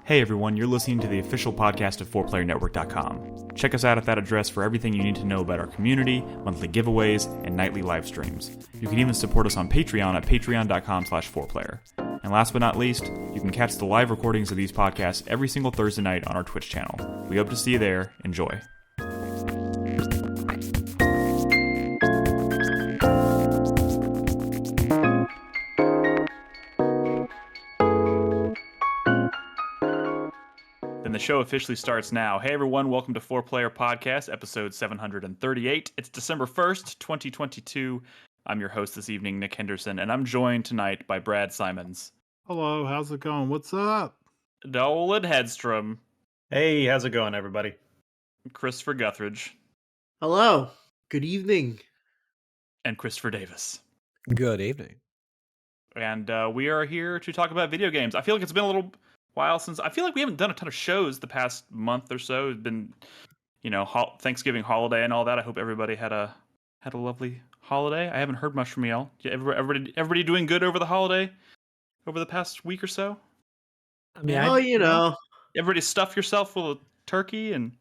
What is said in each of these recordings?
Hey everyone, you're listening to the official podcast of 4playernetwork.com. Check us out at that address for everything you need to know about our community, monthly giveaways, and nightly live streams. You can even support us on Patreon at patreon.com/4player. And last but not least, you can catch the live recordings of these podcasts every single Thursday night on our Twitch channel. We hope to see you there. Enjoy. The show officially starts now. Hey everyone, welcome to 4Player Podcast, episode 738. It's December 1st, 2022. I'm your host this evening, Nick Henderson, and I'm joined tonight by Brad Simons. Hello, how's it going? What's up? Nolan Hedstrom. Hey, how's it going, everybody? Christopher Guthridge. Hello, good evening. And Christopher Davis. Good evening. And we are here to talk about video games. I feel like it's been a little while since I feel like we haven't done a ton of shows the past month or so. It's been, Thanksgiving holiday and all that. I hope everybody had a lovely holiday. I haven't heard much from y'all. Everybody doing good over the holiday, over the past week or so. I mean, everybody stuff yourself with a turkey and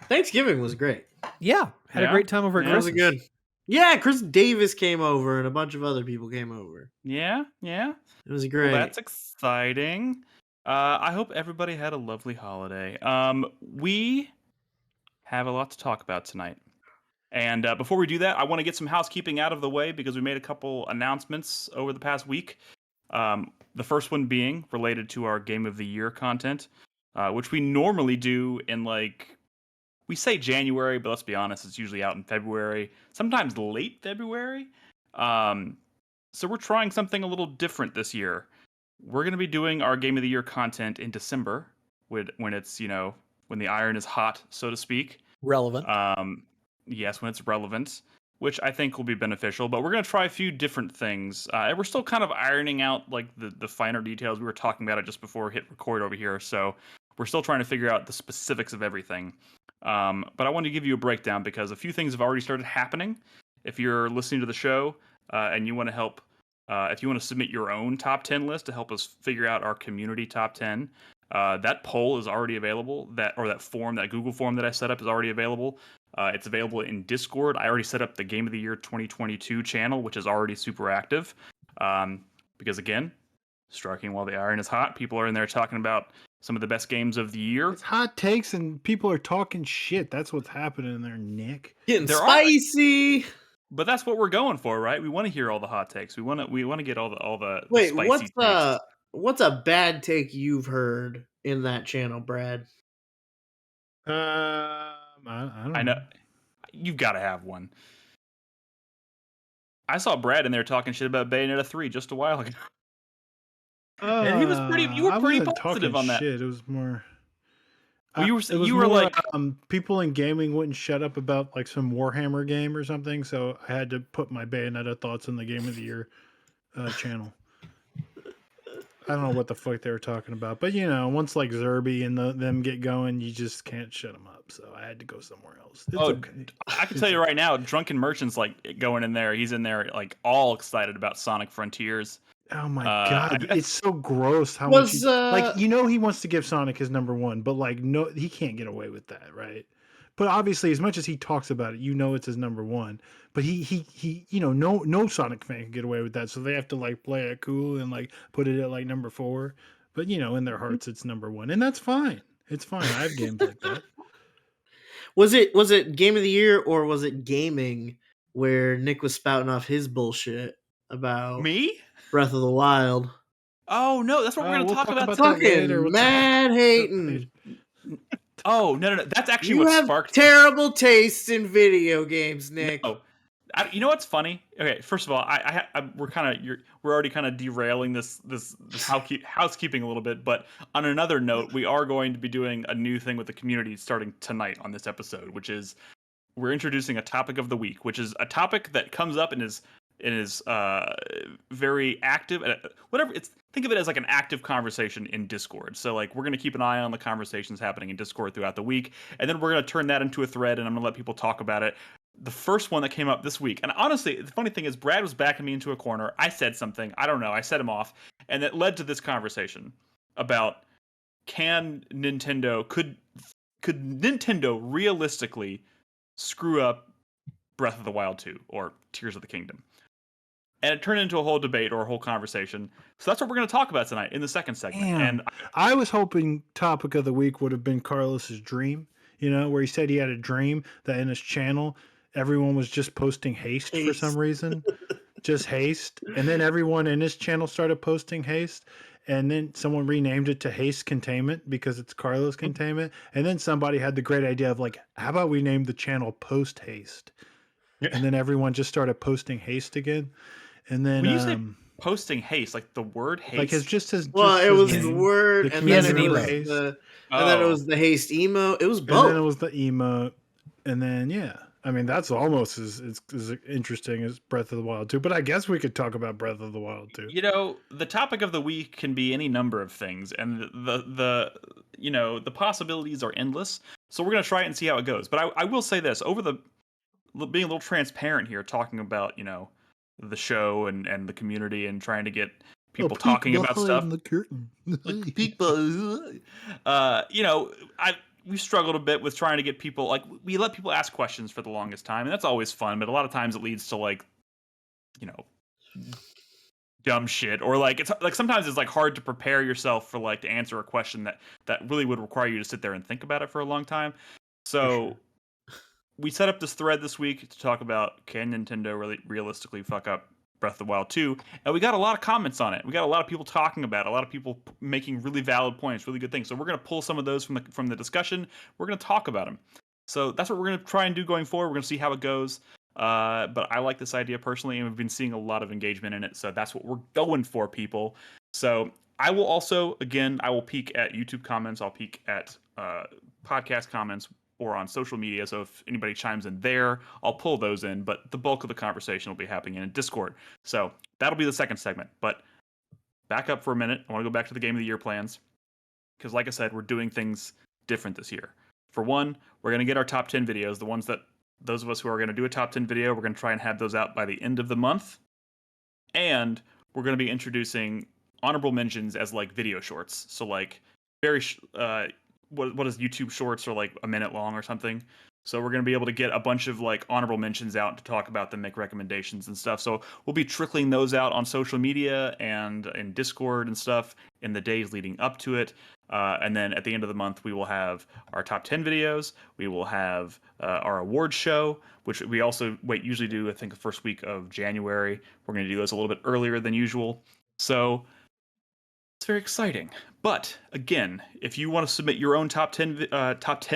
Thanksgiving was great. Yeah, had a great time over at It was Christmas. good. Yeah, Chris Davis came over and a bunch of other people came over. Yeah. It was great. Well, that's exciting. I hope everybody had a lovely holiday. We have a lot to talk about tonight. And before we do that, I want to get some housekeeping out of the way because we made a couple announcements over the past week. The first one being related to our Game of the Year content, which we normally do in we say January, but let's be honest, it's usually out in February, sometimes late February. So we're trying something a little different this year. We're going to be doing our Game of the Year content in December when it's, when the iron is hot, so to speak. Relevant. Yes, when it's relevant, which I think will be beneficial. But we're going to try a few different things. And we're still kind of ironing out the finer details. We were talking about it just before we hit record over here. So we're still trying to figure out the specifics of everything. But I wanted to give you a breakdown because a few things have already started happening. If you're listening to the show and you want to help, if you want to submit your own top 10 list to help us figure out our community top 10, that poll is already available. That Google form that I set up is already available. It's available in Discord. I already set up the Game of the Year 2022 channel, which is already super active. Because again, striking while the iron is hot, people are in there talking about some of the best games of the year. It's hot takes and people are talking shit. That's what's happening in there, Nick. Getting spicy. But that's what we're going for, right? We want to hear all the hot takes. We want to get all the Wait, spicy what's a bad take you've heard in that channel, Brad? I don't I know. You've got to have one. I saw Brad in there talking shit about Bayonetta 3 just a while ago. And he was you were pretty positive on that. Shit. It was more. Well, you were like people in gaming wouldn't shut up about some Warhammer game or something, so I had to put my Bayonetta thoughts in the Game of the Year channel. I don't know what the fuck they were talking about, but once Zerby and them get going, you just can't shut them up. So I had to go somewhere else. It's okay. I can tell you right now, Drunken Merchant's going in there. He's in there all excited about Sonic Frontiers. Oh my god, it's so gross how much he wants to give Sonic his number one, but no, he can't get away with that, right? But obviously, as much as he talks about it, it's his number one. But he no Sonic fan can get away with that, so they have to play it cool and put it at number 4. But in their hearts, it's number 1, and that's fine. It's fine. I have games like that. Was it Game of the Year or was it gaming where Nick was spouting off his bullshit about me? Breath of the Wild? Oh no, that's what we're going to talk about. Fucking mad hating. Oh no! That's actually what sparked terrible tastes in video games, Nick. No. You know what's funny? Okay, first of all, we're already kind of derailing this housekeeping a little bit. But on another note, we are going to be doing a new thing with the community starting tonight on this episode, which is we're introducing a topic of the week, which is a topic that comes up and is very active. Think of it as an active conversation in Discord. So we're going to keep an eye on the conversations happening in Discord throughout the week, and then we're going to turn that into a thread, and I'm going to let people talk about it. The first one that came up this week, and honestly, the funny thing is Brad was backing me into a corner. I said something, I don't know, I set him off, and it led to this conversation about could Nintendo realistically screw up Breath of the Wild 2 or Tears of the Kingdom? And it turned into a whole debate or a whole conversation. So that's what we're going to talk about tonight in the second segment. Damn. And I was hoping topic of the week would have been Carlos's dream, where he said he had a dream that in his channel, everyone was just posting haste. For some reason. Just haste. And then everyone in his channel started posting haste. And then someone renamed it to Haste Containment because it's Carlos Containment. And then somebody had the great idea of how about we name the channel Post Haste? And then everyone just started posting haste again. And then when you say posting haste, like the word haste, like it's just as it was the word, and then it was then it was the haste emo. It was both. And then it was the emote, and then I mean that's almost as interesting as Breath of the Wild 2. But I guess we could talk about Breath of the Wild 2. The topic of the week can be any number of things, and the possibilities are endless. So we're gonna try it and see how it goes. But I will say this, being a little transparent here, talking about the show and the community and trying to get people talking about stuff. The curtain. We struggled a bit with trying to get people, we let people ask questions for the longest time, and that's always fun, but a lot of times it leads to dumb shit, or it's sometimes it's hard to prepare yourself for to answer a question that really would require you to sit there and think about it for a long time. So we set up this thread this week to talk about, can Nintendo really realistically fuck up Breath of the Wild 2? And we got a lot of comments on it. We got a lot of people talking about it, a lot of people making really valid points, really good things. So we're going to pull some of those from the discussion. We're going to talk about them. So that's what we're going to try and do going forward. We're going to see how it goes. But I like this idea personally, and we've been seeing a lot of engagement in it. So that's what we're going for, people. So I will also, again, I will peek at YouTube comments. I'll peek at podcast comments, or on social media. So if anybody chimes in there, I'll pull those in, but the bulk of the conversation will be happening in Discord. So that'll be the second segment. But back up for a minute. I want to go back to the Game of the Year plans, because like I said, we're doing things different this year. For one, we're going to get our top 10 videos, those of us who are going to do a top 10 video, we're going to try and have those out by the end of the month. And we're going to be introducing honorable mentions as video shorts. So very what is YouTube Shorts are a minute long or something. So we're going to be able to get a bunch of honorable mentions out to talk about them, make recommendations and stuff. So we'll be trickling those out on social media and in Discord and stuff in the days leading up to it. And then at the end of the month, we will have our top 10 videos. We will have our awards show, which we also usually do, I think, the first week of January. We're going to do those a little bit earlier than usual. So it's very exciting. But again, if you want to submit your own top 10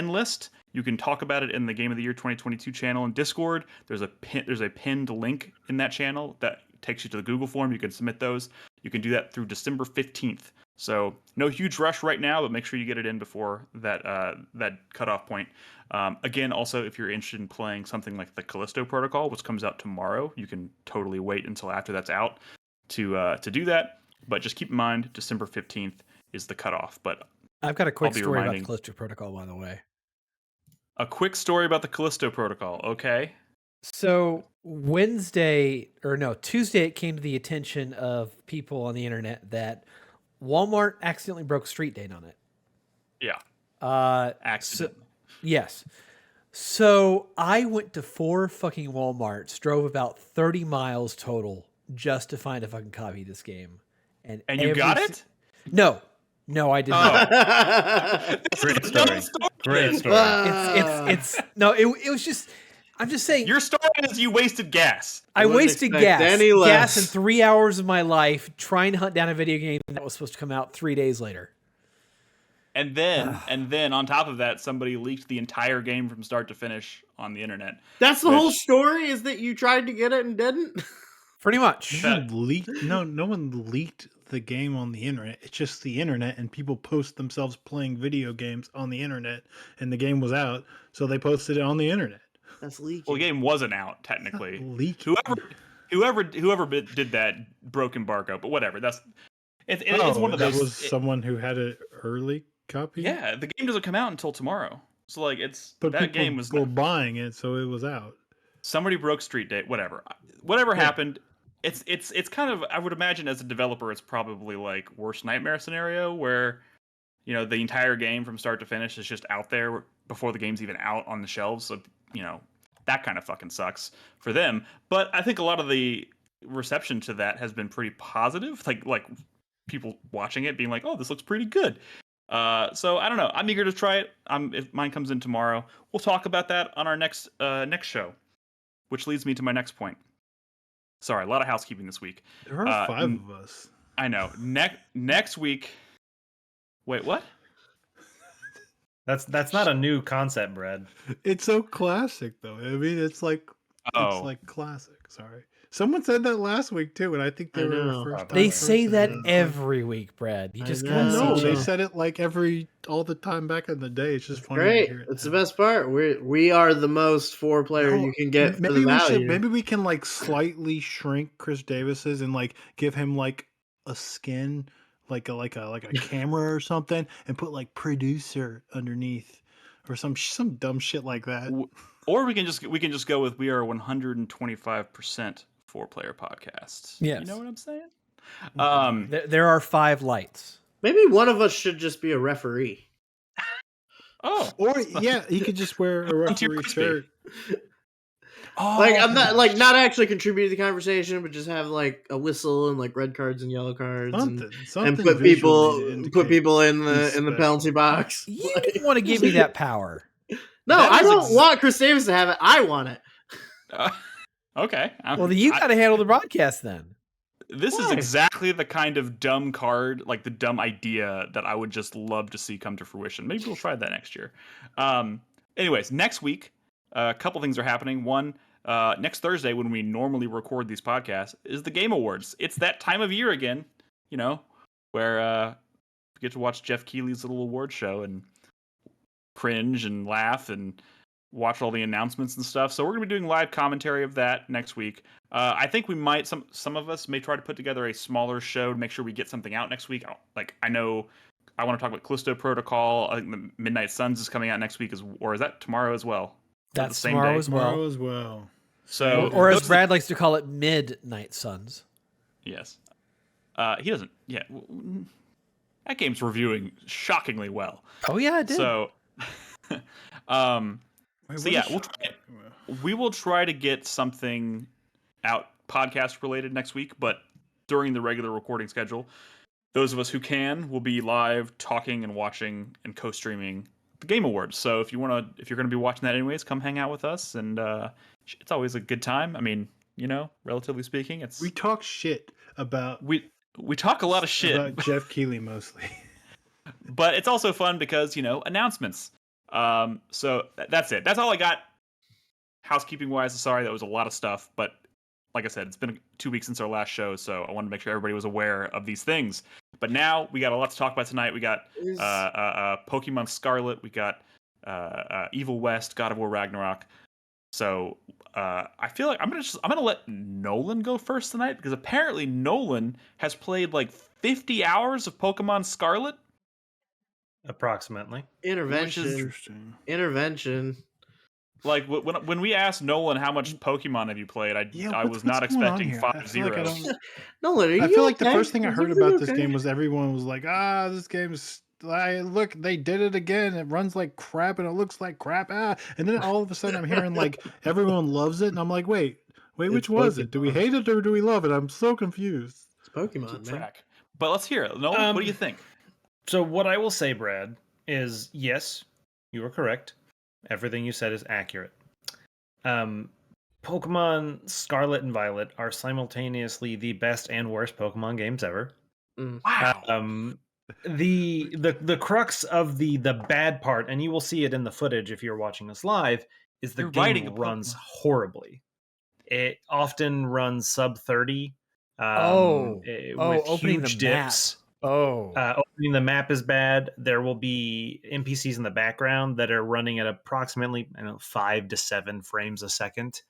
list, you can talk about it in the Game of the Year 2022 channel in Discord. There's a pinned link in that channel that takes you to the Google form. You can submit those. You can do that through December 15th. So no huge rush right now, but make sure you get it in before that cutoff point. Again, also, if you're interested in playing something like the Callisto Protocol, which comes out tomorrow, you can totally wait until after that's out to do that. But just keep in mind, December 15th is the cutoff. But I've got a quick story about the Callisto Protocol, by the way. A quick story about the Callisto Protocol, okay? So Tuesday, it came to the attention of people on the internet that Walmart accidentally broke street date on it. Yeah. Accident. Yes. So I went to 4 fucking Walmarts, drove about 30 miles total just to find a fucking copy of this game. And you got it? No, I did not. Great story. Great story. It was just. I'm just saying. Your story is you wasted gas. I wasted gas in 3 hours of my life trying to hunt down a video game that was supposed to come out 3 days later. And then on top of that, somebody leaked the entire game from start to finish on the internet. That's the whole story, is that you tried to get it and didn't? Pretty much. No one leaked the game on the internet. It's just the internet, and people post themselves playing video games on the internet, and the game was out, so they posted it on the internet. That's leaking. Well, the game wasn't out technically. Leaking. Whoever did that broke embargo, but whatever. It's one of those. That was someone who had an early copy. Yeah, the game doesn't come out until tomorrow, so But that game was buying it, so it was out. Somebody broke street date. Whatever happened. It's kind of, I would imagine as a developer, it's probably worst nightmare scenario where the entire game from start to finish is just out there before the game's even out on the shelves. So, that kind of fucking sucks for them. But I think a lot of the reception to that has been pretty positive. Like people watching it being like, "Oh, this looks pretty good." So I don't know. I'm eager to try it. If mine comes in tomorrow, we'll talk about that on our next show, which leads me to my next point. Sorry, a lot of housekeeping this week. There are 5 of us. I know. Next week. Wait, what? That's not a new concept, Brad. It's so classic, though. I mean, it's like classic. Sorry, someone said that last week too, and I think they were the first time. They say that every week, Brad. You just gotta no. They said it like all the time back in the day. It's just funny. Great. To hear it It's the best part. We are the most 4-player you can get for the value. Maybe we can like slightly shrink Chris Davis's and like give him like a skin. Like a camera or something, and put like producer underneath, or some dumb shit like that. Or we can just go with we are 125% 4-player podcasts. Yes. You know what I'm saying? There are 5 lights. Maybe one of us should just be a referee. Oh, or he could just wear a referee shirt. Oh, like I'm not actually contribute to the conversation, but just have like a whistle and like red cards and yellow cards, and put people in the penalty box. You didn't want to give me that power. No, I don't want Chris Davis to have it. I want it. Okay. Well, then you got to handle the broadcast then. This is exactly the kind of dumb card, like the dumb idea that I would just love to see come to fruition. Maybe we'll try that next year. Anyways, next week, a couple things are happening. One, next Thursday, when we normally record these podcasts, is the Game Awards. It's that time of year again, where we get to watch Jeff Keighley's little award show and cringe and laugh and watch all the announcements and stuff. So we're going to be doing live commentary of that next week. I think we might, some of us may try to put together a smaller show to make sure we get something out next week. I know I want to talk about Callisto Protocol. I think the Midnight Suns is coming out next week, or is that tomorrow as well? That's the same tomorrow day? Tomorrow as well. So, or as Brad likes to call it, Midnight Suns. Yes. He doesn't. Yeah. That game's reviewing shockingly well. Oh yeah, it did. So, we will try to get something out podcast related next week, but during the regular recording schedule, those of us who can will be live talking and watching and co-streaming the Game Awards. So if you're going to be watching that anyways, come hang out with us, and it's always a good time. I mean, relatively speaking, we talk shit about we talk a lot of shit about Jeff Keighley mostly. But it's also fun because, announcements. So that's it. That's all I got. Housekeeping wise, sorry, that was a lot of stuff, but like I said, it's been 2 weeks since our last show, so I wanted to make sure everybody was aware of these things. But now we got a lot to talk about tonight. We got Pokemon Scarlet. We got Evil West, God of War Ragnarok. So I feel like I'm gonna let Nolan go first tonight, because apparently Nolan has played like 50 hours of Pokemon Scarlet. Approximately. Intervention. Like when we asked Nolan how much Pokemon have you played, I was not expecting 5 zeros. Nolan, I feel like the first thing I heard about this game was everyone was like, this game's look, they did it again. It runs like crap and it looks like crap. And then all of a sudden I'm hearing like everyone loves it, and I'm like, wait, which was it? Do we hate it or do we love it? I'm so confused. It's Pokemon, man. But let's hear it. Nolan, what do you think? So what I will say, Brad, is yes, you are correct. Everything you said is accurate. Pokemon Scarlet and Violet are simultaneously the best and worst Pokemon games ever. Wow. The crux of the bad part, and you will see it in the footage if you're watching us live, is the game runs horribly. It often runs sub 30. With opening huge the dips. Map. Opening the map is bad. There will be NPCs in the background that are running at approximately 5 to 7 frames a second.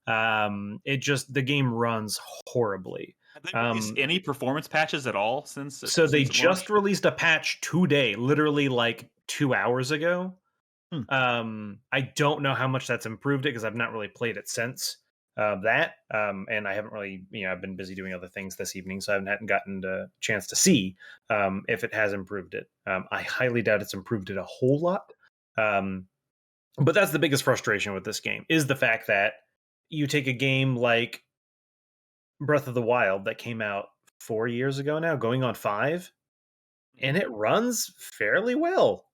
The game runs horribly. Have they released any performance patches at all since? They just released a patch today, literally like 2 hours ago. I don't know how much that's improved it, because I've not really played it since. and I haven't really, I've been busy doing other things this evening, so I haven't gotten a chance to see if it has improved it. I highly doubt it's improved it a whole lot. But that's the biggest frustration with this game, is the fact that you take a game like Breath of the Wild that came out 4 years ago now, going on 5, and it runs fairly well.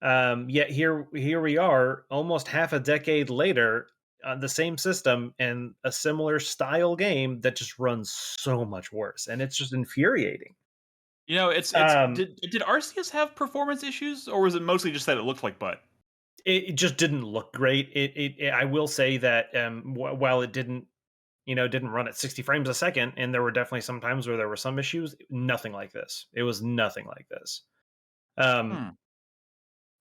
Yet here we are, almost half a decade later, on the same system and a similar style game that just runs so much worse, and it's just infuriating. It's did Arceus have performance issues, or was it mostly just that it looked like butt? It just didn't look great. I will say that while it didn't run at 60 frames a second, and there were definitely some times where there were some issues, nothing like this. It was nothing like this.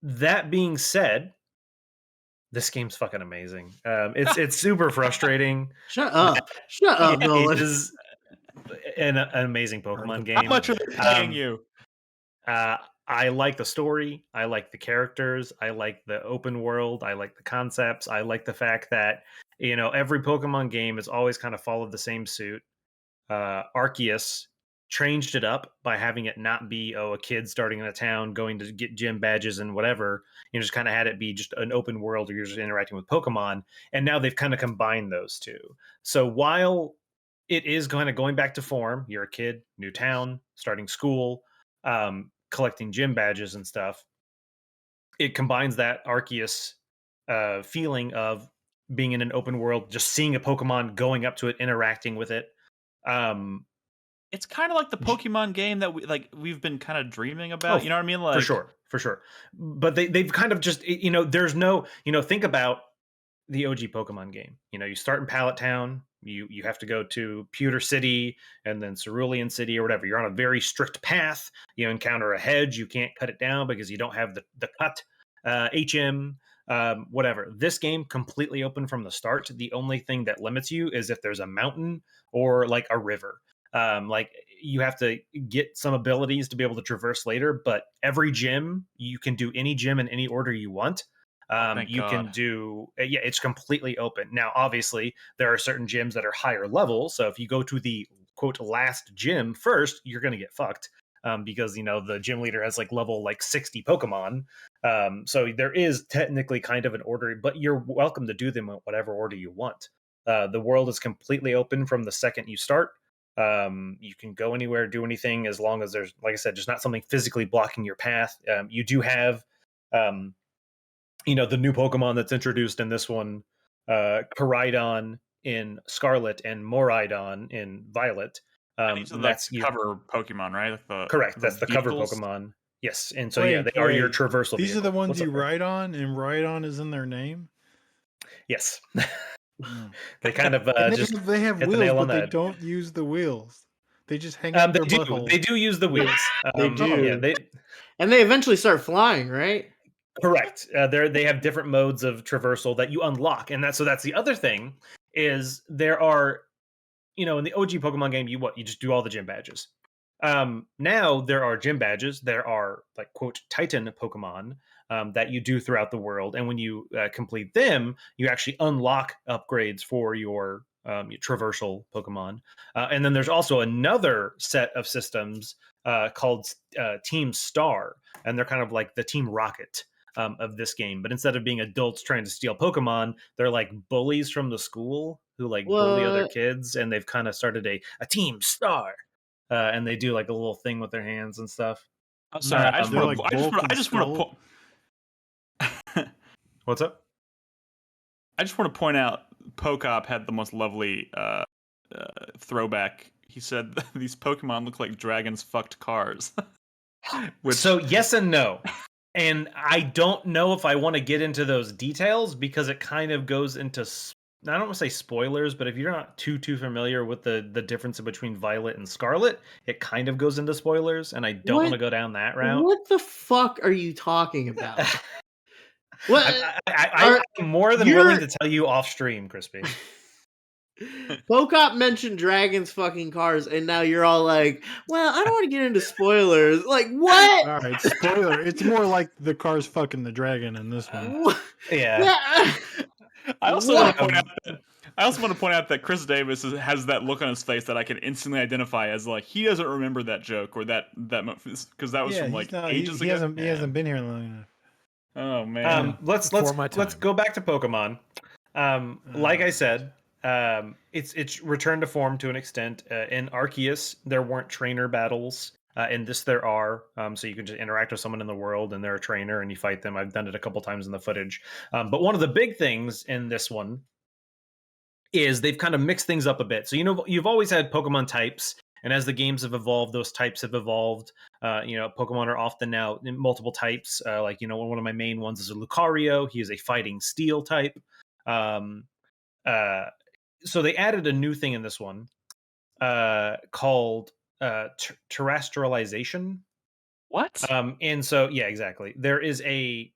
That being said, this game's fucking amazing. It's super frustrating. Shut up, Nolan. It is an amazing Pokemon game. How much are they paying you? I like the story. I like the characters. I like the open world. I like the concepts. I like the fact that every Pokemon game has always kind of followed the same suit. Arceus changed it up by having it not be a kid starting in a town going to get gym badges and whatever. Just kind of had it be just an open world where you're just interacting with Pokemon, and now they've kind of combined those two. So while it is kind of going back to form, you're a kid, new town, starting school, collecting gym badges and stuff, it combines that Arceus feeling of being in an open world, just seeing a Pokemon, going up to it, interacting with it. It's kind of like the Pokemon game that we've been kind of dreaming about. You know what I mean? Like, for sure. But they've kind of just, there's no, think about the OG Pokemon game. You start in Pallet Town, you have to go to Pewter City and then Cerulean City or whatever. You're on a very strict path. You encounter a hedge, you can't cut it down because you don't have the cut. HM, whatever. This game completely open from the start. The only thing that limits you is if there's a mountain or like a river. Like you have to get some abilities to be able to traverse later, but every gym, you can do any gym in any order you want. You can do, it's completely open. Now, obviously, there are certain gyms that are higher level. So if you go to the quote last gym first, you're going to get fucked. Because the gym leader has level 60 Pokemon. So there is technically kind of an order, but you're welcome to do them in whatever order you want. The world is completely open from the second you start. You can go anywhere, do anything, as long as there's, like I said, just not something physically blocking your path. You do have, the new Pokemon that's introduced in this one, Koraidon in Scarlet and Moraidon in Violet. That's cover Pokemon, right? Correct. That's the cover Pokemon. Yes, and so they are your traversal. These are the ones you ride on, and Rhydon is in their name. Yes. They kind of they have wheels, but they don't use the wheels. They just hang out their buttholes. They do use the wheels. They do. Yeah, and they eventually start flying, right? Correct. They have different modes of traversal that you unlock, and that's the other thing is there are, in the OG Pokemon game, you just do all the gym badges. Now there are gym badges. There are quote Titan Pokemon that you do throughout the world, and when you complete them, you actually unlock upgrades for your traversal Pokemon. And then there's also another set of systems called Team Star, and they're kind of like the Team Rocket of this game. But instead of being adults trying to steal Pokemon, they're like bullies from the school who bully other kids, and they've kind of started a Team Star. And they do a little thing with their hands and stuff. I'm sorry, I just want to What's up? I just want to point out Pokop had the most lovely throwback. He said these Pokemon look like dragons fucked cars. So yes and no. And I don't know if I want to get into those details because it kind of goes into, I don't want to say spoilers, but if you're not too familiar with the difference between Violet and Scarlet, it kind of goes into spoilers, and I don't want to go down that route. What the fuck are you talking about? I'm more than willing to tell you off stream, Crispy. Pokop mentioned dragons fucking cars, and now you're all like, well, I don't want to get into spoilers. Like, what? All right, spoiler. It's more like the cars fucking the dragon in this one. Yeah. I also want to point out that I also want to point out that Chris Davis has that look on his face that I can instantly identify as like he doesn't remember that joke or that because that was from like ages ago. He hasn't been here long enough. Oh man. Let's go back to Pokemon. Like I said, it's returned to form to an extent. In Arceus, there weren't trainer battles. In this, there are. So you can just interact with someone in the world, and they're a trainer, and you fight them. I've done it a couple times in the footage. But one of the big things in this one is they've kind of mixed things up a bit. So you've always had Pokemon types, and as the games have evolved, those types have evolved. Pokemon are often now in multiple types. One of my main ones is a Lucario. He is a fighting steel type. So they added a new thing in this one called terrestrialization. What? And so, yeah, exactly. There is a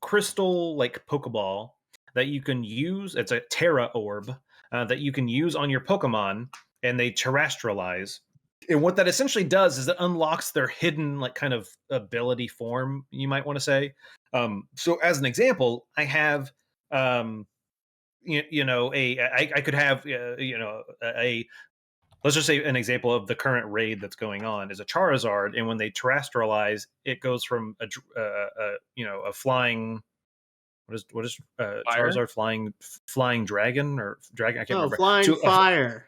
crystal like Pokeball that you can use. It's a Terra Orb that you can use on your Pokemon, and they terrestrialize. And what that essentially does is it unlocks their hidden like kind of ability form, you might want to say. So as an example, I have I could have let's just say an example of the current raid that's going on is a Charizard, and when they terrestrialize, it goes from a flying. What is Charizard flying dragon or dragon? I can't remember. Flying fire.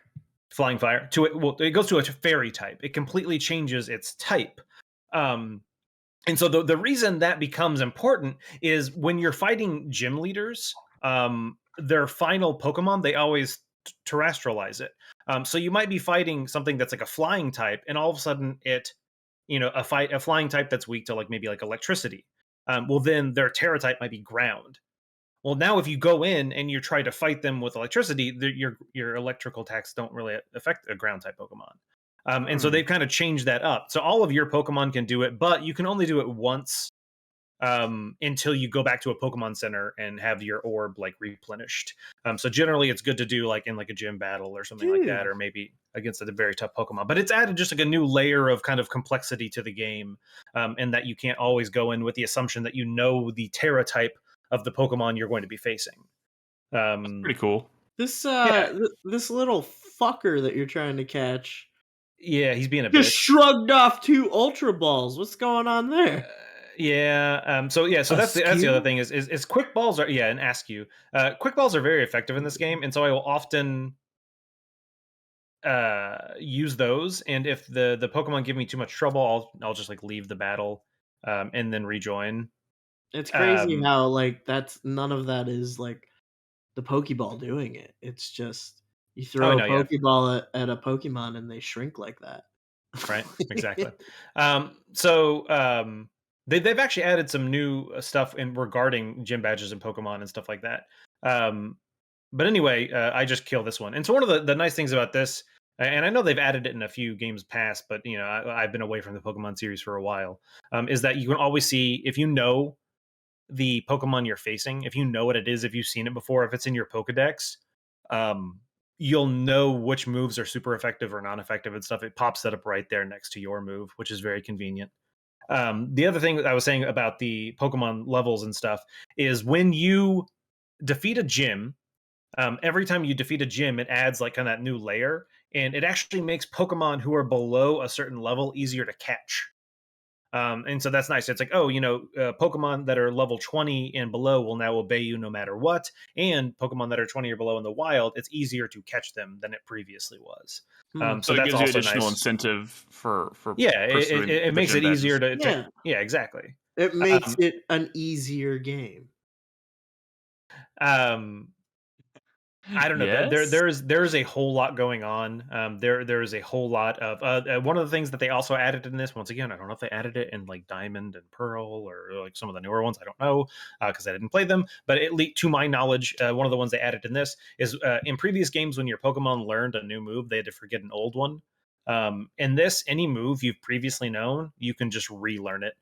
Flying fire to it. Well, it goes to a fairy type. It completely changes its type. And so the reason that becomes important is when you're fighting gym leaders, their final Pokemon, they always terrestrialize it. So you might be fighting something that's like a flying type, and all of a sudden a flying type that's weak to like maybe like electricity. Well, then their Terra type might be ground. Well, now if you go in and you try to fight them with electricity, your electrical attacks don't really affect a ground type Pokemon. And so they've kind of changed that up. So all of your Pokemon can do it, but you can only do it once until you go back to a Pokemon Center and have your orb like replenished. So generally it's good to do like in like a gym battle or something like that, or maybe against a very tough Pokemon. But it's added just like a new layer of kind of complexity to the game, and that you can't always go in with the assumption that you know the Terra type of the Pokemon you're going to be facing. That's pretty cool. This little fucker that you're trying to catch. Yeah, he's being just shrugged off 2 Ultra Balls. What's going on there? So that's the other thing is quick balls are and ask you. Quick balls are very effective in this game, and so I will often use those. And if the Pokemon give me too much trouble, I'll just like leave the battle and then rejoin. It's crazy how like none of that is like the Pokeball doing it. It's just you throw a Pokeball at a Pokemon and they shrink like that. Right, exactly. They've actually added some new stuff regarding gym badges and Pokemon and stuff like that. But anyway, I just kill this one. And so one of the nice things about this, and I know they've added it in a few games past, but I've been away from the Pokemon series for a while, is that you can always see if you know the Pokemon you're facing, if you know what it is, if you've seen it before, if it's in your Pokedex, you'll know which moves are super effective or non-effective and stuff. It pops that up right there next to your move, which is very convenient. The other thing that I was saying about the Pokemon levels and stuff is when you defeat a gym, every time you defeat a gym, it adds like kind of that new layer, and it actually makes Pokemon who are below a certain level easier to catch. And so that's nice. It's like, Pokemon that are level 20 and below will now obey you no matter what. And Pokemon that are 20 or below in the wild, it's easier to catch them than it previously was. So it gives you additional incentive for it makes it easier to exactly. It makes it an easier game. I don't know. Yes? There's a whole lot going on. There is a whole lot of one of the things that they also added in this. Once again, I don't know if they added it in like Diamond and Pearl or like some of the newer ones. I don't know because I didn't play them. But to my knowledge, one of the ones they added in this is in previous games when your Pokemon learned a new move, they had to forget an old one. In this, any move you've previously known, you can just relearn it.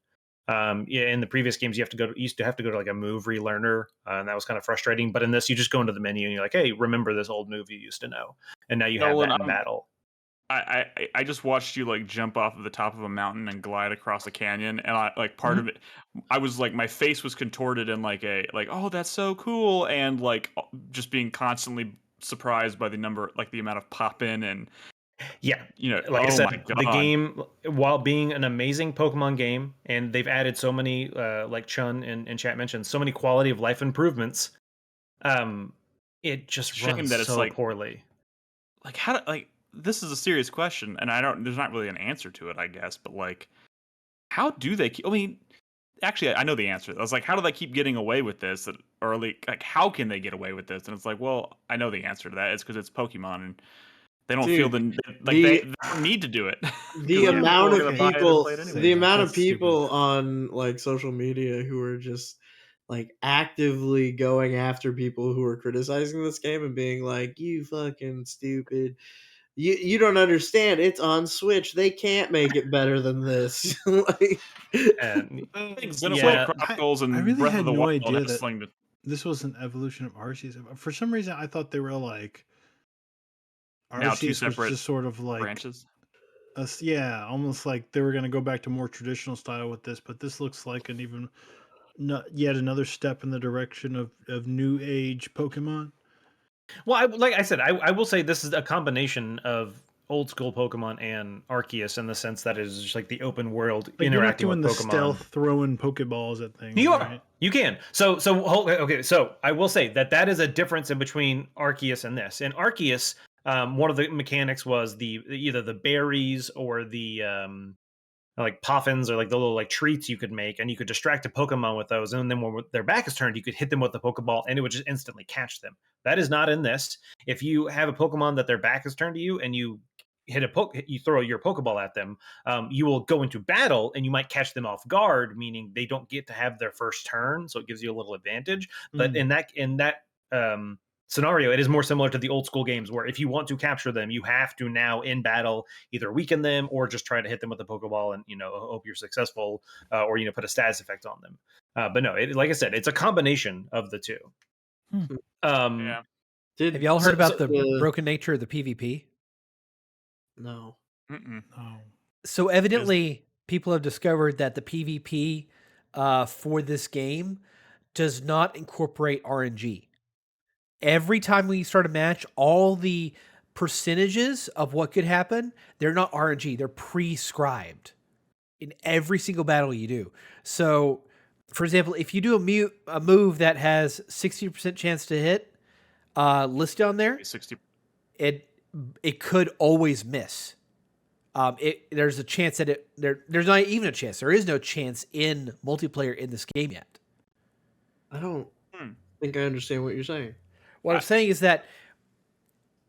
In the previous games, you used to have to go to like a move relearner, and that was kind of frustrating. But in this, you just go into the menu and you're like, "Hey, remember this old move you used to know," and now you have that in battle. I just watched you like jump off of the top of a mountain and glide across a canyon, and I like part of it, I was like my face was contorted in like oh that's so cool, and like just being constantly surprised by the number, like the amount of pop-in and like I said, the game, while being an amazing Pokemon game, and they've added so many, like Chun and chat mentioned, so many quality of life improvements, it just runs that so poorly. Like this is a serious question, and there's not really an answer to it, I guess, but like, how do they keep, I mean, actually, I know the answer. I was like, how do they keep getting away with this? Or like, how can they get away with this? And it's like, well, I know the answer to that. It's because it's Pokemon, and they don't feel they don't need to do it. The amount of people on like social media who are just like actively going after people who are criticizing this game and being like, you fucking stupid. You don't understand. It's on Switch. They can't make it better than this. And Chronicles and I really Breath had of the no Wild idea that this was an evolution of Arceus. For some reason, I thought they were like now two separate was just sort of like branches. Almost like they were going to go back to more traditional style with this, but this looks like yet another step in the direction of new age Pokemon. Well, like I said, I will say this is a combination of old school Pokemon and Arceus in the sense that it is just like the open world interacting with Pokemon. You're not doing the stealth throwing Pokeballs at things. You are. Right? You can. So okay. So I will say that is a difference in between Arceus and this. In Arceus, one of the mechanics was either the berries or the like poffins or like the little like treats you could make, and you could distract a Pokemon with those, and then when their back is turned, you could hit them with the Pokeball and it would just instantly catch them. That is not in this. If you have a Pokemon that their back is turned to you and you you throw your Pokeball at them, you will go into battle and you might catch them off guard, meaning they don't get to have their first turn, so it gives you a little advantage. But in that scenario, it is more similar to the old school games where if you want to capture them, you have to now in battle either weaken them or just try to hit them with the Pokeball and hope you're successful, or put a status effect on them. But no, like I said, it's a combination of the two. Have y'all heard about the broken nature of the PvP? No. So evidently, people have discovered that the PvP for this game does not incorporate RNG. Every time we start a match, all the percentages of what could happen, they're not RNG. They're prescribed in every single battle you do. So, for example, if you do a move that has 60% chance to hit, listed on there, 60. It could always miss. There's a chance that there's not even a chance. There is no chance in multiplayer in this game yet. I don't think I understand what you're saying. What I'm saying is that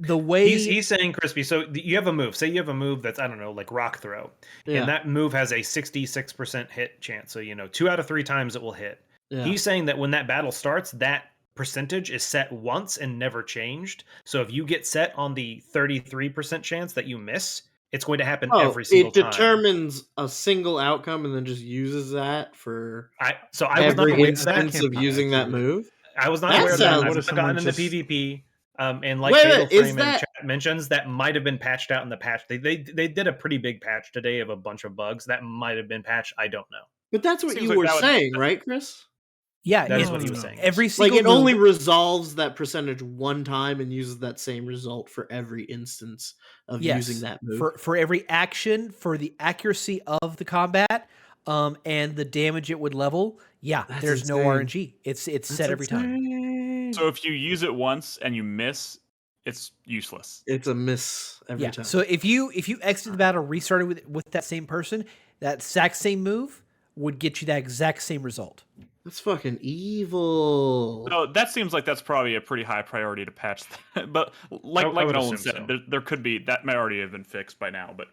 the way he's saying, Crispy, so you have a move. Say you have a move that's, I don't know, like Rock Throw. Yeah. And that move has a 66% hit chance. So, 2 out of 3 times it will hit. Yeah. He's saying that when that battle starts, that percentage is set once and never changed. So if you get set on the 33% chance that you miss, it's going to happen every single time. It determines a single outcome and then just uses that for I was not aware instance of using that move. I was not aware of that. I've gotten into PvP. And like Fatal Frame and chat mentions, that might have been patched out in the patch. They did a pretty big patch today of a bunch of bugs. That might have been patched. I don't know. But that's what you were saying, right, Chris? Yeah, that is what he was saying. Every single it only resolves that percentage one time and uses that same result for every instance of using that move. For every action, for the accuracy of the combat, and the damage it would level. Yeah, there's no RNG. It's set every time. So if you use it once and you miss, it's useless. It's a miss every time. So if you exited the battle, restarted with that same person, that exact same move would get you that exact same result. That's fucking evil. So that seems like that's probably a pretty high priority to patch that. But like Nolan said, there could be, that may already have been fixed by now. But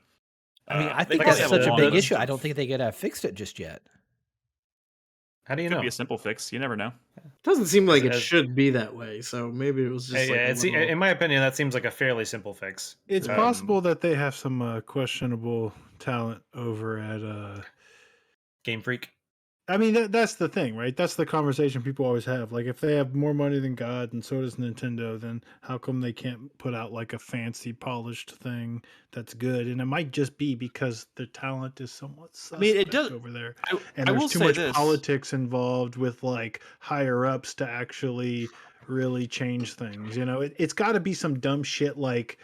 I mean, I think that's such a big issue. I don't think they could have fixed it just yet. How do you know? It could be a simple fix. You never know. It doesn't seem like it should be that way. So maybe it was just in my opinion, that seems like a fairly simple fix. It's possible that they have some questionable talent over at Game Freak. I mean, that's the thing, right? That's the conversation people always have. Like, if they have more money than God and so does Nintendo, then how come they can't put out like a fancy, polished thing that's good? And it might just be because the talent is somewhat suspect over there. And there's too much politics involved with like higher ups to actually really change things. You know, it's got to be some dumb shit like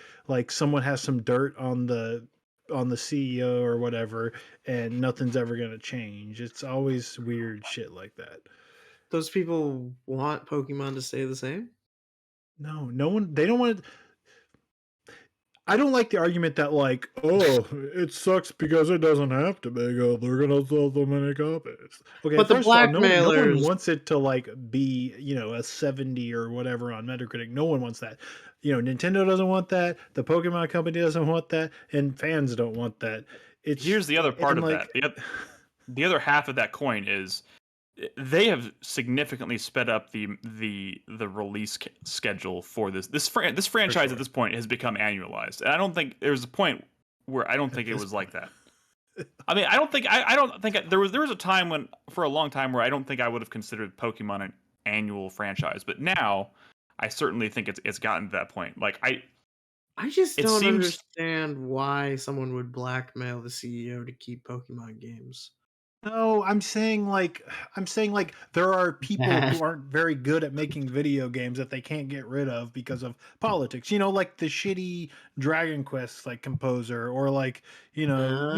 someone has some dirt on the CEO or whatever, and nothing's ever gonna change. It's always weird shit like that. Those people want Pokemon to stay the same? No one. They don't want to. I don't like the argument that like, oh, it sucks because it doesn't have to be good. They're gonna sell so many copies. Okay, but the first of all, no one blackmailers. wants it to like be, you know, a 70 or whatever on Metacritic. No one wants that. You know, Nintendo doesn't want that. The Pokemon company doesn't want that, and fans don't want that. Here's the other part of that. The other half of that coin is they have significantly sped up the release schedule for this franchise. At this point has become annualized, and I don't think there's a point where I don't think it was like that. I mean, I don't think there was a time when, for a long time, where I don't think I would have considered Pokemon an annual franchise, but now I certainly think it's gotten to that point. Like I just don't understand why someone would blackmail the CEO to keep Pokemon games. No, I'm saying like there are people who aren't very good at making video games that they can't get rid of because of politics. You know, like the shitty Dragon Quest like composer, or like, you know,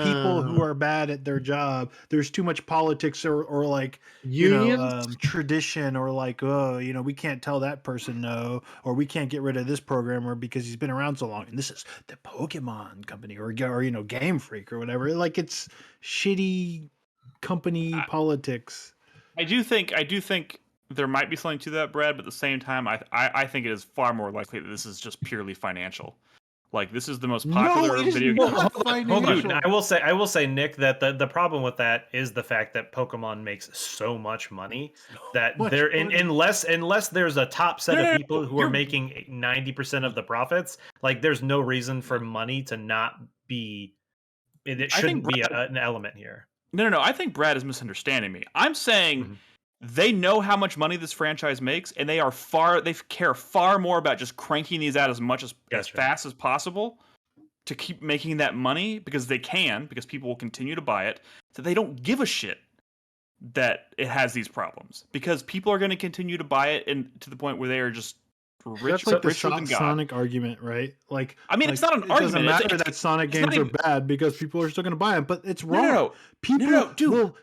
people who are bad at their job. There's too much politics or like, you know, tradition, or like, oh, you know, we can't tell that person no, or we can't get rid of this programmer because he's been around so long. And this is the Pokemon company, or you know, Game Freak or whatever. Like, it's shitty company politics. I do think there might be something to that, Brad, but at the same time, I think it is far more likely that this is just purely financial. Like, this is the most popular video game. Hold on. I will say, Nick, that the problem with that is the fact that Pokemon makes so much money that unless there's a top set of people who are making 90% of the profits, like, there's no reason for money to not be. It shouldn't be an element here. No. I think Brad is misunderstanding me. I'm saying they know how much money this franchise makes, and they care far more about just cranking these out as fast as possible to keep making that money, because people will continue to buy it. So they don't give a shit that it has these problems, because people are going to continue to buy it, and to the point where they are just rich. That's like the Sonic argument, right? Like, I mean, it's not an argument. It doesn't matter that Sonic games are bad because people are still going to buy them, but it's wrong. Dude.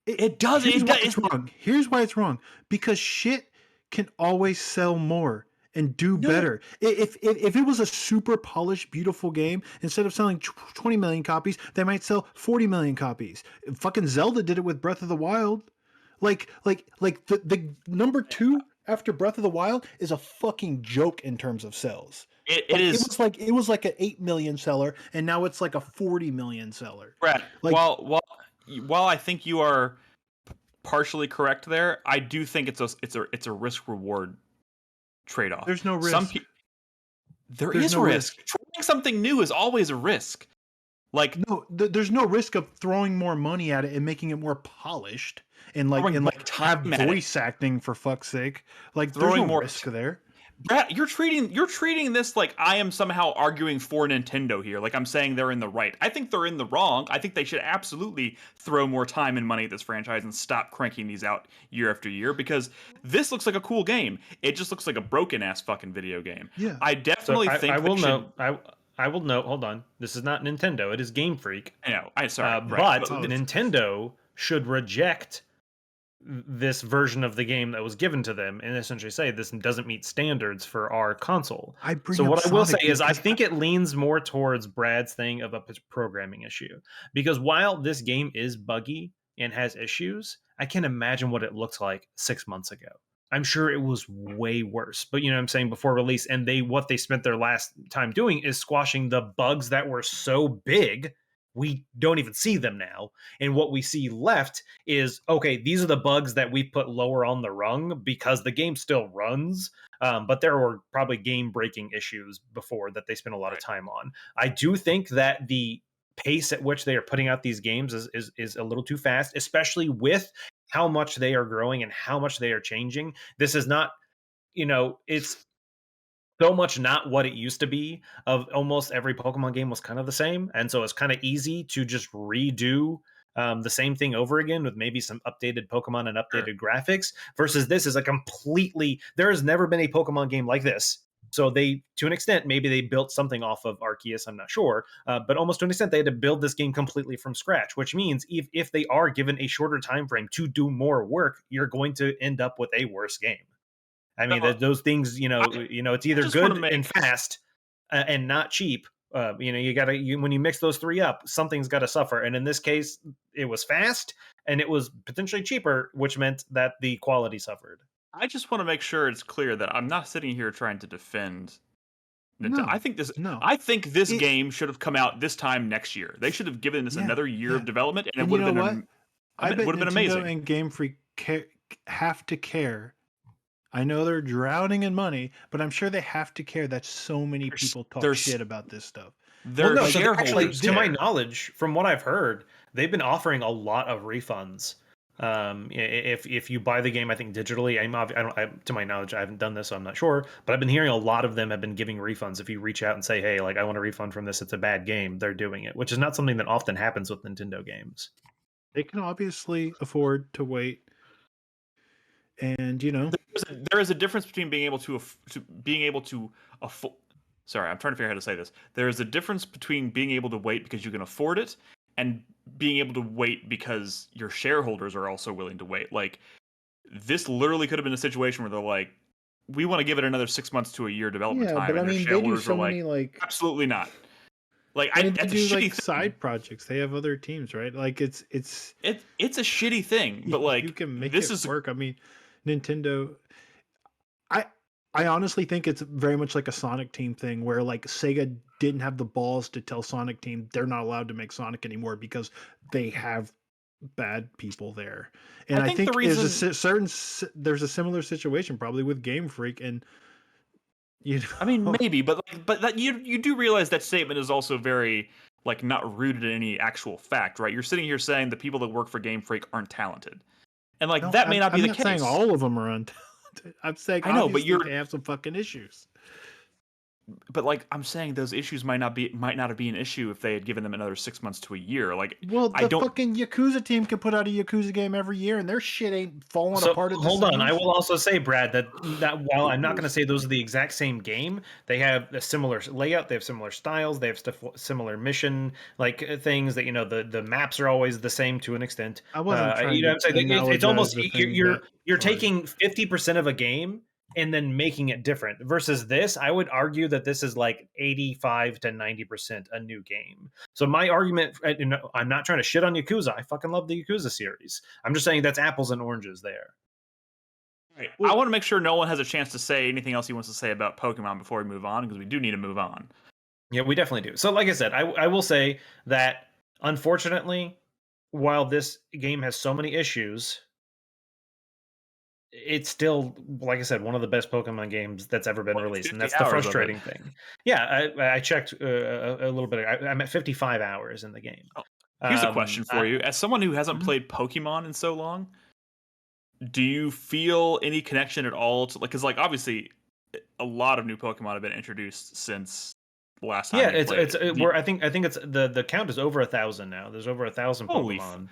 It does. It's wrong. Here's why it's wrong. Because shit can always sell more and do better. If it was a super polished, beautiful game, instead of selling 20 million copies, they might sell 40 million copies. Fucking Zelda did it with Breath of the Wild. Like the number 2 after Breath of the Wild is a fucking joke in terms of sales. It was like an 8 million seller, and now it's like a 40 million seller. Brad, like, while I think you are partially correct there, I do think it's a risk reward trade-off. There's no risk. There's no risk. Trying something new is always a risk. Like, no, there's no risk of throwing more money at it and making it more polished and have voice acting, for fuck's sake. Like, there's no risk there. Brad, you're treating this like I am somehow arguing for Nintendo here. Like, I'm saying they're in the right. I think they're in the wrong. I think they should absolutely throw more time and money at this franchise and stop cranking these out year after year, because this looks like a cool game. It just looks like a broken ass fucking video game. Yeah. I definitely think I will note. Hold on. This is not Nintendo. It is Game Freak. I know. But Nintendo should reject this version of the game that was given to them and essentially say this doesn't meet standards for our console. So what I will say is I think it leans more towards Brad's thing of a programming issue, because while this game is buggy and has issues, I can imagine what it looked like 6 months ago. I'm sure it was way worse, but you know what I'm saying, before release, and what they spent their last time doing is squashing the bugs that were so big we don't even see them now. And what we see left is, okay, these are the bugs that we put lower on the rung because the game still runs. But there were probably game-breaking issues before that they spent a lot of time on. I do think that the pace at which they are putting out these games is a little too fast, especially with how much they are growing and how much they are changing. This is not, it's so much not what it used to be. Of almost every Pokemon game was kind of the same, and so it's kind of easy to just redo the same thing over again with maybe some updated Pokemon and updated graphics, versus this is a completely, there has never been a Pokemon game like this. So they, to an extent, maybe they built something off of Arceus, I'm not sure, but almost to an extent, they had to build this game completely from scratch, which means if they are given a shorter time frame to do more work, you're going to end up with a worse game. I mean, those things, it's either good and fast and not cheap. You got to, when you mix those three up, something's got to suffer. And in this case, it was fast and it was potentially cheaper, which meant that the quality suffered. I just want to make sure it's clear that I'm not sitting here trying to defend Nintendo. I think this game should have come out this time next year. They should have given this another year of development, and it would have been. I bet would have been amazing. Nintendo and Game Freak have to care. I know they're drowning in money, but I'm sure they have to care that so many people talk shit about this stuff. They're shareholders. Actually, to my knowledge, from what I've heard, they've been offering a lot of refunds. If you buy the game, I think digitally, to my knowledge, I haven't done this, so I'm not sure, but I've been hearing a lot of them have been giving refunds. If you reach out and say, hey, like, I want a refund from this, it's a bad game, they're doing it, which is not something that often happens with Nintendo games. They can obviously afford to wait. And there is a difference between being able to afford. Sorry, I'm trying to figure out how to say this. There is a difference between being able to wait because you can afford it and being able to wait because your shareholders are also willing to wait. Like, this literally could have been a situation where they're like, we want to give it another 6 months to a year development time. But and their shareholders are like, absolutely not. Like, they do like side projects. They have other teams, right? Like, it's a shitty thing, but like, you can make it work. I mean, Nintendo, I honestly think it's very much like a Sonic Team thing where like Sega didn't have the balls to tell Sonic Team they're not allowed to make Sonic anymore because they have bad people there. And I think there's a similar situation probably with Game Freak, and I mean, maybe, but that you do realize that statement is also very like not rooted in any actual fact, right? You're sitting here saying the people that work for Game Freak aren't talented. And like that may not be the case. I'm not saying all of them are untalented. I'm saying they have some fucking issues. But like I'm saying, those issues might not have been an issue if they had given them another 6 months to a year. Like, well, fucking Yakuza team can put out a Yakuza game every year, and their shit ain't falling apart. Hold on, I will also say, Brad, that while I'm not going to say those are the exact same game, they have a similar layout, they have similar styles, they have similar mission like things that the maps are always the same to an extent. I wasn't trying to. I'm saying it's almost you're taking 50% of a game and then making it different, versus this, I would argue that this is like 85 to 90% a new game. So my argument, I'm not trying to shit on Yakuza. I fucking love the Yakuza series. I'm just saying that's apples and oranges there. Right. Well, I want to make sure Nolan has a chance to say anything else he wants to say about Pokemon before we move on, because we do need to move on. Yeah, we definitely do. So like I said, I will say that unfortunately, while this game has so many issues, it's still, like I said, one of the best Pokemon games that's ever been released, and that's the frustrating thing. Yeah, I checked a little bit. I'm at 55 hours in the game. Here's a question for you. As someone who hasn't played Pokemon in so long, do you feel any connection at all to, like, because like obviously a lot of new Pokemon have been introduced since the last time. Yeah, I think it's the count is over 1,000 now. There's over 1,000 Pokemon.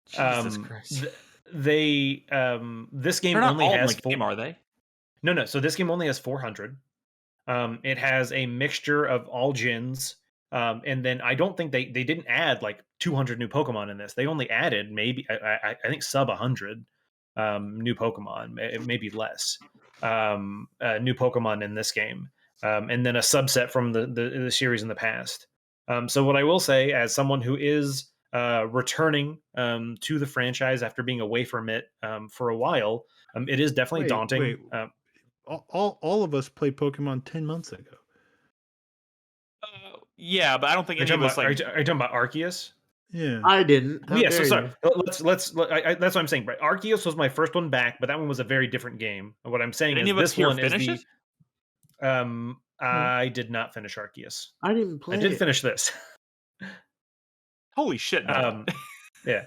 Jesus Christ. This game only has game, are they? No. So this game only has 400. It has a mixture of all gens, and then I don't think they didn't add like 200 new Pokemon in this. They only added maybe I think sub 100 new Pokemon, maybe less new Pokemon in this game, and then a subset from the series in the past. So what I will say, as someone who is returning to the franchise after being away from it for a while, it is definitely daunting. All of us played Pokemon 10 months ago. Yeah, but I don't think any of us are you talking about Arceus? Yeah, I didn't. Yeah, so sorry. Let's that's what I'm saying. Right, Arceus was my first one back, but that one was a very different game. What I'm saying is this one is the. I did not finish Arceus. I didn't play. I did finish this. Holy shit! Yeah.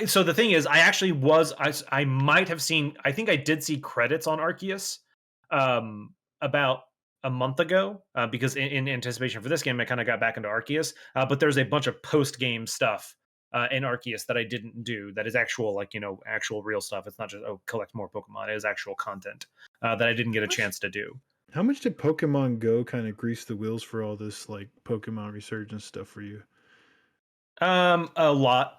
So the thing is, I might have seen. I think I did see credits on Arceus about a month ago because in anticipation for this game, I kind of got back into Arceus. But there's a bunch of post game stuff in Arceus that I didn't do. That is actual, like, actual real stuff. It's not just collect more Pokemon. It is actual content that I didn't get a chance to do. How much did Pokemon Go kind of grease the wheels for all this like Pokemon resurgence stuff for you? A lot.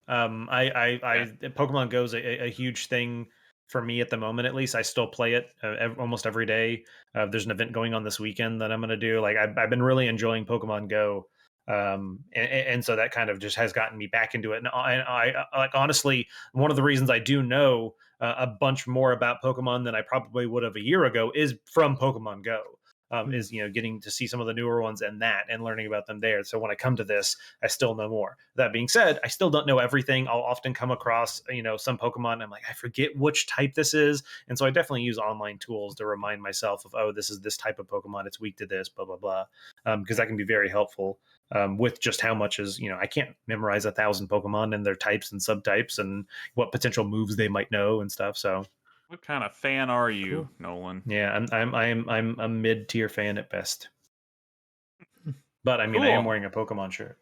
Pokemon Go is a huge thing for me at the moment. At least I still play it almost every day. There's an event going on this weekend that I'm going to do. Like I've been really enjoying Pokemon Go, and so that kind of just has gotten me back into it. And I like, honestly, one of the reasons I do know a bunch more about Pokemon than I probably would have a year ago is from Pokemon Go. Is getting to see some of the newer ones and learning about them there. So when I come to this, I still know more. That being said, I still don't know everything. I'll often come across some Pokemon and I'm like, I forget which type this is, and so I definitely use online tools to remind myself of, oh, this is this type of Pokemon, it's weak to this, blah blah blah, because that can be very helpful with just how much is I can't memorize 1,000 Pokemon and their types and subtypes and what potential moves they might know and stuff. So what kind of fan are you, cool. Nolan? Yeah, I'm a mid-tier fan at best. But I mean, cool. I am wearing a Pokemon shirt.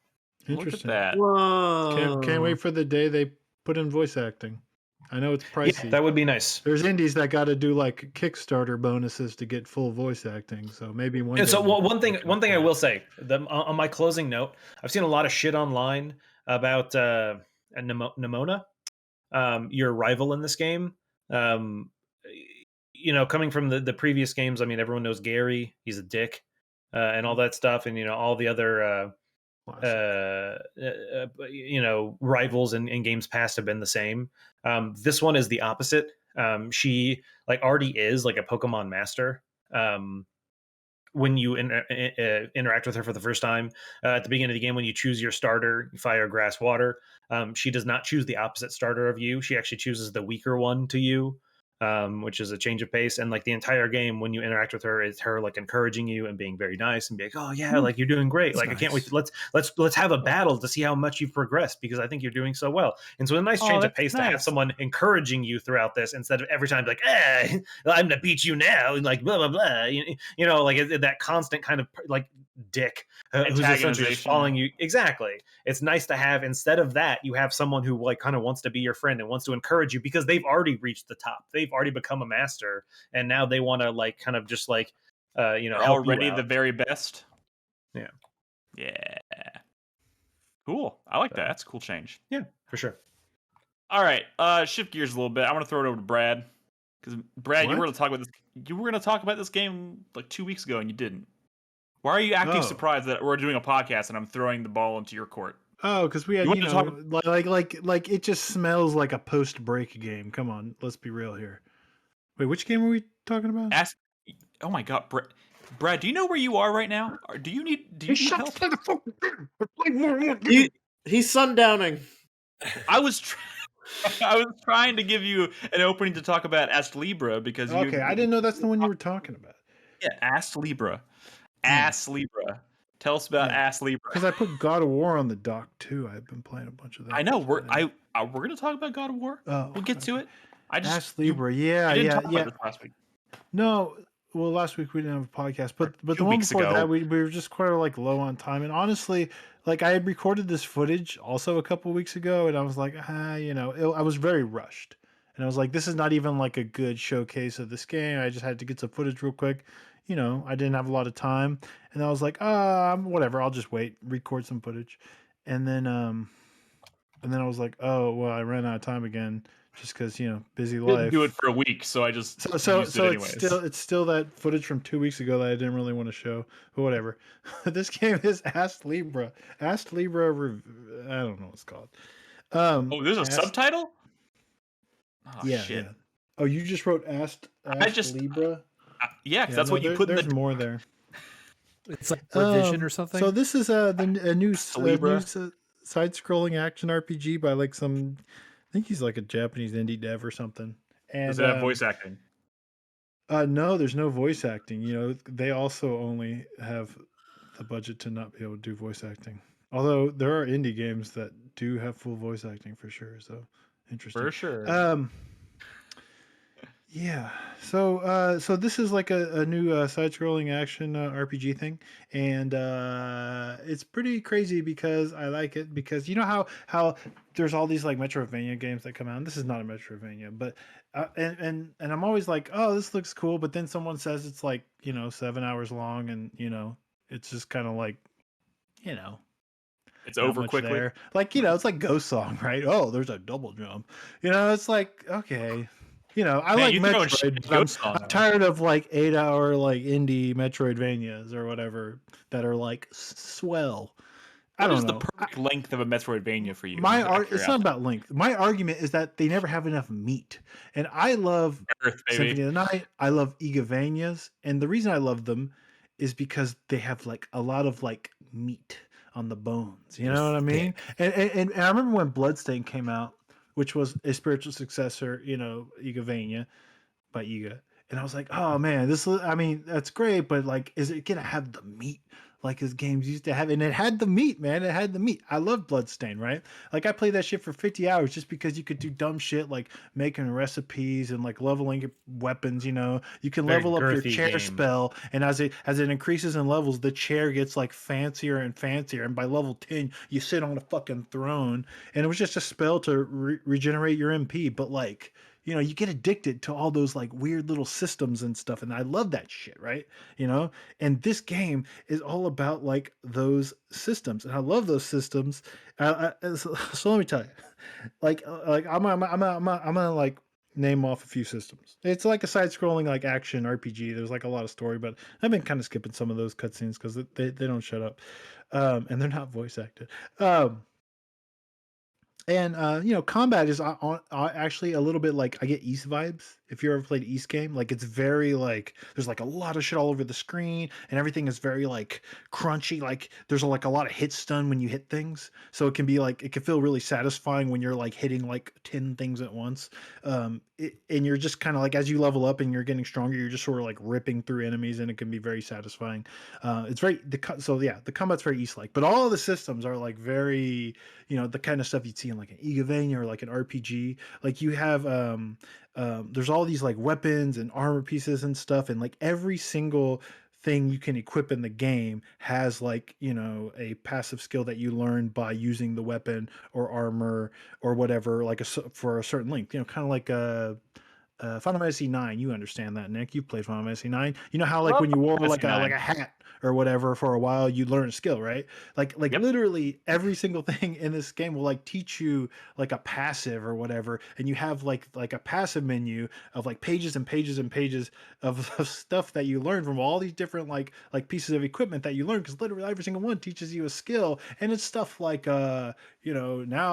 Interesting. Look at that. Whoa. Can't wait for the day they put in voice acting. I know it's pricey. Yeah, that would be nice. There's indies that got to do like Kickstarter bonuses to get full voice acting. So maybe one. And so one thing I will say, on my closing note, I've seen a lot of shit online about Nimona, your rival in this game. Coming from the previous games, I mean, everyone knows Gary. He's a dick, and all that stuff, and all the other rivals in games past have been the same. This one is the opposite. She already is like a Pokemon master. When you interact with her for the first time at the beginning of the game, when you choose your starter, fire, grass, water, she does not choose the opposite starter of you. She actually chooses the weaker one to you, which is a change of pace. And the entire game, when you interact with her, is her encouraging you and being very nice and be like, oh yeah, you're doing great. Nice. I can't wait. Let's have a battle to see how much you've progressed, because I think you're doing so well. And so a nice change of pace to have someone encouraging you throughout this, instead of every time I'm gonna beat you now and blah blah blah. That constant kind of dick who's essentially just following you. Exactly. It's nice to have, instead of that, you have someone who kind of wants to be your friend and wants to encourage you, because they've already reached the top. They've already become a master, and now they want to kind of just help already you out. The very best. Yeah. Cool. I like that. That's a cool change. Yeah, for sure. All right. Shift gears a little bit. I want to throw it over to Brad, because Brad, you were going to talk about this. You were going to talk about this game 2 weeks ago, and you didn't. Why are you acting surprised that we're doing a podcast and I'm throwing the ball into your court? Oh, because we had like it just smells like a post-break game. Come on, let's be real here. Wait, which game are we talking about? Oh my God, Brad, do you know where you are right now? Do you need help? He's sundowning. I was trying to give you an opening to talk about Astlibra, because I didn't know that's the one you were talking about. Yeah, Astlibra. Astlibra. Tell us about Astlibra. Because I put God of War on the dock too. I've been playing a bunch of that. I know. We're going to talk about God of War. We'll get to it. Astlibra. Yeah. This last week. No, well, last week we didn't have a podcast, but the one before that we were just quite low on time. And honestly, I had recorded this footage also a couple weeks ago, and I was like, I was very rushed, and I was like, this is not even a good showcase of this game. I just had to get some footage real quick. I didn't have a lot of time, and I was like, whatever, I'll just wait, record some footage, and then I was like, oh well, I ran out of time again, just because busy life. Didn't do it for a week, so I just so it's still that footage from 2 weeks ago that I didn't really want to show, but whatever. This game is Astlibra. I don't know what it's called. There's a subtitle. Oh, yeah, shit. Yeah. Oh, you just wrote Astlibra. Yeah, because that's what you put. There's more there. It's like Revision or something. So this is a new side-scrolling action RPG by some. I think he's a Japanese indie dev or something. And does it have voice acting? No, there's no voice acting. They also only have the budget to not be able to do voice acting. Although there are indie games that do have full voice acting for sure. So interesting. For sure. Yeah. So this is like a new side-scrolling action RPG thing, and it's pretty crazy because I like it because you know how there's all these like Metroidvania games that come out. And this is not a Metroidvania, but and I'm always like, oh, this looks cool, but then someone says it's like 7 hours long, and it's just kind of like you know it's not over much quickly. there. Like it's like Ghost Song, right? Oh, there's a double jump. It's like okay. I like Metroid, but I'm tired of like 8-hour like indie Metroidvanias or whatever that are like swell. I don't know. What is the perfect length of a Metroidvania for you? It's not about length. My argument is that they never have enough meat. And I love Symphony of the Night. I love Igavanias. And the reason I love them is because they have like a lot of like meat on the bones. You know what I mean? And I remember when Bloodstain came out, which was a spiritual successor, Igavania by Iga. And I was like, oh man, that's great, but like, is it gonna have the meat like his games used to have? And it had the meat, man. It had the meat. I love Bloodstain, right? Like I played that shit for 50 hours just because you could do dumb shit like making recipes and like leveling weapons, You can level up your chair spell, and as it increases in levels, the chair gets like fancier and fancier. And by level 10, you sit on a fucking throne. And it was just a spell to regenerate your MP, but like you get addicted to all those like weird little systems and stuff, and I love that shit, right? And this game is all about like those systems, and I love those systems. So let me tell you, like I'm gonna like name off a few systems. It's like a side-scrolling like action RPG. There's like a lot of story, but I've been kind of skipping some of those cutscenes because they don't shut up, and they're not voice acted. And combat is actually a little bit like I get East vibes. If you ever played East game, like it's very like there's like a lot of shit all over the screen, and everything is very like crunchy. Like there's like a lot of hit stun when you hit things, so it can be like it can feel really satisfying when you're like hitting like 10 things at once. And you're just kind of like as you level up and you're getting stronger, you're just sort of like ripping through enemies, and it can be very satisfying. It's very the combat's very East like, but all of the systems are like very the kind of stuff you'd see in like an Igavania or like an RPG. Like you have there's all these like weapons and armor pieces and stuff, and like every single thing you can equip in the game has like a passive skill that you learn by using the weapon or armor or whatever like for a certain length, kind of like Final Fantasy 9. You understand that, Nick? You played Final Fantasy 9. You know how like when you wore like a hat or whatever for a while, you learn a skill, right? Like literally every single thing in this game will like teach you like a passive or whatever, and you have like a passive menu of like pages and pages and pages of stuff that you learn from all these different like pieces of equipment that you learn, because literally every single one teaches you a skill. And it's stuff like now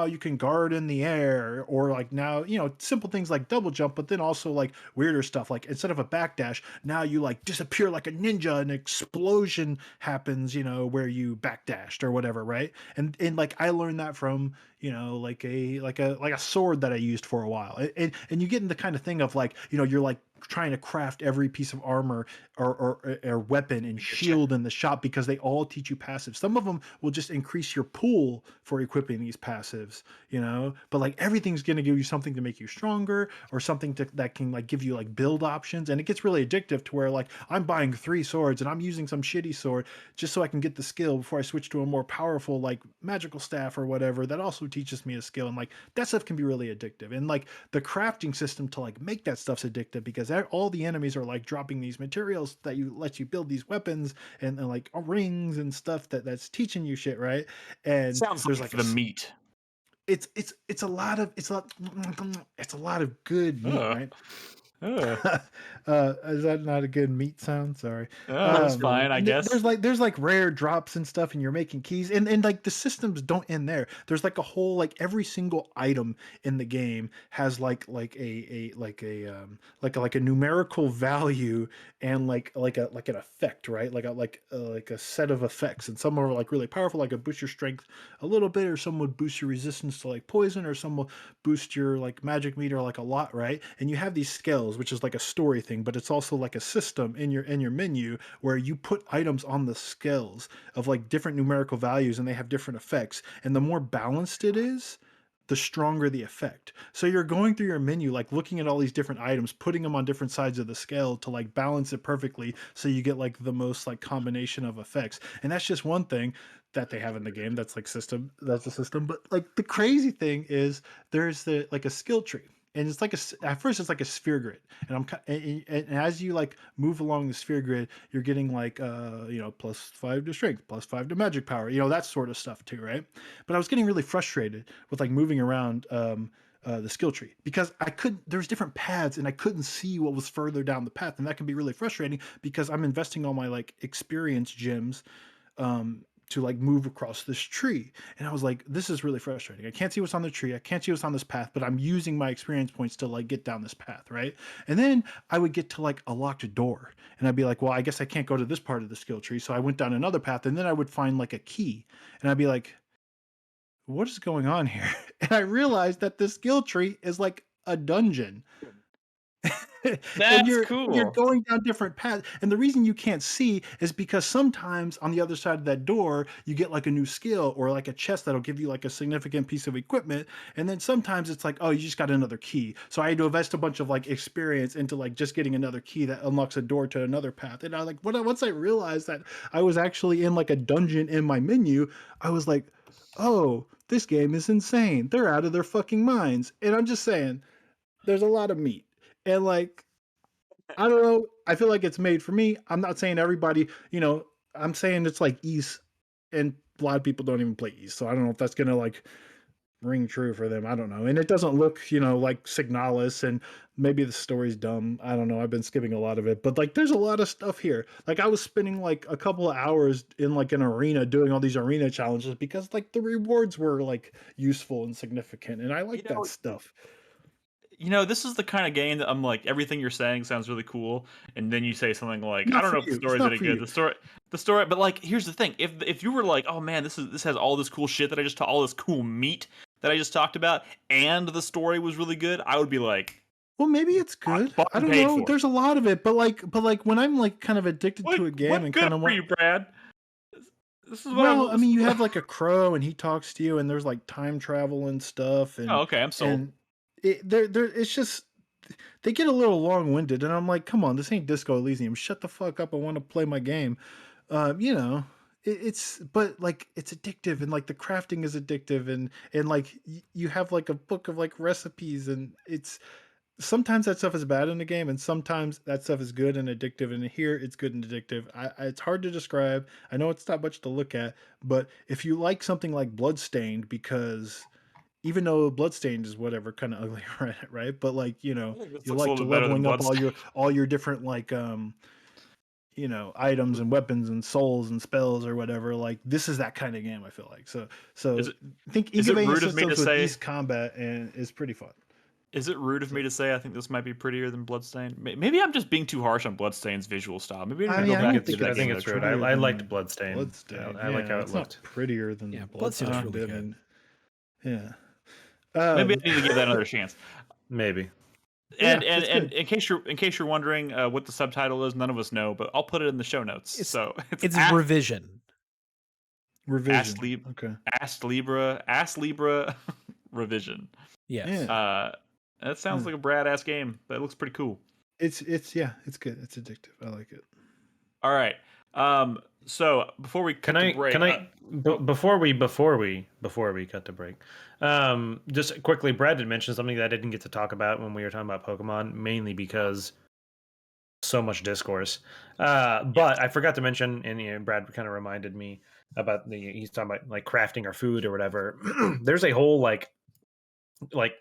you can guard in the air, or like now simple things like double jump, but then also like weirder stuff like instead of a backdash, now you like disappear like a ninja, and an explosion happens where you backdashed or whatever, right? And like I learned that from like a sword that I used for a while. And you get in the kind of thing of like you're like trying to craft every piece of armor or weapon and shield in the shop, because they all teach you passives. Some of them will just increase your pool for equipping these passives, but like everything's going to give you something to make you stronger, or something that can like give you like build options. And it gets really addictive to where like I'm buying 3 swords and I'm using some shitty sword just so I can get the skill before I switch to a more powerful like magical staff or whatever that also teaches me a skill. And like that stuff can be really addictive, and like the crafting system to like make that stuff's addictive, because all the enemies are like dropping these materials that let you build these weapons and like rings and stuff that's teaching you shit, right? And sounds there's like the meat. It's a lot of good meat, right? Is that not a good meat sound? Sorry. That's fine, I guess. There's like rare drops and stuff, and you're making keys, and like the systems don't end there. There's like a whole like every single item in the game has like a numerical value, and like an effect, right? Like a set of effects, and some are like really powerful, like a boost your strength a little bit, or some would boost your resistance to like poison, or some will boost your like magic meter like a lot, right? And you have these skills, which is like a story thing, but it's also like a system in your menu where you put items on the skills of like different numerical values, and they have different effects. And the more balanced it is, the stronger the effect. So you're going through your menu, like looking at all these different items, putting them on different sides of the scale to like balance it perfectly so you get like the most like combination of effects. And that's just one thing that they have in the game that's like that's a system. But like the crazy thing is there's like a skill tree. And it's like at first it's like a sphere grid, and as you like move along the sphere grid, you're getting like +5 to strength, +5 to magic power, that sort of stuff too, right? But I was getting really frustrated with like moving around the skill tree because there's different paths and I couldn't see what was further down the path, and that can be really frustrating because I'm investing all my like experience gems to like move across this tree. And I was like, this is really frustrating. I can't see what's on the tree. I can't see what's on this path, but I'm using my experience points to like get down this path, right? And then I would get to like a locked door and I'd be like, well, I guess I can't go to this part of the skill tree. So I went down another path and then I would find like a key and I'd be like, what is going on here? And I realized that this skill tree is like a dungeon. And you're going down different paths, and the reason you can't see is because sometimes on the other side of that door you get like a new skill or like a chest that'll give you like a significant piece of equipment, and then sometimes it's like, oh, you just got another key, so I had to invest a bunch of like experience into like just getting another key that unlocks a door to another path. And I like once I realized that I was actually in like a dungeon in my menu, I was like, oh, this game is insane, they're out of their fucking minds. And I'm just saying there's a lot of meat. And like, I don't know, I feel like it's made for me. I'm not saying everybody, I'm saying it's like East, and a lot of people don't even play East. So I don't know if that's gonna like ring true for them. I don't know. And it doesn't look, like Signalis, and maybe the story's dumb. I don't know. I've been skipping a lot of it, but like there's a lot of stuff here. Like I was spending like a couple of hours in like an arena doing all these arena challenges because like the rewards were like useful and significant, and I like that stuff. This is the kind of game that I'm like, everything you're saying sounds really cool, and then you say something like, I don't know if the story's any good. The story, but like, here's the thing: if you were like, oh man, this has all this cool shit that I just all this cool meat that I just talked about, and the story was really good, I would be like, well, maybe it's good. I don't know. There's a lot of it, but like when I'm like kind of addicted to a game and kind of want you, Brad. This is well, I mean, you have like a crow and he talks to you, and there's like time travel and stuff. And okay, I'm sold. And it's just they get a little long-winded, and I'm like, come on, this ain't Disco Elysium. Shut the fuck up. I want to play my game. It's but like it's addictive, and like the crafting is addictive, and like you have like a book of like recipes, and it's sometimes that stuff is bad in the game, and sometimes that stuff is good and addictive, and here it's good and addictive. It's hard to describe. I know it's not much to look at, but if you like something like Bloodstained, because even though Bloodstained is whatever kind of ugly, right? But like, you like to leveling up all your different like items and weapons and souls and spells or whatever. Like this is that kind of game, I feel like. So I think Igavania systems with East combat and is pretty fun. Is it rude of me to say I think this might be prettier than Bloodstained? Maybe I'm just being too harsh on Bloodstained's visual style. Maybe I think it's rude. I liked Bloodstained. I like how it looked. Prettier than Bloodstained. Really good. Yeah. Maybe I need to give that another chance. Maybe. And in case you're wondering what the subtitle is, none of us know, but I'll put it in the show notes. It's Revision. Revision. Okay. Astlibra Revision. Yeah. That sounds like a badass game. That looks pretty cool. It's good. It's addictive. I like it. All right. So before we cut to break, before we cut to break, just quickly, Brad did mention something that I didn't get to talk about when we were talking about Pokemon, mainly because so much discourse. But I forgot to mention, and Brad kind of reminded me about he's talking about like crafting our food or whatever. There's a whole like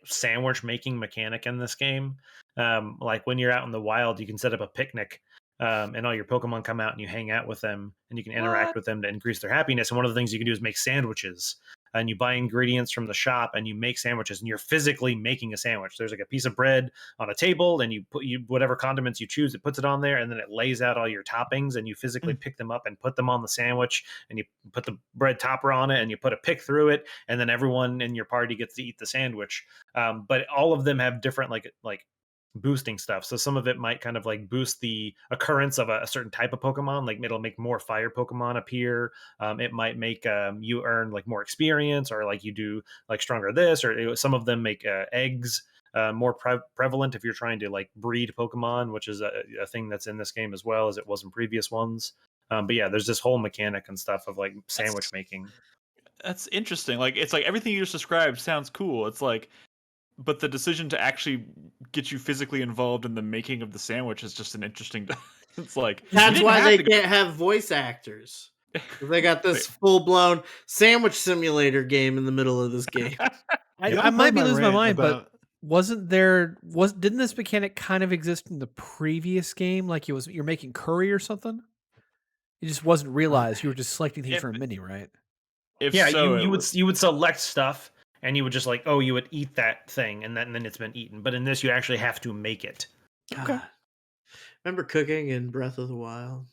sandwich making mechanic in this game. Like when you're out in the wild, you can set up a picnic. And all your Pokemon come out and you hang out with them and you can interact with them to increase their happiness. And one of the things you can do is make sandwiches, and you buy ingredients from the shop and you make sandwiches, and you're physically making a sandwich. There's like a piece of bread on a table, and you put whatever condiments you choose, it puts it on there, and then it lays out all your toppings, and you physically pick them up and put them on the sandwich, and you put the bread topper on it, and you put a pick through it, and then everyone in your party gets to eat the sandwich. But all of them have different like boosting stuff. So some of it might kind of like boost the occurrence of a certain type of Pokemon, like it'll make more fire Pokemon appear. It might make you earn like more experience, or like you do like stronger this, or some of them make eggs more prevalent if you're trying to like breed Pokemon, which is a thing that's in this game as well as it was in previous ones. But yeah, there's this whole mechanic and stuff of like sandwich making. That's interesting. Like, it's like everything you just described sounds cool. It's like, but the decision to actually get you physically involved in the making of the sandwich is just an interesting. It's like, that's why they can't have voice actors. They got this full-blown sandwich simulator game in the middle of this game. I might be losing my mind, but didn't this mechanic kind of exist in the previous game? Like you're making curry or something? It just wasn't realized. You were just selecting things from a menu, right? You would select stuff, and you would just like, you would eat that thing, and then it's been eaten. But in this, you actually have to make it. Okay. Remember cooking in Breath of the Wild?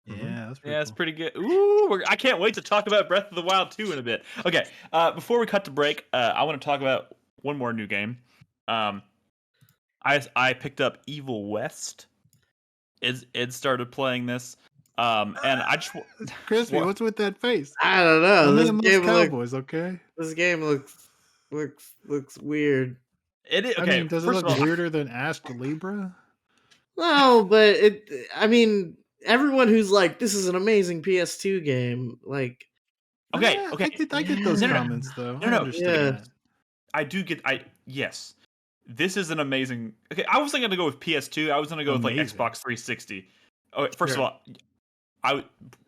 Yeah, that's pretty good. Ooh, I can't wait to talk about Breath of the Wild 2 in a bit. Okay, before we cut to break, I want to talk about one more new game. I picked up Evil West. Ed started playing this. And I just Crispy, what's with that face? I don't know. This game Cowboys, okay? This game looks weird. It is, okay. I mean, does it look weirder than Astlibra? No, but everyone who's like, this is an amazing PS2 game, like, okay. I get those comments though. No, understand that. I do get. Yes, this is an amazing. Okay, I was going to go with PS2. I was going to go with like Xbox 360. Okay, first of all,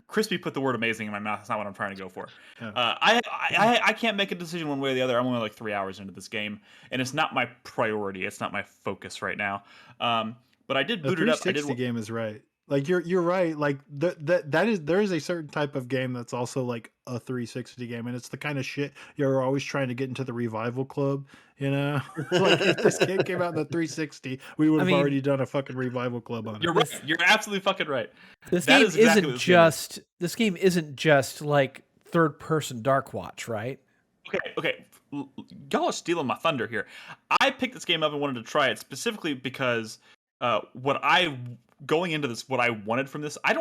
Crispy put the word amazing in my mouth. That's not what I'm trying to go for. Yeah. I can't make a decision one way or the other. I'm only like 3 hours into this game, and it's not my priority. It's not my focus right now. But I did boot it up. The 360 game is right. Like you're right. Like there is a certain type of game that's also like a 360 game, and it's the kind of shit you're always trying to get into the revival club. You know, like if this game came out in the 360, we would have already done a fucking revival club on it. You're right. You're absolutely fucking right. This game isn't just like third person Dark Watch, right? Okay. Y'all are stealing my thunder here. I picked this game up and wanted to try it specifically because going into this, what I wanted from this, I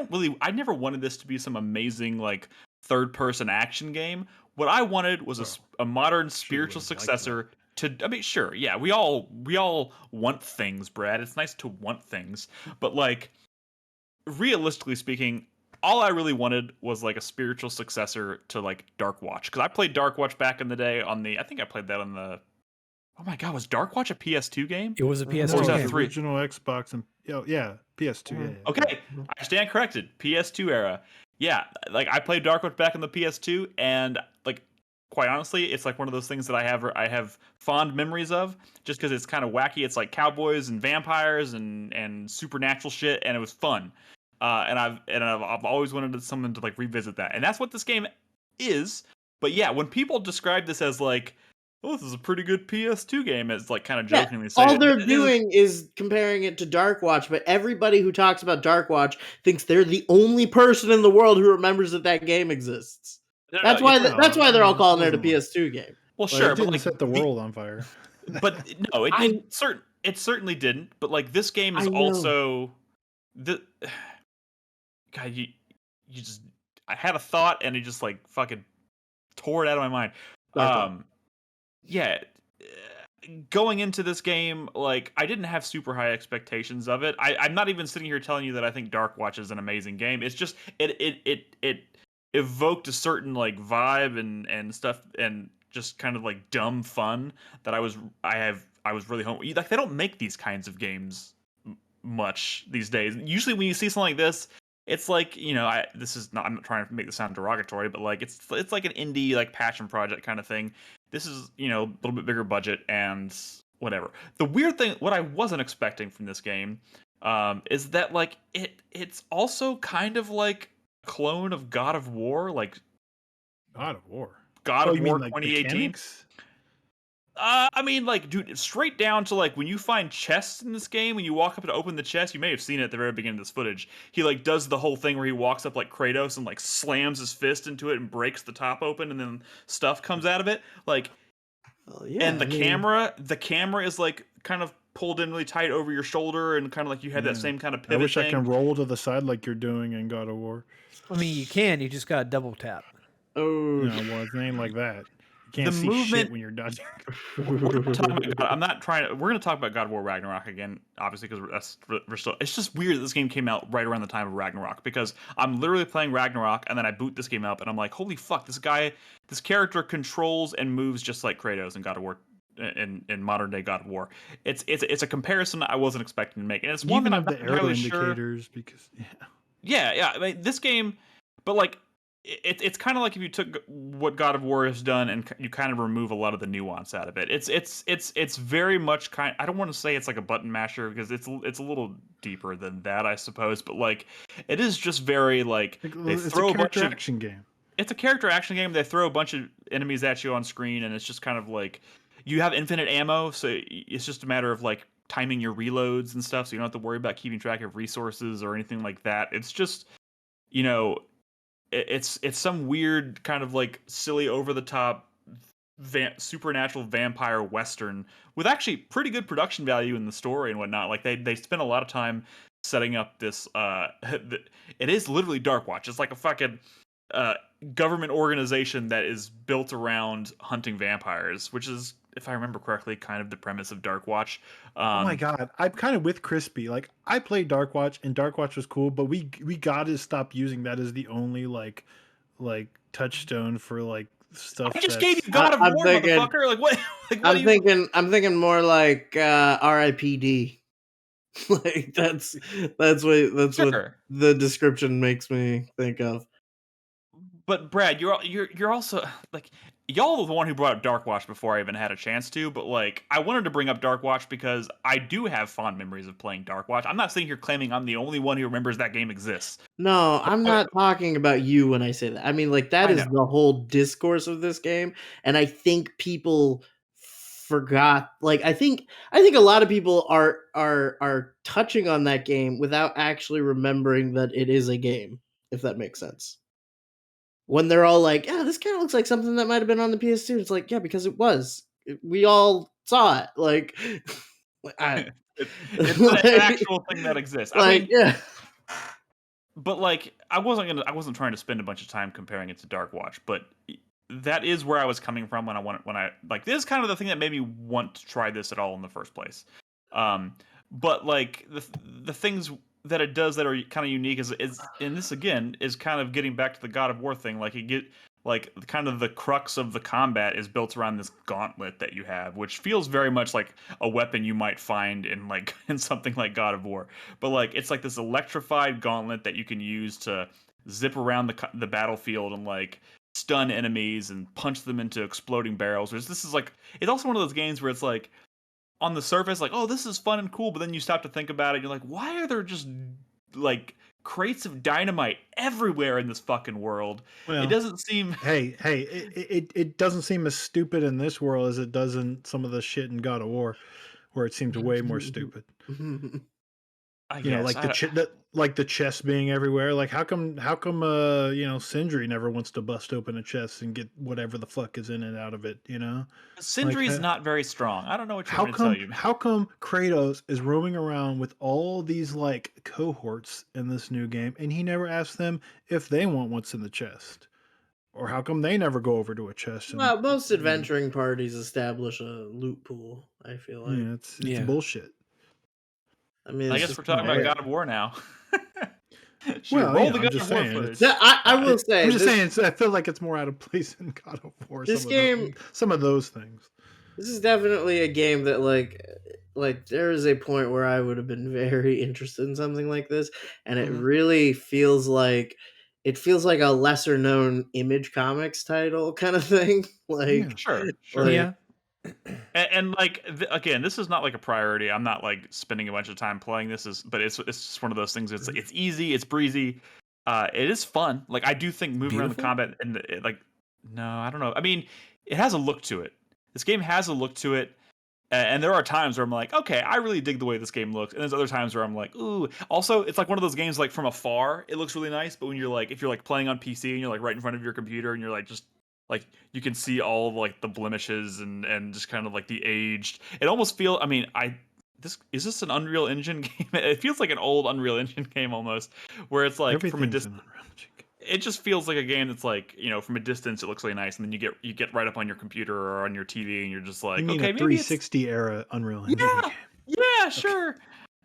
never wanted this to be some amazing like third person action game. What I wanted was a modern spiritual successor to. I mean, sure, yeah, we all want things, Brad. It's nice to want things, but like realistically speaking, all I really wanted was like a spiritual successor to like Dark Watch, because I played Dark Watch back in the day on the. I think I played that on the. Oh my god, was Dark Watch a PS2 game? It was a PS2 game. Original Xbox and PS2. Yeah. Okay, I stand corrected. PS2 era. Yeah, like I played Dark Watch back in the PS2, and like quite honestly, it's like one of those things that I have fond memories of, just because it's kind of wacky. It's like cowboys and vampires and supernatural shit, and it was fun. And I've always wanted someone to like revisit that, and that's what this game is. But yeah, when people describe this as like, oh, this is a pretty good PS2 game, it's like kind of jokingly saying. All they're doing is comparing it to Dark Watch, but everybody who talks about Dark Watch thinks they're the only person in the world who remembers that game exists. That's why they're all calling it a PS2 game. Well, sure, it didn't set the world on fire. But no, it certainly didn't. But like this game is also the God. You just I had a thought and it just like fucking tore it out of my mind. Yeah, going into this game, like I didn't have super high expectations of it. I'm not even sitting here telling you that I think Dark Watch is an amazing game. It's just it evoked a certain like vibe and stuff, and just kind of like dumb fun that I was really hoping. Like they don't make these kinds of games much these days. Usually when you see something like this, it's like, you know, I'm not trying to make this sound derogatory, but like it's like an indie like passion project kind of thing. This is, you know, a little bit bigger budget and whatever. The weird thing, what I wasn't expecting from this game, is that like it's also kind of like a clone of God of War, like God of War 2018. Mechanics? I mean, like, dude, straight down to like when you find chests in this game, when you walk up to open the chest, you may have seen it at the very beginning of this footage. He like does the whole thing where he walks up like Kratos and like slams his fist into it and breaks the top open, and then stuff comes out of it. Like, and the camera is like kind of pulled in really tight over your shoulder, and kind of like you had that same kind of pivot. I wish thing. I can roll to the side like you're doing in God of War. I mean, you can. You just got to double tap. Oh, no, well, it's ain't like that. You can't see shit when you're dodging. We're talking about God. I'm not trying to. We're going to talk about God of War Ragnarok again, obviously, because we're still. It's just weird that this game came out right around the time of Ragnarok, because I'm literally playing Ragnarok and then I boot this game up and I'm like, holy fuck, this character controls and moves just like Kratos in God of War. In modern day God of War, it's a comparison I wasn't expecting to make, and it's one Even that I'm the not arrow entirely indicators sure. Because yeah. I mean, this game, but like. It's kind of like if you took what God of War has done and you kind of remove a lot of the nuance out of it. It's very much I don't want to say it's like a button masher, because it's a little deeper than that, I suppose. But like, it is just very like they throw a bunch of action game. It's a character action game. They throw a bunch of enemies at you on screen, and it's just kind of like you have infinite ammo, so it's just a matter of like timing your reloads and stuff, so you don't have to worry about keeping track of resources or anything like that. It's just, you know. It's some weird kind of like silly over the top supernatural vampire western with actually pretty good production value in the story and whatnot. Like they spent a lot of time setting up this. It is literally Darkwatch. It's like a fucking government organization that is built around hunting vampires, which is, if I remember correctly, kind of the premise of Darkwatch. Oh my god, I'm kind of with Crispy. Like, I played Darkwatch, and Darkwatch was cool, but we got to stop using that as the only like touchstone for like stuff. I just gave you God of War, motherfucker. Like what? Like what I'm thinking more like R.I.P.D. Like that's what the description makes me think of. But Brad, you're also like, y'all are the one who brought up Darkwatch before I even had a chance to. But like, I wanted to bring up Darkwatch because I do have fond memories of playing Darkwatch. I'm not sitting here claiming I'm the only one who remembers that game exists. No, I'm not talking about you when I say that. I mean, like, that is the whole discourse of this game, and I think people forgot. Like, I think a lot of people are touching on that game without actually remembering that it is a game, if that makes sense. When they're all like, yeah, this kind of looks like something that might have been on the PS2. It's like, yeah, because it was. We all saw it. Like, it's an actual thing that exists. I mean, yeah. But like, I wasn't trying to spend a bunch of time comparing it to Darkwatch, but that is where I was coming from when I like, this is kind of the thing that made me want to try this at all in the first place. But like the things that it does that are kind of unique is and this again is kind of getting back to the God of War thing. Like, like kind of the crux of the combat is built around this gauntlet that you have, which feels very much like a weapon you might find in something like God of War. But like, it's like this electrified gauntlet that you can use to zip around the battlefield and like stun enemies and punch them into exploding barrels. Whereas this is like, it's also one of those games where it's like, on the surface, like, oh, this is fun and cool, but then you stop to think about it, and you're like, why are there just like crates of dynamite everywhere in this fucking world? Well, it doesn't seem. Hey, it doesn't seem as stupid in this world as it does in some of the shit in God of War, where it seems way more stupid. I guess. Like the chest being everywhere. Like, how come Sindri never wants to bust open a chest and get whatever the fuck is in it out of it, you know? Sindri's not very strong. I don't know what you're going to tell you. How come Kratos is roaming around with all these like cohorts in this new game, and he never asks them if they want what's in the chest? Or how come they never go over to a chest? Well, most adventuring parties establish a loot pool, I feel like. Yeah, it's bullshit. I mean, I guess we're talking about God of War now. Well, roll the God of War footage. I will say. I'm just saying. I feel like it's more out of place in God of War. This game, some of those things. This is definitely a game that, like there is a point where I would have been very interested in something like this, and it really feels like a lesser known Image Comics title kind of thing. Like, sure. Like, yeah. And like, again, this is not like a priority. I'm not like spending a bunch of time playing this, but it's just one of those things. It's easy, it's breezy, it is fun. Like, I do think moving around the combat and no, I don't know. I mean, it has a look to it. This game has a look to it, and there are times where I'm like, okay, I really dig the way this game looks, and there's other times where I'm like, ooh. Also, it's like one of those games, like from afar, it looks really nice, but when you're like, if you're like playing on PC and you're like right in front of your computer and you're like just like, you can see all of like the blemishes and just kind of like the aged. It almost feels. I mean, this an Unreal Engine game? It feels like an old Unreal Engine game almost, where it's like from a distance. It just feels like a game that's like, from a distance it looks really nice, and then you get right up on your computer or on your TV, and you're just like, okay, maybe 360 era Unreal Engine game. Yeah, sure.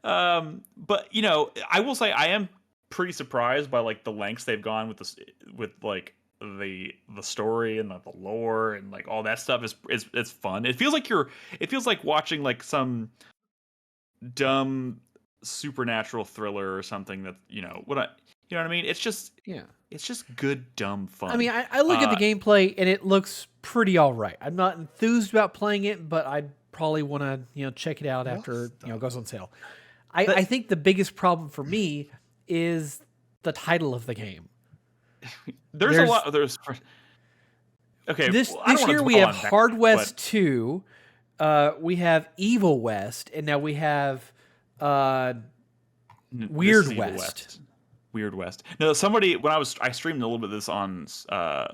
But I will say I am pretty surprised by like the lengths they've gone with this, with like the story and the lore and like all that stuff is it's fun. It feels like watching like some dumb supernatural thriller or something that what I mean. It's just good dumb fun. I mean, I look at the gameplay and it looks pretty all right. I'm not enthused about playing it, but I'd probably want to check it out after it goes on sale. I think the biggest problem for me is the title of the game. There's a lot. Okay. This year we have Hard West 2, we have Evil West, and now we have Weird West. Weird West. No, somebody I streamed a little bit of this on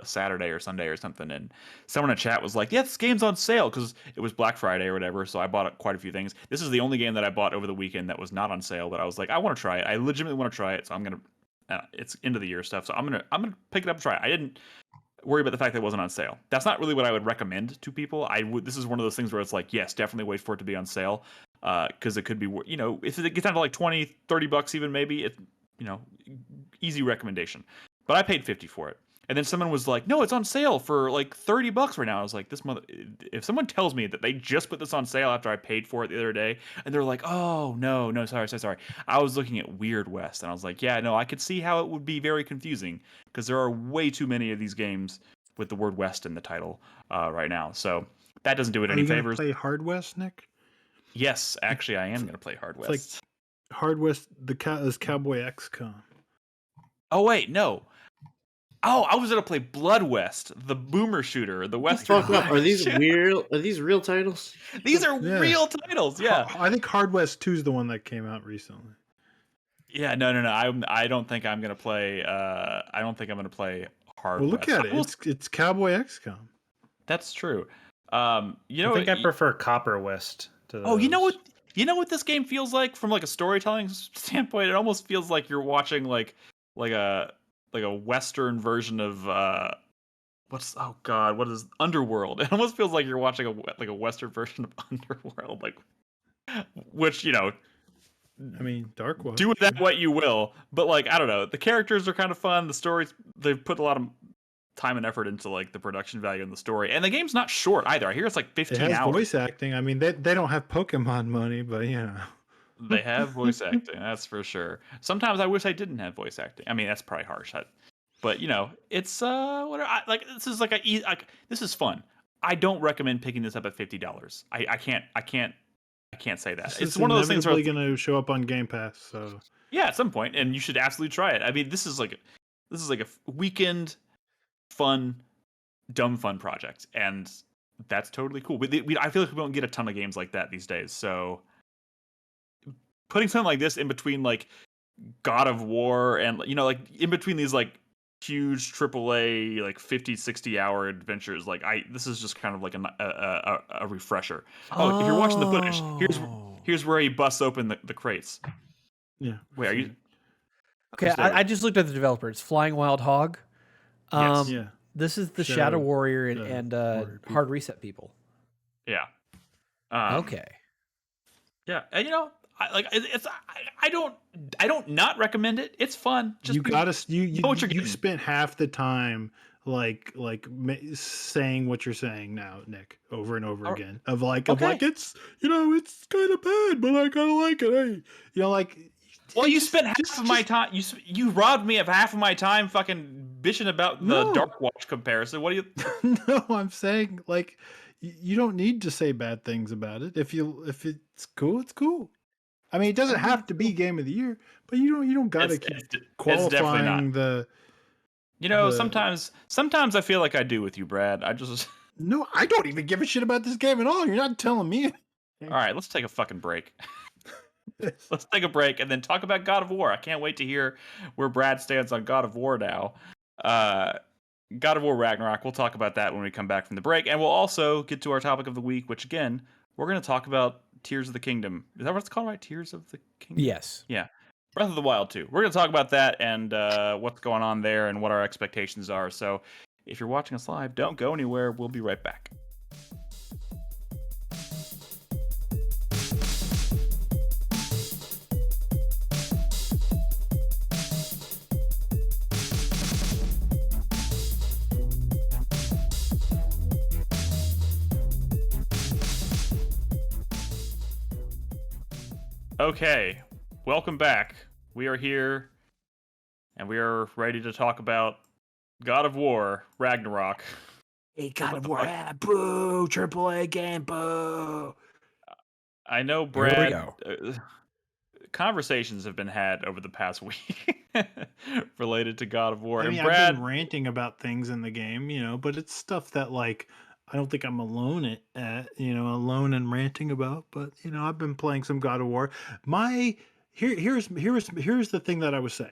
Saturday or Sunday or something, and someone in chat was like, "Yeah, this game's on sale," because it was Black Friday or whatever. So I bought quite a few things. This is the only game that I bought over the weekend that was not on sale. But I was like, I want to try it. I legitimately want to try it. So I'm gonna. It's end of the year stuff, so I'm gonna pick it up and try it. I didn't worry about the fact that it wasn't on sale. That's not really what I would recommend to people. This is one of those things where it's like, yes, definitely wait for it to be on sale, because it could be, if it gets down to like $20-$30 even, maybe it, easy recommendation. But I paid $50 for it. And then someone was like, no, it's on sale for like $30 right now. I was like, if someone tells me that they just put this on sale after I paid for it the other day, and they're like, oh, no, sorry. I was looking at Weird West, and I was like, yeah, no, I could see how it would be very confusing, because there are way too many of these games with the word West in the title right now. So that doesn't do it any favors. Are you going to play Hard West, Nick? Yes, actually, I am going to play Hard West. It's like Hard West, is Cowboy XCOM. Oh, wait, no. Oh, I was gonna play Blood West, the boomer shooter, the Western. Are these real? Are these real titles? These are real titles. Yeah, I think Hard West 2 is the one that came out recently. Yeah, no. I don't think I'm gonna play. I don't think I'm gonna play Hard West. Well, look at it. It's Cowboy XCOM. That's true. I think I prefer Copper West to those. Oh, you know what this game feels like from like a storytelling standpoint? It almost feels like you're watching like a Western version of what is Underworld? It almost feels like you're watching a Western version of Underworld, which I mean, Dark. Do with that what you will, but I don't know. The characters are kind of fun. The stories, they've put a lot of time and effort into the production value in the story, and the game's not short either. I hear it's 15 hours. It has voice acting. I mean, they don't have Pokemon money, but they have voice acting. That's for sure. Sometimes I wish I didn't have voice acting. I mean, that's probably harsh. But it's this is this is fun. I don't recommend picking this up at $50. I can't say that. It's one of those things where it's going to show up on Game Pass. So yeah, at some point, and you should absolutely try it. I mean, this is like a weekend fun, dumb fun project, and that's totally cool. I feel like we don't get a ton of games like that these days. So putting something like this in between God of War and in between these huge AAA 50-60 hour adventures, this is just kind of like a refresher. If you're watching the footage, here's where he busts open the crates. Yeah. Wait, are you? Okay, I just looked at the developer. It's Flying Wild Hog. Yes. Yeah. This is the Shadow Warrior and Hard Reset people. Yeah. Okay. Yeah, and I don't not recommend it. It's fun. Just you spent half the time saying what you're saying now, Nick, over and over again. Of it's it's kind of bad, but I kind of like it. Hey, well, you spent half of my time. You robbed me of half of my time, fucking bitching about the Dark Watch comparison. What do you? No, I'm saying you don't need to say bad things about it. If it's cool, it's cool. I mean, it doesn't have to be Game of the Year, but you don't gotta keep qualifying the. Sometimes I feel like I do with you, Brad. No, I don't even give a shit about this game at all. You're not telling me. All right, let's take a fucking break. Let's take a break and then talk about God of War. I can't wait to hear where Brad stands on God of War now. God of War Ragnarok. We'll talk about that when we come back from the break, and we'll also get to our topic of the week, which again, we're going to talk about Tears of the Kingdom. Is that what it's called, right? Tears of the Kingdom? Yes. Yeah. Breath of the Wild 2. We're going to talk about that and what's going on there and what our expectations are. So if you're watching us live, don't go anywhere. We'll be right back. Okay, welcome back. We are here, and we are ready to talk about God of War Ragnarok. Hey, God of War, boo! AAA game, boo! I know, Brad. Conversations have been had over the past week related to God of War. I mean, Brad, I've been ranting about things in the game, but it's stuff that like I don't think I'm alone alone and ranting about. But I've been playing some God of War. Here's the thing that I was saying,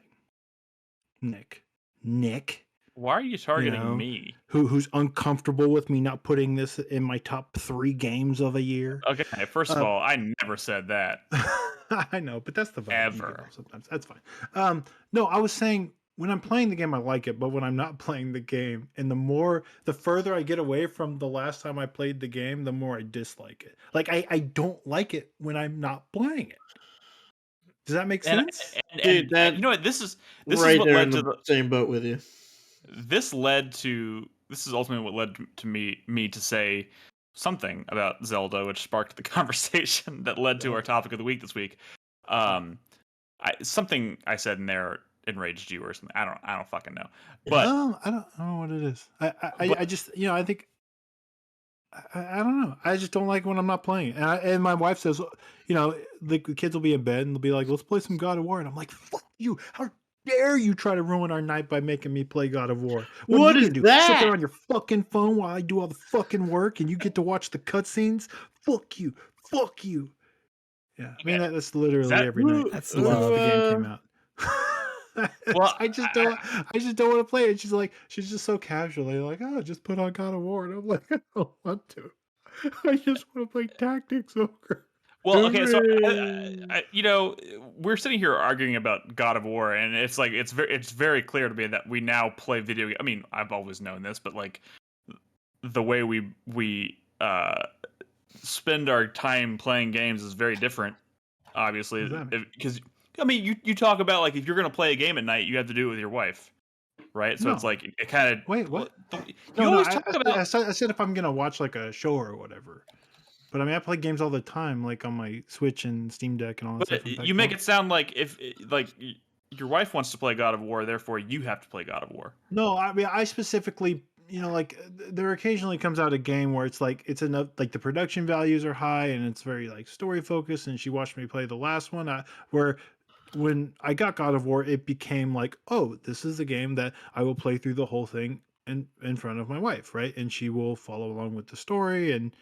Nick. Why are you targeting me? Who's uncomfortable with me not putting this in my top 3 games of a year? Okay, first of all, I never said that. I know, but that's the vibe. Ever. Sometimes that's fine. No, I was saying when I'm playing the game, I like it, but when I'm not playing the game, and the further I get away from the last time I played the game, the more I dislike it. Like I don't like it when I'm not playing it. Does that make sense? Dude, you know what? This is right what there led in to the same boat with you. This is ultimately what led to me to say something about Zelda, which sparked the conversation that led to our topic of the week this week. Something I said in there enraged you or something. I don't fucking know. But I don't know what it is. I just I think I don't know. I just don't like when I'm not playing it. And my wife says, the kids will be in bed and they'll be like, let's play some God of War. And I'm like, fuck you. How dare you try to ruin our night by making me play God of War? What are you gonna do? That? Sit there on your fucking phone while I do all the fucking work and you get to watch the cutscenes? Fuck you. Fuck you. Yeah. I mean, that's literally every night. That's since the game came out. Well, I just don't want to play it. She's just so casually like, oh, just put on God of War, and I'm like, I don't want to. I just want to play tactics over. Well, okay, so we're sitting here arguing about God of War, and it's like it's very clear to me that we now play video. I mean, I've always known this, but like the way we spend our time playing games is very different. Obviously, because I mean, you talk about like if you're gonna play a game at night, you have to do it with your wife, right? So it's like it kind of wait, what? I said if I'm gonna watch like a show or whatever. But I mean, I play games all the time, like on my Switch and Steam Deck and all that stuff. You make it sound like if your wife wants to play God of War, therefore you have to play God of War. No, I mean, I specifically, like there occasionally comes out a game where it's enough, like the production values are high and it's very like story focused. And she watched me play the last one, where when I got God of War, it became like, oh, this is the game that I will play through the whole thing in front of my wife, right? And she will follow along with the story, and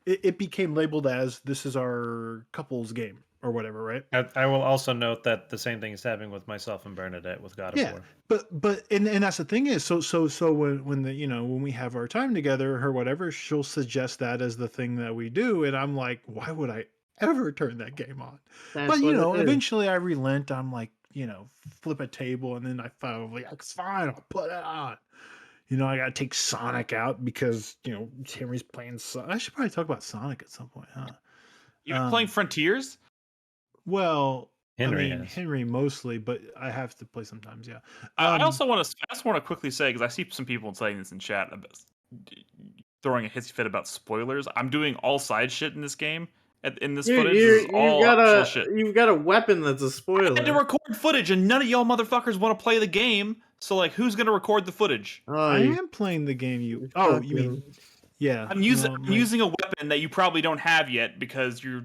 it became labeled as this is our couples game or whatever, right? I will also note that the same thing is happening with myself and Bernadette with God of War. But that's the thing is, so when we have our time together or whatever, she'll suggest that as the thing that we do, and I'm like, why would I ever turn that game on? But eventually I relent. I'm like, flip a table, and then I finally, it's fine, I'll put it on. I gotta take Sonic out because Henry's playing Sonic. I should probably talk about Sonic at some point, huh? You're playing Frontiers? Well, Henry mostly, but I have to play sometimes. Yeah. I also want to quickly say, because I see some people saying this in chat about throwing a hissy fit about spoilers. I'm doing all side shit in this game. In this footage, you've got a weapon that's a spoiler. I had to record footage, and none of y'all motherfuckers want to play the game. So, like, who's gonna record the footage? I am playing the game. You mean? Yeah. I'm using a weapon that you probably don't have yet because you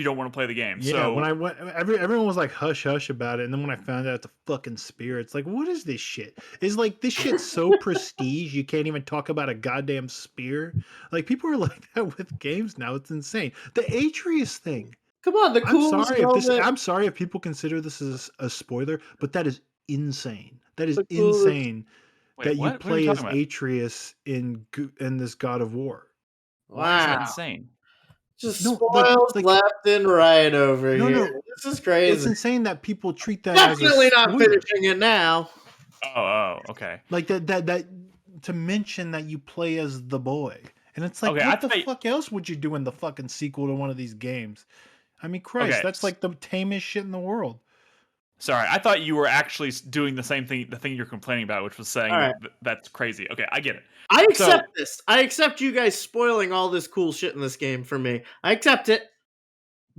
don't want to play the game. Yeah. So when I went, everyone was like hush hush about it, and then when I found out it's a fucking spear, it's like, what is this shit? Is like this shit's so prestige you can't even talk about a goddamn spear. Like people are like that with games now. It's insane. The Atreus thing. Come on, the coolest. I'm sorry if people consider this as a spoiler, but that is insane. That is insane. Wait, you play as Atreus in this God of War. Why is that insane? Just spoils left and right over here. No. This is crazy. It's insane that people treat that definitely as a not finishing it now. Oh, okay. Like that to mention that you play as the boy. And it's like, what the fuck else would you do in the fucking sequel to one of these games? I mean, Christ, that's like the tamest shit in the world. Sorry, I thought you were actually doing the same thing, the thing you're complaining about, which was saying that's crazy. Okay, I get it. I accept this. I accept you guys spoiling all this cool shit in this game for me. I accept it.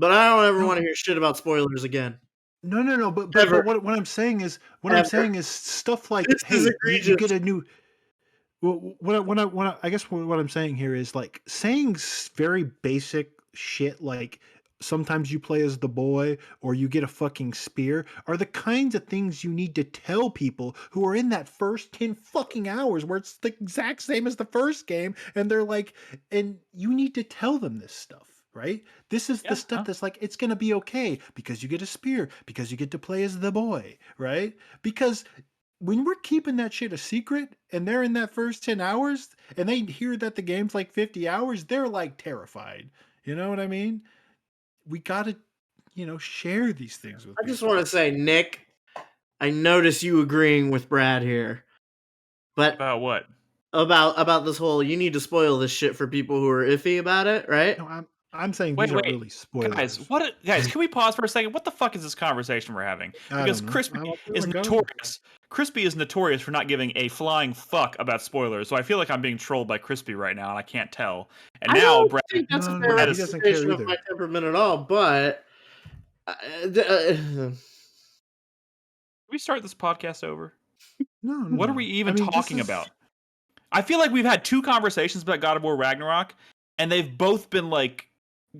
But I don't ever want to hear shit about spoilers again. No. But what I'm saying is stuff like, hey, you get a new. Well, I guess what I'm saying here is like saying very basic shit like sometimes you play as the boy or you get a fucking spear are the kinds of things you need to tell people who are in that first 10 fucking hours where it's the exact same as the first game and they're like, and you need to tell them this stuff. Right? This is the stuff that's like, it's going to be okay because you get a spear, because you get to play as the boy, right? Because when we're keeping that shit a secret and they're in that first 10 hours and they hear that the game's like 50 hours, they're like terrified. You know what I mean? We got to, share these things with people. I just want to say, Nick, I notice you agreeing with Brad here. But about what? About this whole, you need to spoil this shit for people who are iffy about it, right? No, I'm saying these aren't really spoilers. Guys, can we pause for a second? What the fuck is this conversation we're having? Because Crispy is notorious. Crispy is notorious for not giving a flying fuck about spoilers. So I feel like I'm being trolled by Crispy right now, and I can't tell. And now Brad, think that's a fair representation of my temperament at all. But can we start this podcast over? No. What are we even talking about? I feel like we've had 2 conversations about God of War Ragnarok, and they've both been like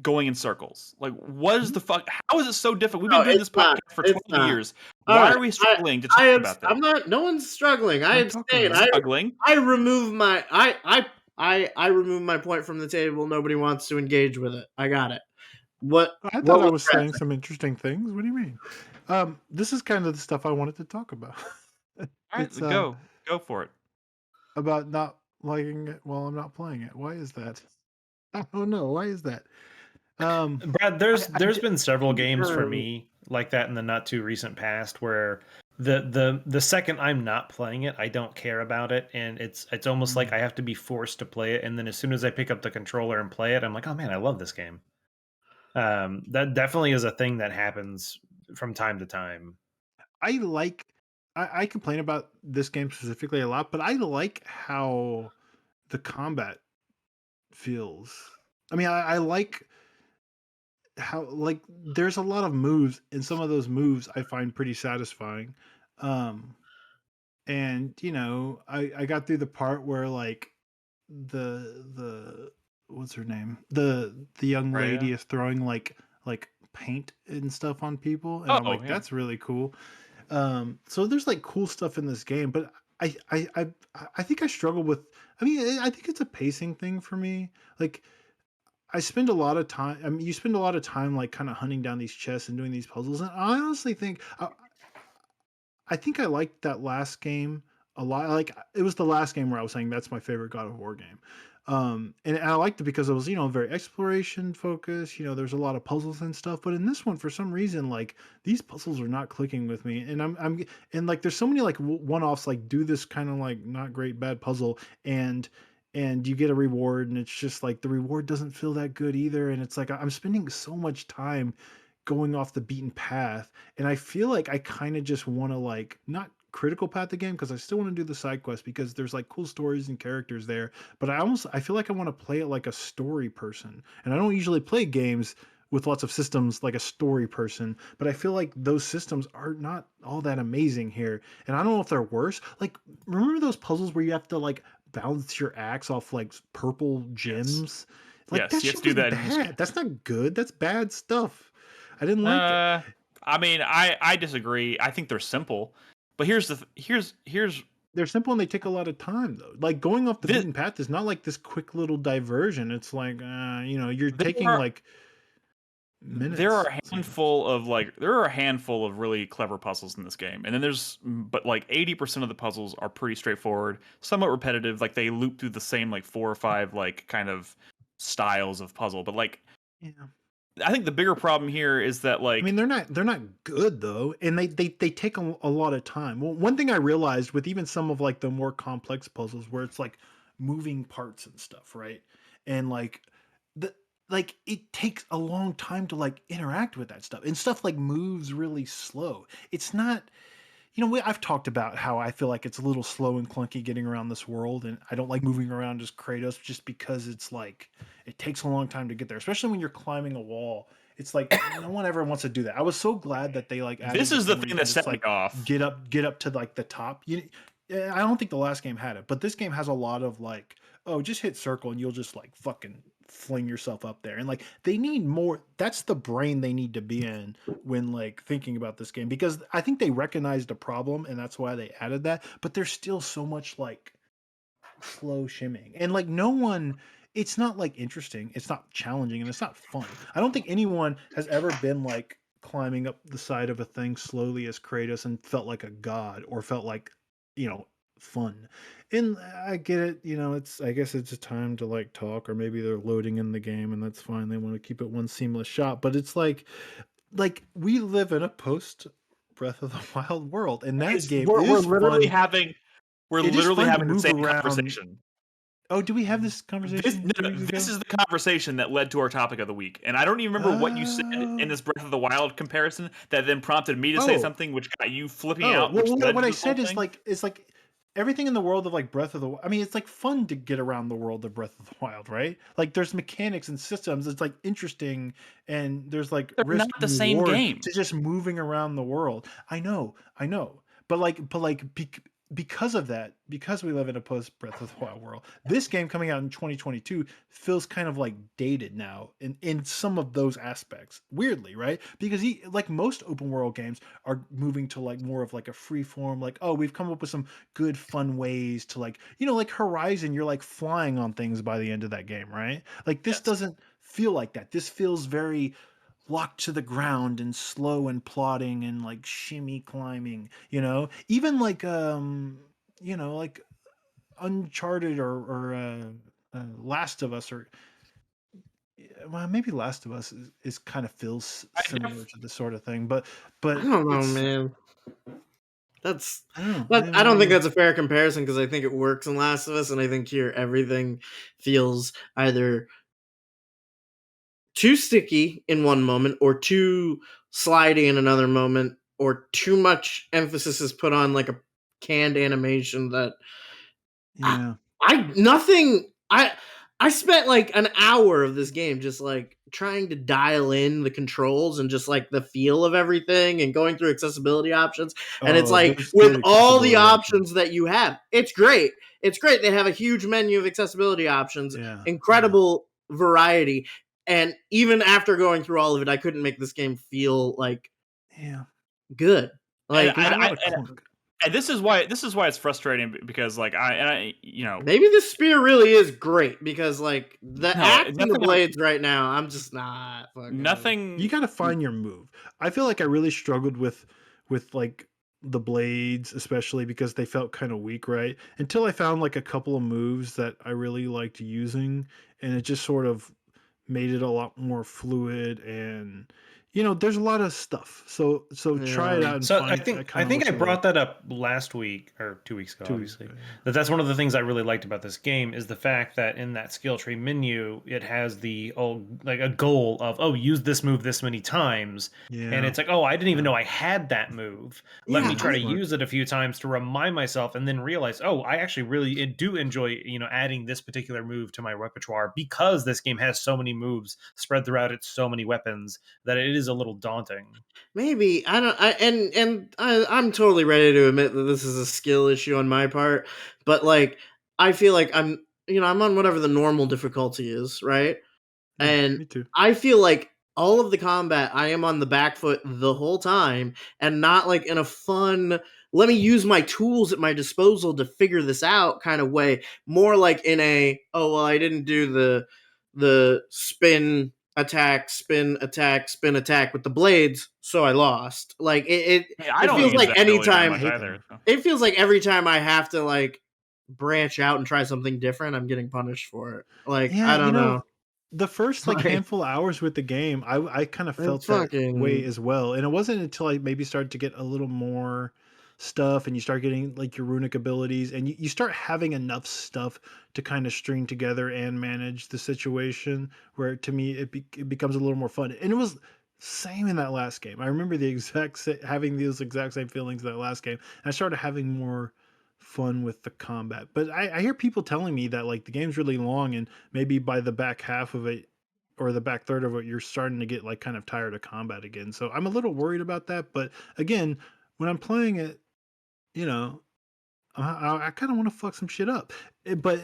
going in circles. Like, what is the fuck? How is it so different? We've been doing this podcast for 12 years. Why are we struggling to talk about that? I'm not. No one's struggling. I abstain. Struggling. I remove my. I remove my point from the table. Nobody wants to engage with it. I got it. I thought I was saying some interesting things. What do you mean? This is kind of the stuff I wanted to talk about. All right, go for it. About not liking it while I'm not playing it. Why is that? I don't know. Why is that? Brad, there's been several games for me like that in the not too recent past where the second I'm not playing it, I don't care about it, and it's almost like I have to be forced to play it, and then as soon as I pick up the controller and play it, I'm like, oh man, I love this game. That definitely is a thing that happens from time to time. I complain about this game specifically a lot, but I like how the combat feels. I mean, I like how like there's a lot of moves, and some of those moves I find pretty satisfying. And I got through the part where like the what's her name? The young lady is throwing like paint and stuff on people, and I'm like, that's really cool. So there's like cool stuff in this game, but I think I struggle with. I mean, I think it's a pacing thing for me. Like, I spend a lot of time. I mean, you spend a lot of time like kind of hunting down these chests and doing these puzzles, and I honestly think I think I liked that last game a lot. Like, it was the last game where I was saying that's my favorite God of War game. And I liked it because it was, very exploration focused, there's a lot of puzzles and stuff, but in this one, for some reason, like these puzzles are not clicking with me. And and like, there's so many like one-offs, like do this kind of like not great, bad puzzle and you get a reward. And it's just like, the reward doesn't feel that good either. And it's like, I'm spending so much time going off the beaten path. And I feel like I kind of just want to like, not critical path the game because I still want to do the side quest because there's like cool stories and characters there, but I feel like I want to play it like a story person, and I don't usually play games with lots of systems like a story person, but I feel like those systems are not all that amazing here, and I don't know if they're worse. Like, remember those puzzles where you have to like bounce your axe off like purple gems? Yes. Like, that shit was bad. That's not good. That's bad stuff. I didn't like it. I mean, I disagree. I think they're simple. But here's they're simple and they take a lot of time though. Like, going off the beaten path is not like this quick little diversion. It's like you're taking like minutes. There are a handful of really clever puzzles in this game, and then but like 80% of the puzzles are pretty straightforward, somewhat repetitive. Like, they loop through the same like 4 or 5 like kind of styles of puzzle, but like Yeah. I think the bigger problem here is that, like, I mean, they're not good though, and they take a lot of time. Well, one thing I realized with even some of like the more complex puzzles where it's like moving parts and stuff, right? And like the like it takes a long time to like interact with that stuff, and stuff like moves really slow. It's not, I've talked about how I feel like it's a little slow and clunky getting around this world, and I don't like moving around as Kratos just because it's like it takes a long time to get there, especially when you're climbing a wall. It's like no one ever wants to do that. I was so glad that they like added this is the thing thing that set me off. Get up to like the top. I don't think the last game had it, but this game has a lot of like, oh, just hit circle and you'll just like fucking fling yourself up there. And like they need more. That's the brain they need to be in when like thinking about this game, because I think they recognized a problem and that's why they added that. But there's still so much like slow shimming, and like no one, it's not like interesting, it's not challenging, and it's not fun. I don't think anyone has ever been like climbing up the side of a thing slowly as Kratos and felt like a god or felt like, fun. And I get it, it's, I guess it's a time to like talk, or maybe they're loading in the game and that's fine, they want to keep it one seamless shot, but it's like we live in a post Breath of the Wild world, and that game we're is literally fun. having the same around. conversation. Oh, do we have this conversation? This is the conversation that led to our topic of the week, and I don't even remember what you said in this Breath of the Wild comparison that then prompted me to say something, which got you flipping out. Well, what I said is like it's like everything in the world of like Breath of the. I mean, it's like fun to get around the world of Breath of the Wild, right? Like there's mechanics and systems. It's like interesting, and there's like they're not the same game to just moving around the world. I know, but because of that, because we live in a post Breath of the Wild world, this game coming out in 2022 feels kind of like dated now in some of those aspects. Weirdly, right? Because like most open world games are moving to like more of like a free form, like, oh, we've come up with some good fun ways to like, like Horizon, you're like flying on things by the end of that game, right? Like this doesn't feel like that. This feels very locked to the ground and slow and plodding and like shimmy climbing, even like like Uncharted or Last of Us, or well, maybe Last of Us is kind of feels similar to this sort of thing, but I don't know, man. I don't think that's a fair comparison, because I think it works in Last of Us, and I think here everything feels either too sticky in one moment or too slidey in another moment, or too much emphasis is put on like a canned animation that I spent like an hour of this game just like trying to dial in the controls and just like the feel of everything and going through accessibility options. And it's like, with all the options that you have, it's great. They have a huge menu of accessibility options, incredible variety. And even after going through all of it, I couldn't make this game feel like good. Like, and this is why it's frustrating, because like maybe the spear really is great, because like the axe and the blades right now, I'm just not nothing. You got to find your move. I feel like I really struggled with like the blades, especially because they felt kind of weak, right? Until I found like a couple of moves that I really liked using, and it just sort of made it a lot more fluid, and there's a lot of stuff. So try it out. And so I think I brought that up last week or 2 weeks ago, obviously. That's one of the things I really liked about this game, is the fact that in that skill tree menu, it has like a goal of, use this move this many times. Yeah. And it's like, I didn't even know I had that move. Let me try to use it a few times to remind myself, and then realize, I actually really do enjoy, adding this particular move to my repertoire, because this game has so many moves spread throughout it, so many weapons, that it is a little daunting. Maybe I'm totally ready to admit that this is a skill issue on my part, but like I feel like I'm on whatever the normal difficulty is, right? Yeah, and me too. I feel like all of the combat, I am on the back foot the whole time, and not like in a fun, let me use my tools at my disposal to figure this out kind of way. More like in a, I didn't do the spin attack, spin attack, spin attack with the blades, so I lost. Like it feels like anytime it feels like every time I have to like branch out and try something different, I'm getting punished for it. Like, I don't know. the first like handful of hours with the game, I kind of felt that way as well. And it wasn't until I maybe started to get a little more stuff and you start getting like your runic abilities and you start having enough stuff to kind of string together and manage the situation where to me it becomes a little more fun. And it was same in that last game. I remember having those exact same feelings in that last game. And I started having more fun with the combat. But I hear people telling me that like the game's really long and maybe by the back half of it or the back third of it, you're starting to get like kind of tired of combat again. So I'm a little worried about that. But again, when I'm playing it, you know, I kind of want to fuck some shit up. But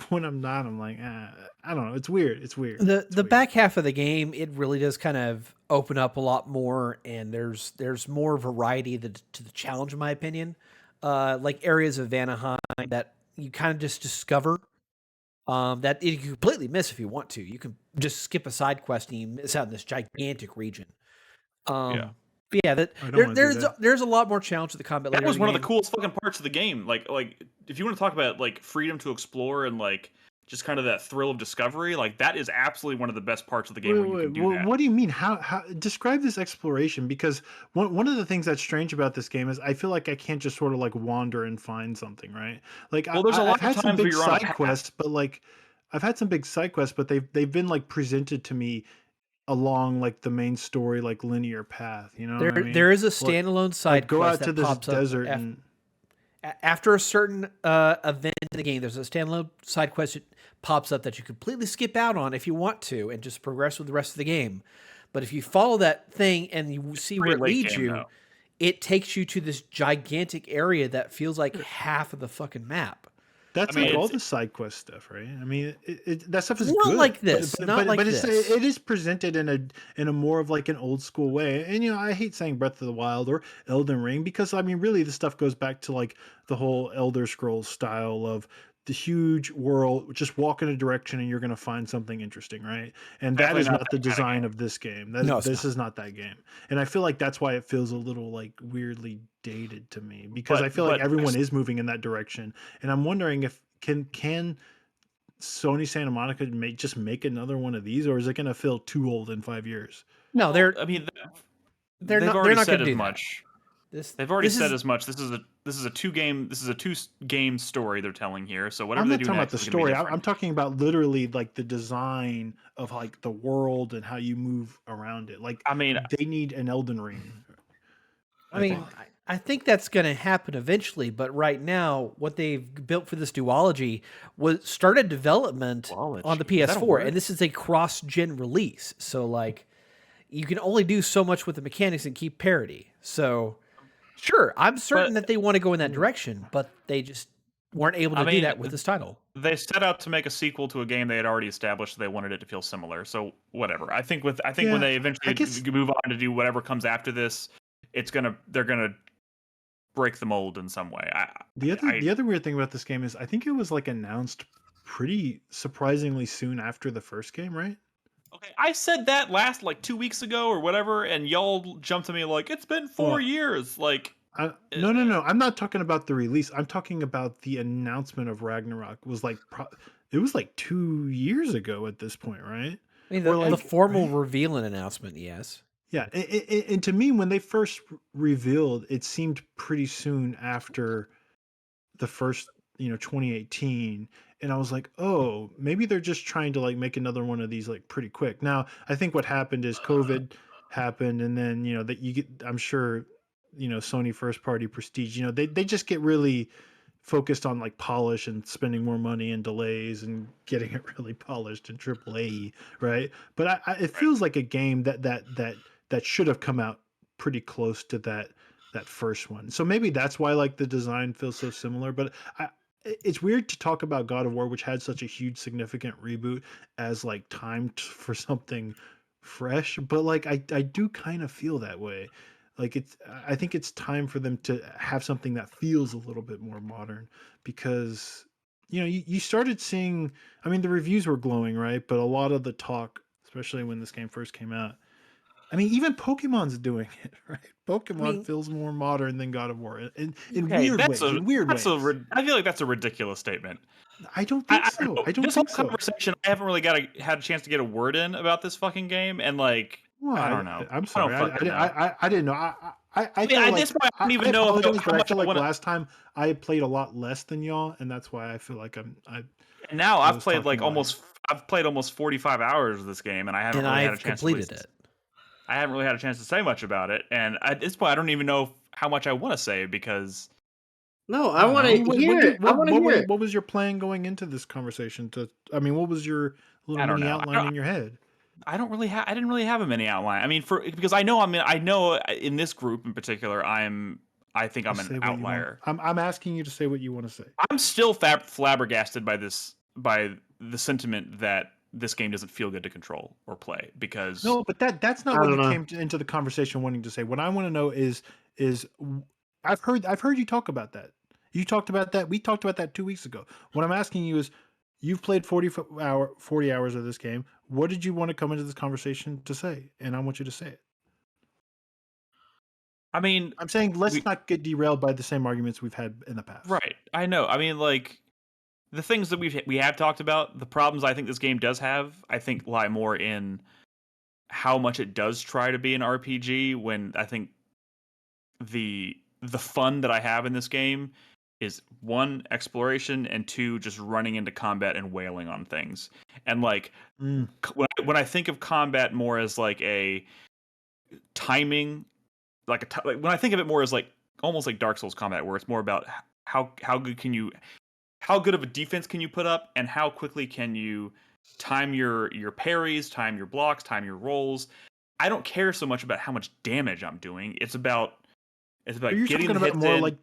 when I'm not, I'm like, I don't know. It's weird. It's weird. The back half of the game, it really does kind of open up a lot more, and there's more variety to the challenge, in my opinion. Like areas of Vanaheim that you kind of just discover that you completely miss if you want to. You can just skip a side quest and you miss out in this gigantic region. But yeah, there's a lot more challenge to the combat. That was one of the coolest fucking parts of the game. Like if you want to talk about like freedom to explore and like just kind of that thrill of discovery, like that is absolutely one of the best parts of the game. What do you mean? How describe this exploration? Because one of the things that's strange about this game is I feel like I can't just sort of like wander and find something, right? Like there's a lot I've had some big side quests, but like I've had some big side quests, but they've been like presented to me along like the main story like linear path, you know what I mean? There is a standalone side go quest out to this desert and after a certain event in the game, there's a standalone side quest that pops up that you completely skip out on if you want to and just progress with the rest of the game. But if you follow that thing and you see where it leads you, it takes you to this gigantic area that feels like half of the fucking map. That's like all the side quest stuff, right? I mean, that stuff is not good. Like this, but it is presented in a more of like an old school way. And you know, I hate saying Breath of the Wild or Elden Ring because I mean, really, this stuff goes back to like the whole Elder Scrolls style of the huge world. Just walk in a direction and you're going to find something interesting, right? And that is not the design of this game. This is not that game. And I feel like that's why it feels a little like weirdly dated to me because I feel like everyone is moving in that direction, and I'm wondering if can Sony Santa Monica make another one of these, or is it going to feel too old in 5 years? No, they've already not said as much. They've already said as much. This is a two game story they're telling here. So whatever they do next, I'm not talking about the story. I'm talking about literally like the design of like the world and how you move around it. Like I mean, they need an Elden Ring. I think that's going to happen eventually, but right now, what they've built for this duology started development on the PS4, and this is a cross-gen release. So, like, you can only do so much with the mechanics and keep parity. So, sure, I'm certain that they want to go in that direction, but they just weren't able to do that with this title. They set out to make a sequel to a game they had already established. They wanted it to feel similar. So, whatever. I think when they eventually move on to do whatever comes after this, they're gonna break the mold in some way. The other weird thing about this game is I think it was like announced pretty surprisingly soon after the first game, right? Okay, I said that last like 2 weeks ago or whatever, and y'all jumped to me like it's been 4 years. Like no, I'm not talking about the release. I'm talking about the announcement of Ragnarok was like it was like 2 years ago at this point, right? I mean, the formal reveal and announcement, yes. Yeah, and to me, when they first revealed, it seemed pretty soon after the first, 2018, and I was like, oh, maybe they're just trying to like make another one of these like pretty quick. Now, I think what happened is COVID happened, and then that you get, I'm sure, Sony first party prestige, they just get really focused on like polish and spending more money and delays and getting it really polished in AAA, right? But it feels like a game that should have come out pretty close to that first one. So maybe that's why like the design feels so similar. But it's weird to talk about God of War, which had such a huge significant reboot, as like time for something fresh. But like I do kind of feel that way. Like I think it's time for them to have something that feels a little bit more modern because you started seeing. I mean, the reviews were glowing, right? But a lot of the talk, especially when this game first came out, I mean, even Pokemon's doing it, right? Pokemon feels more modern than God of War in weird ways. In weird ways. I feel like that's a ridiculous statement. I don't think so. I don't this think whole conversation, I haven't really had a chance to get a word in about this fucking game, and like, well, I don't know. I'm sorry. I didn't know. I mean, at this point, I don't even know. But I feel like last time I played a lot less than y'all, and that's why I feel like I'm. And now I've played I've played almost 45 hours of this game, and I haven't really had a chance to complete it. I haven't really had a chance to say much about it, and at this point, I don't even know how much I want to say because. No, I want to hear it. What was your plan going into this conversation? What was your little mini outline in your head? I didn't really have a mini outline. I mean, because I know in this group in particular, I think I'm an outlier. I'm asking you to say what you want to say. I'm still flabbergasted by the sentiment that this game doesn't feel good to control or play because no, but that's not what you came into the conversation wanting to say. What I want to know is I've heard you talk about that. You talked about that. We talked about that 2 weeks ago. What I'm asking you is, you've played 40 hours of this game. What did you want to come into this conversation to say? And I want you to say it. I mean, I'm saying let's not get derailed by the same arguments we've had in the past. Right. I know. I mean, like, the things that we have talked about, the problems I think this game does have, I think lie more in how much it does try to be an RPG, when I think the fun that I have in this game is 1, exploration, and 2, just running into combat and wailing on things. And like when I think of combat more as like a timing, when I think of it more as like almost like Dark Souls combat, where it's more about how good of a defense can you put up, and how quickly can you time your parries, time your blocks, time your rolls. I don't care so much about how much damage I'm doing. It's about Are getting talking about more in. like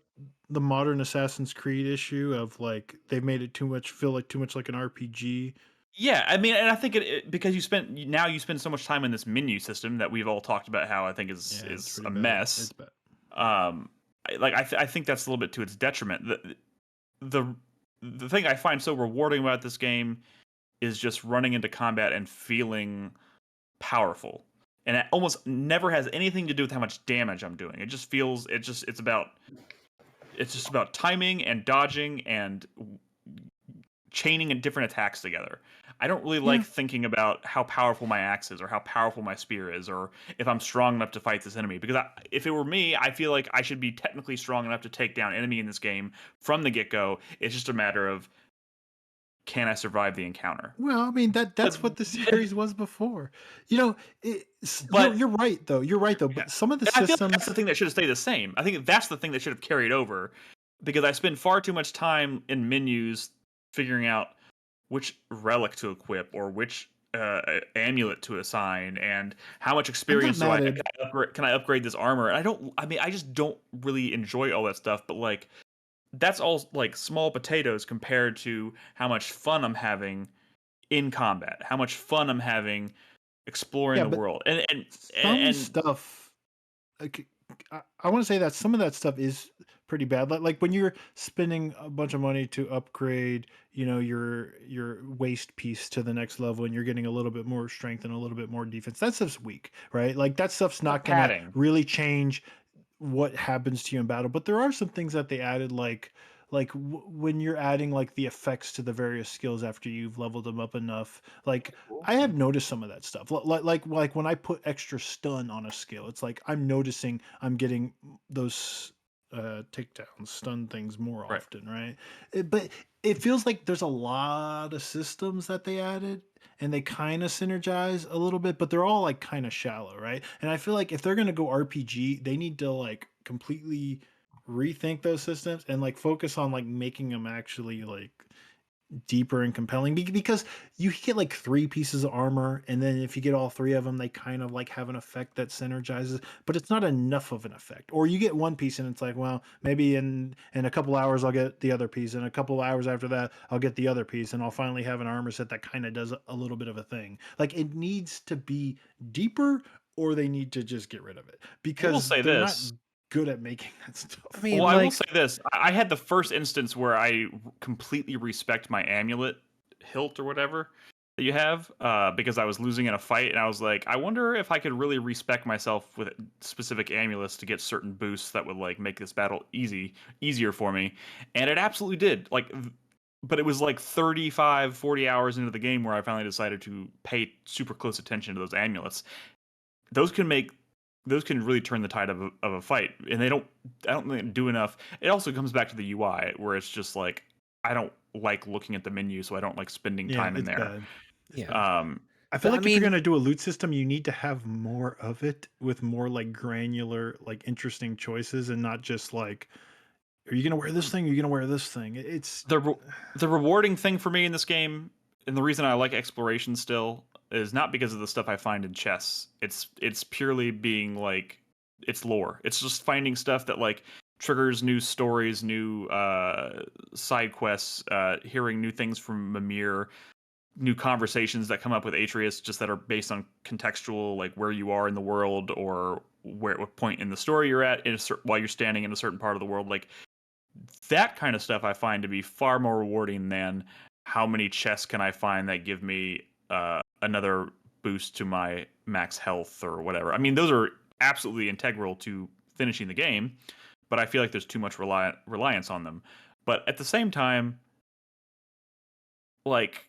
the modern Assassin's Creed issue of like they've made it too much like an RPG. Yeah, I mean, and I think because you spend so much time in this menu system that we've all talked about how I think is a mess. It's bad. I think that's a little bit to its detriment. The thing I find so rewarding about this game is just running into combat and feeling powerful. And it almost never has anything to do with how much damage I'm doing. It just feels it's about timing and dodging and chaining and different attacks together. I don't really like thinking about how powerful my axe is or how powerful my spear is or if I'm strong enough to fight this enemy. Because if it were me, I feel like I should be technically strong enough to take down enemy in this game from the get-go. It's just a matter of, can I survive the encounter? Well, I mean that's what the series was before. You're right though. You're right though. But some of the systems, I feel like that's the thing that should have stayed the same. I think that's the thing that should have carried over, because I spend far too much time in menus figuring out which relic to equip or which amulet to assign and how much experience can I upgrade this armor. And I just don't really enjoy all that stuff. But like, that's all like small potatoes compared to how much fun I'm having in combat, how much fun I'm having exploring the world, and stuff. I want to say that some of that stuff is pretty bad. Like when you're spending a bunch of money to upgrade, your waist piece to the next level, and you're getting a little bit more strength and a little bit more defense. That stuff's weak, right? Like that stuff's not gonna really change what happens to you in battle. But there are some things that they added, like when you're adding like the effects to the various skills after you've leveled them up enough. Like I have noticed some of that stuff. Like when I put extra stun on a skill, it's like I'm noticing I'm getting those takedown stun things more often, right? But it feels like there's a lot of systems that they added and they kind of synergize a little bit, but they're all like kind of shallow, right? And I feel like if they're going to go RPG, they need to like completely rethink those systems and like focus on like making them actually like deeper and compelling, because you get like 3 pieces of armor, and then if you get all 3 of them, they kind of like have an effect that synergizes, but it's not enough of an effect. Or you get 1 piece and it's like, well, maybe in a couple hours I'll get the other piece, and a couple hours after that I'll get the other piece, and I'll finally have an armor set that kind of does a little bit of a thing. Like it needs to be deeper, or they need to just get rid of it, because they're not good at making that stuff. I mean, I will say this. I had the first instance where I completely respect my amulet hilt or whatever, that you have, because I was losing in a fight, and I was like, I wonder if I could really respec myself with specific amulets to get certain boosts that would like make this battle easier for me, and it absolutely did. Like, but it was like 35, 40 hours into the game where I finally decided to pay super close attention to those amulets. Those can really turn the tide of a fight, and I don't think they do enough. It also comes back to the UI, where it's just like I don't like looking at the menu, so I don't like spending time in there. Bad. Yeah. I feel like if you're gonna do a loot system, you need to have more of it with more like granular, like interesting choices, and not just like, are you gonna wear this thing? Are you gonna wear this thing? It's the rewarding thing for me in this game, and the reason I like exploration still is not because of the stuff I find in chests. It's purely being like, it's lore. It's just finding stuff that like triggers new stories, new side quests, hearing new things from Mimir, new conversations that come up with Atreus, just that are based on contextual, like where you are in the world or what point in the story you're at while you're standing in a certain part of the world. Like that kind of stuff I find to be far more rewarding than how many chests can I find that give me another boost to my max health or whatever. I mean, those are absolutely integral to finishing the game, but I feel like there's too much reliance on them. But at the same time, like,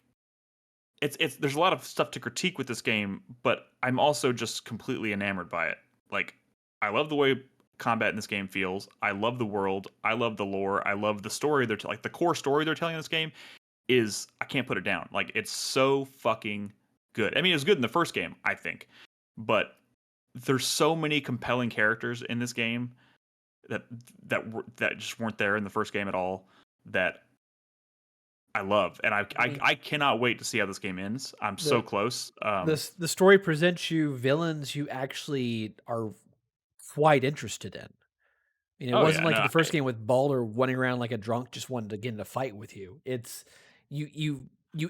it's there's a lot of stuff to critique with this game, but I'm also just completely enamored by it. Like, I love the way combat in this game feels. I love the world. I love the lore. I love the story. Like the core story they're telling in this game is, I can't put it down. Like, it's so fucking good. I mean, it was good in the first game, I think, but there's so many compelling characters in this game that just weren't there in the first game at all, that I love, and I cannot wait to see how this game ends. I'm so close. The story presents you villains you actually are quite interested in. I mean, it wasn't like the first game with Baldur running around like a drunk, just wanted to get in a fight with you. It's you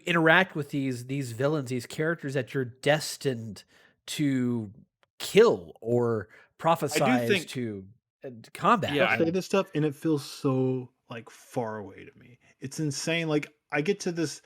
interact with these villains, these characters that you're destined to kill or prophesize to combat. Yeah, I say this stuff and it feels so like far away to me. It's insane. Like, I get to this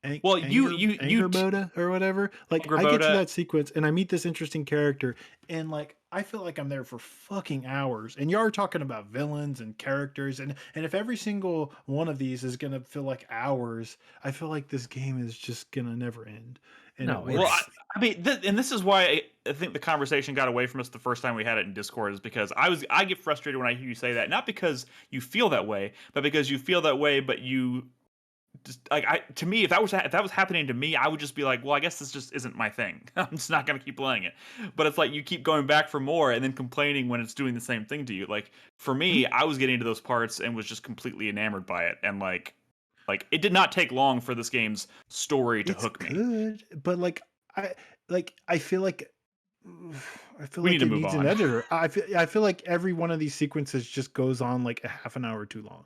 Angerboda or whatever. Like, I get to that sequence and I meet this interesting character, and like I feel like I'm there for fucking hours. And you're talking about villains and characters, and if every single one of these is gonna feel like hours, I feel like this game is just gonna never end. And no, well, I mean, and this is why I think the conversation got away from us the first time we had it in Discord, is because I get frustrated when I hear you say that, not because you feel that way, but because you feel that way, but you just like, to me, if that was happening to me, I would just be like, well, I guess this just isn't my thing. I'm just not gonna keep playing it. But it's like you keep going back for more and then complaining when it's doing the same thing to you. Like, for me, I was getting to those parts and was just completely enamored by it, and like it did not take long for this game's story to hook me. Good, but I feel like we need to move on. An editor. I feel like every one of these sequences just goes on like a half an hour too long.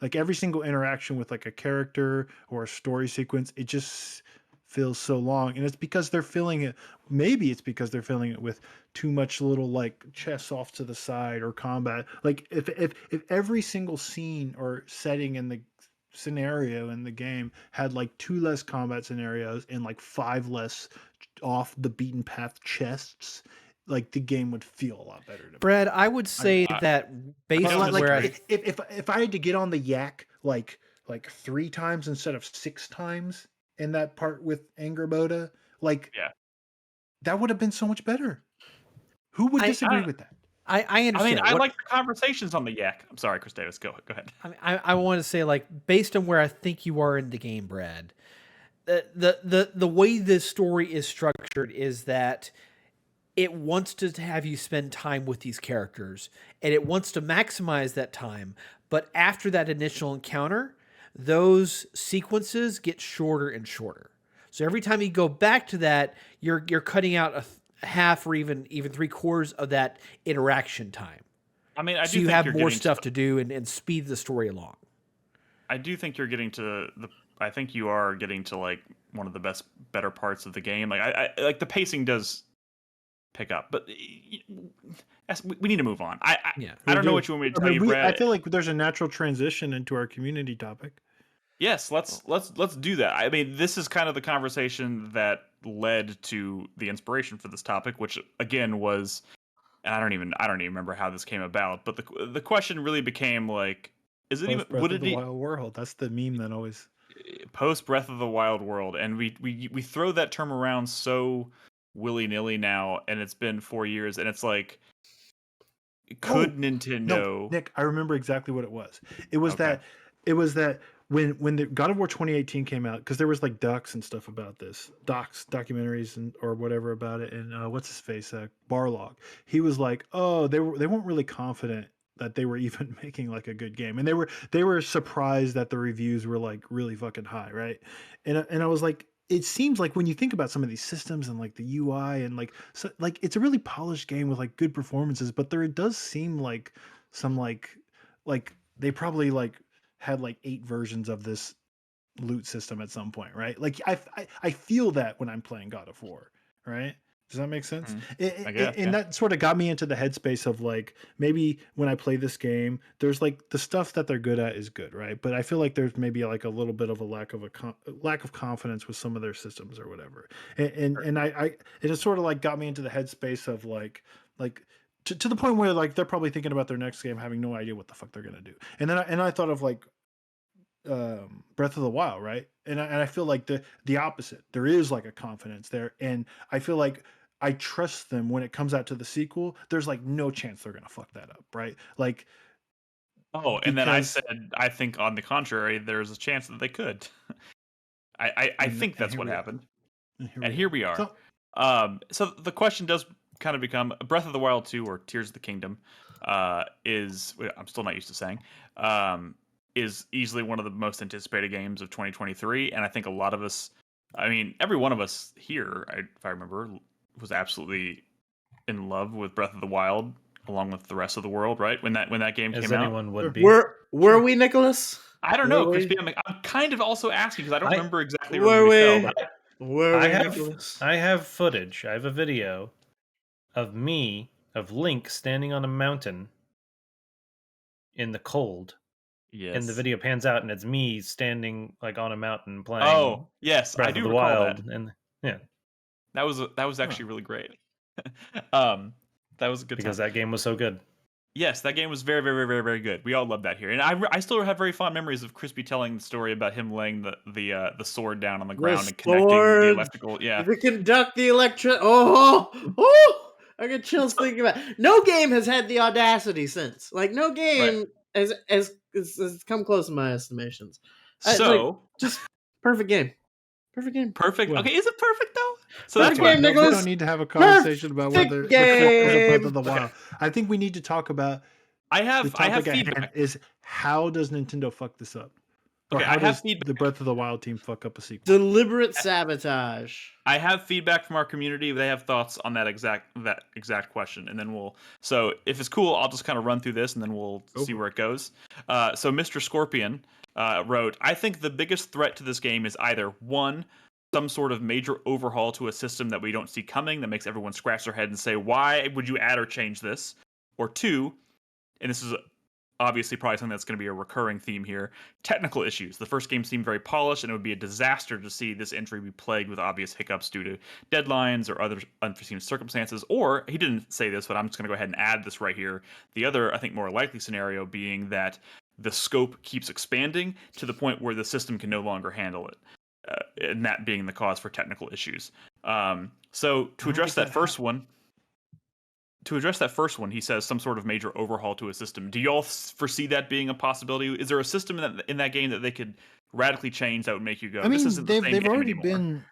Like, every single interaction with like a character or a story sequence, it just feels so long. And it's because they're filling it. Maybe it's because they're filling it with too much little like chests off to the side or combat. Like, if every single scene or setting in the scenario in the game had like 2 less combat scenarios and like 5 less off the beaten path chests, like, the game would feel a lot better to me. Brad, I would say that based on like, where if I had to get on the yak like 3 times instead of 6 times in that part with Angerboda, like, that would have been so much better. Who would disagree with that? I understand. I mean, I like the conversations on the yak. I'm sorry, Chris Davis. Go ahead. I want to say, like, based on where I think you are in the game, Brad, the way this story is structured is that it wants to have you spend time with these characters, and it wants to maximize that time. But after that initial encounter, those sequences get shorter and shorter. So every time you go back to that, you're cutting out a half or even 3/4 of that interaction time. I mean, so you have more stuff to do and speed the story along. I do think you're getting to I think you are getting to like one of the better parts of the game. Like, I like the pacing does pick up, but we need to move on. I don't know what you want me to tell you, Brad. I feel like there's a natural transition into our community topic. Yes, let's do that. I mean, this is kind of the conversation that led to the inspiration for this topic, which again was, and I don't even remember how this came about, but the question really became like, is it post even Breath of the Wild World? That's the meme that always post Breath of the Wild World, and we throw that term around so willy-nilly now, and it's been 4 years, and it's like, could Nintendo? No, Nick, I remember exactly what it was. It was that when the God of War 2018 came out, because there was like docs and stuff about this, documentaries and or whatever about it, and what's his face, Barlog. He was like, oh, they weren't really confident that they were even making like a good game, and they were surprised that the reviews were like really fucking high, right? And I was like, it seems like when you think about some of these systems and like the UI and like, so like it's a really polished game with like good performances, but there it does seem like some like they probably like had like 8 versions of this loot system at some point, right? Like I feel that when I'm playing God of War, right? Does that make sense? And that sort of got me into the headspace of like, maybe when I play this game, there's like the stuff that they're good at is good, right? But I feel like there's maybe like a little bit of a lack of confidence with some of their systems or whatever. And it sort of like got me into the headspace of like to the point where like they're probably thinking about their next game having no idea what the fuck they're gonna do. And then I thought of like Breath of the Wild, right? And I feel like the opposite. There is like a confidence there, and I feel like I trust them when it comes out to the sequel. There's like no chance they're gonna fuck that up, right? Like, and then I said, I think on the contrary, there's a chance that they could. I think that's what happened, and here we are. So the question does kind of become, Breath of the Wild 2 or Tears of the Kingdom is, I'm still not used to saying, is easily one of the most anticipated games of 2023, and I think a lot of us, I mean, every one of us here, if I remember, was absolutely in love with Breath of the Wild, along with the rest of the world, right? When that game came out, as anyone would be. Were we, Nicholas? I don't know, Crispy. I'm kind of also asking because I don't remember exactly where we fell. I have footage. I have a video of Link standing on a mountain in the cold. Yes. And the video pans out, and it's me standing like on a mountain playing. Oh, yes, Breath I do of the recall Wild, that. and yeah, that was actually really great. That was a good because time. that game was so good. Yes, that game was very, very, very, very good. We all love that here, and I still have very fond memories of Crispy telling the story about him laying the sword down on the ground and connecting the electrical. Yeah, to conduct the electric. I get chills thinking about it. No game has had the audacity since. Like, no game has come close in my estimations. So just perfect game. Perfect game. Perfect. Okay, is it perfect though? So perfect game, Nicholas. We don't need to have a conversation about whether Breath of the Wild. I think we need to talk about. I have feedback. Is how does Nintendo fuck this up? Or how does the Breath of the Wild team fuck up a sequel? Deliberate sabotage. I have feedback from our community. They have thoughts on that exact question, and then we'll. So if it's cool, I'll just kind of run through this, and then we'll see where it goes. So Mr. Scorpion wrote, "I think the biggest threat to this game is either 1, some sort of major overhaul to a system that we don't see coming that makes everyone scratch their head and say, why would you add or change this? Or 2, and this is obviously probably something that's going to be a recurring theme here, technical issues. The first game seemed very polished, and it would be a disaster to see this entry be plagued with obvious hiccups due to deadlines or other unforeseen circumstances." Or, he didn't say this, but I'm just going to go ahead and add this right here. The other, I think, more likely scenario being that the scope keeps expanding to the point where the system can no longer handle it. And that being the cause for technical issues. So to address that first one, he says some sort of major overhaul to a system. Do y'all foresee that being a possibility? Is there a system in that game that they could radically change that would make you go, I mean, this isn't the same they've game already anymore? been.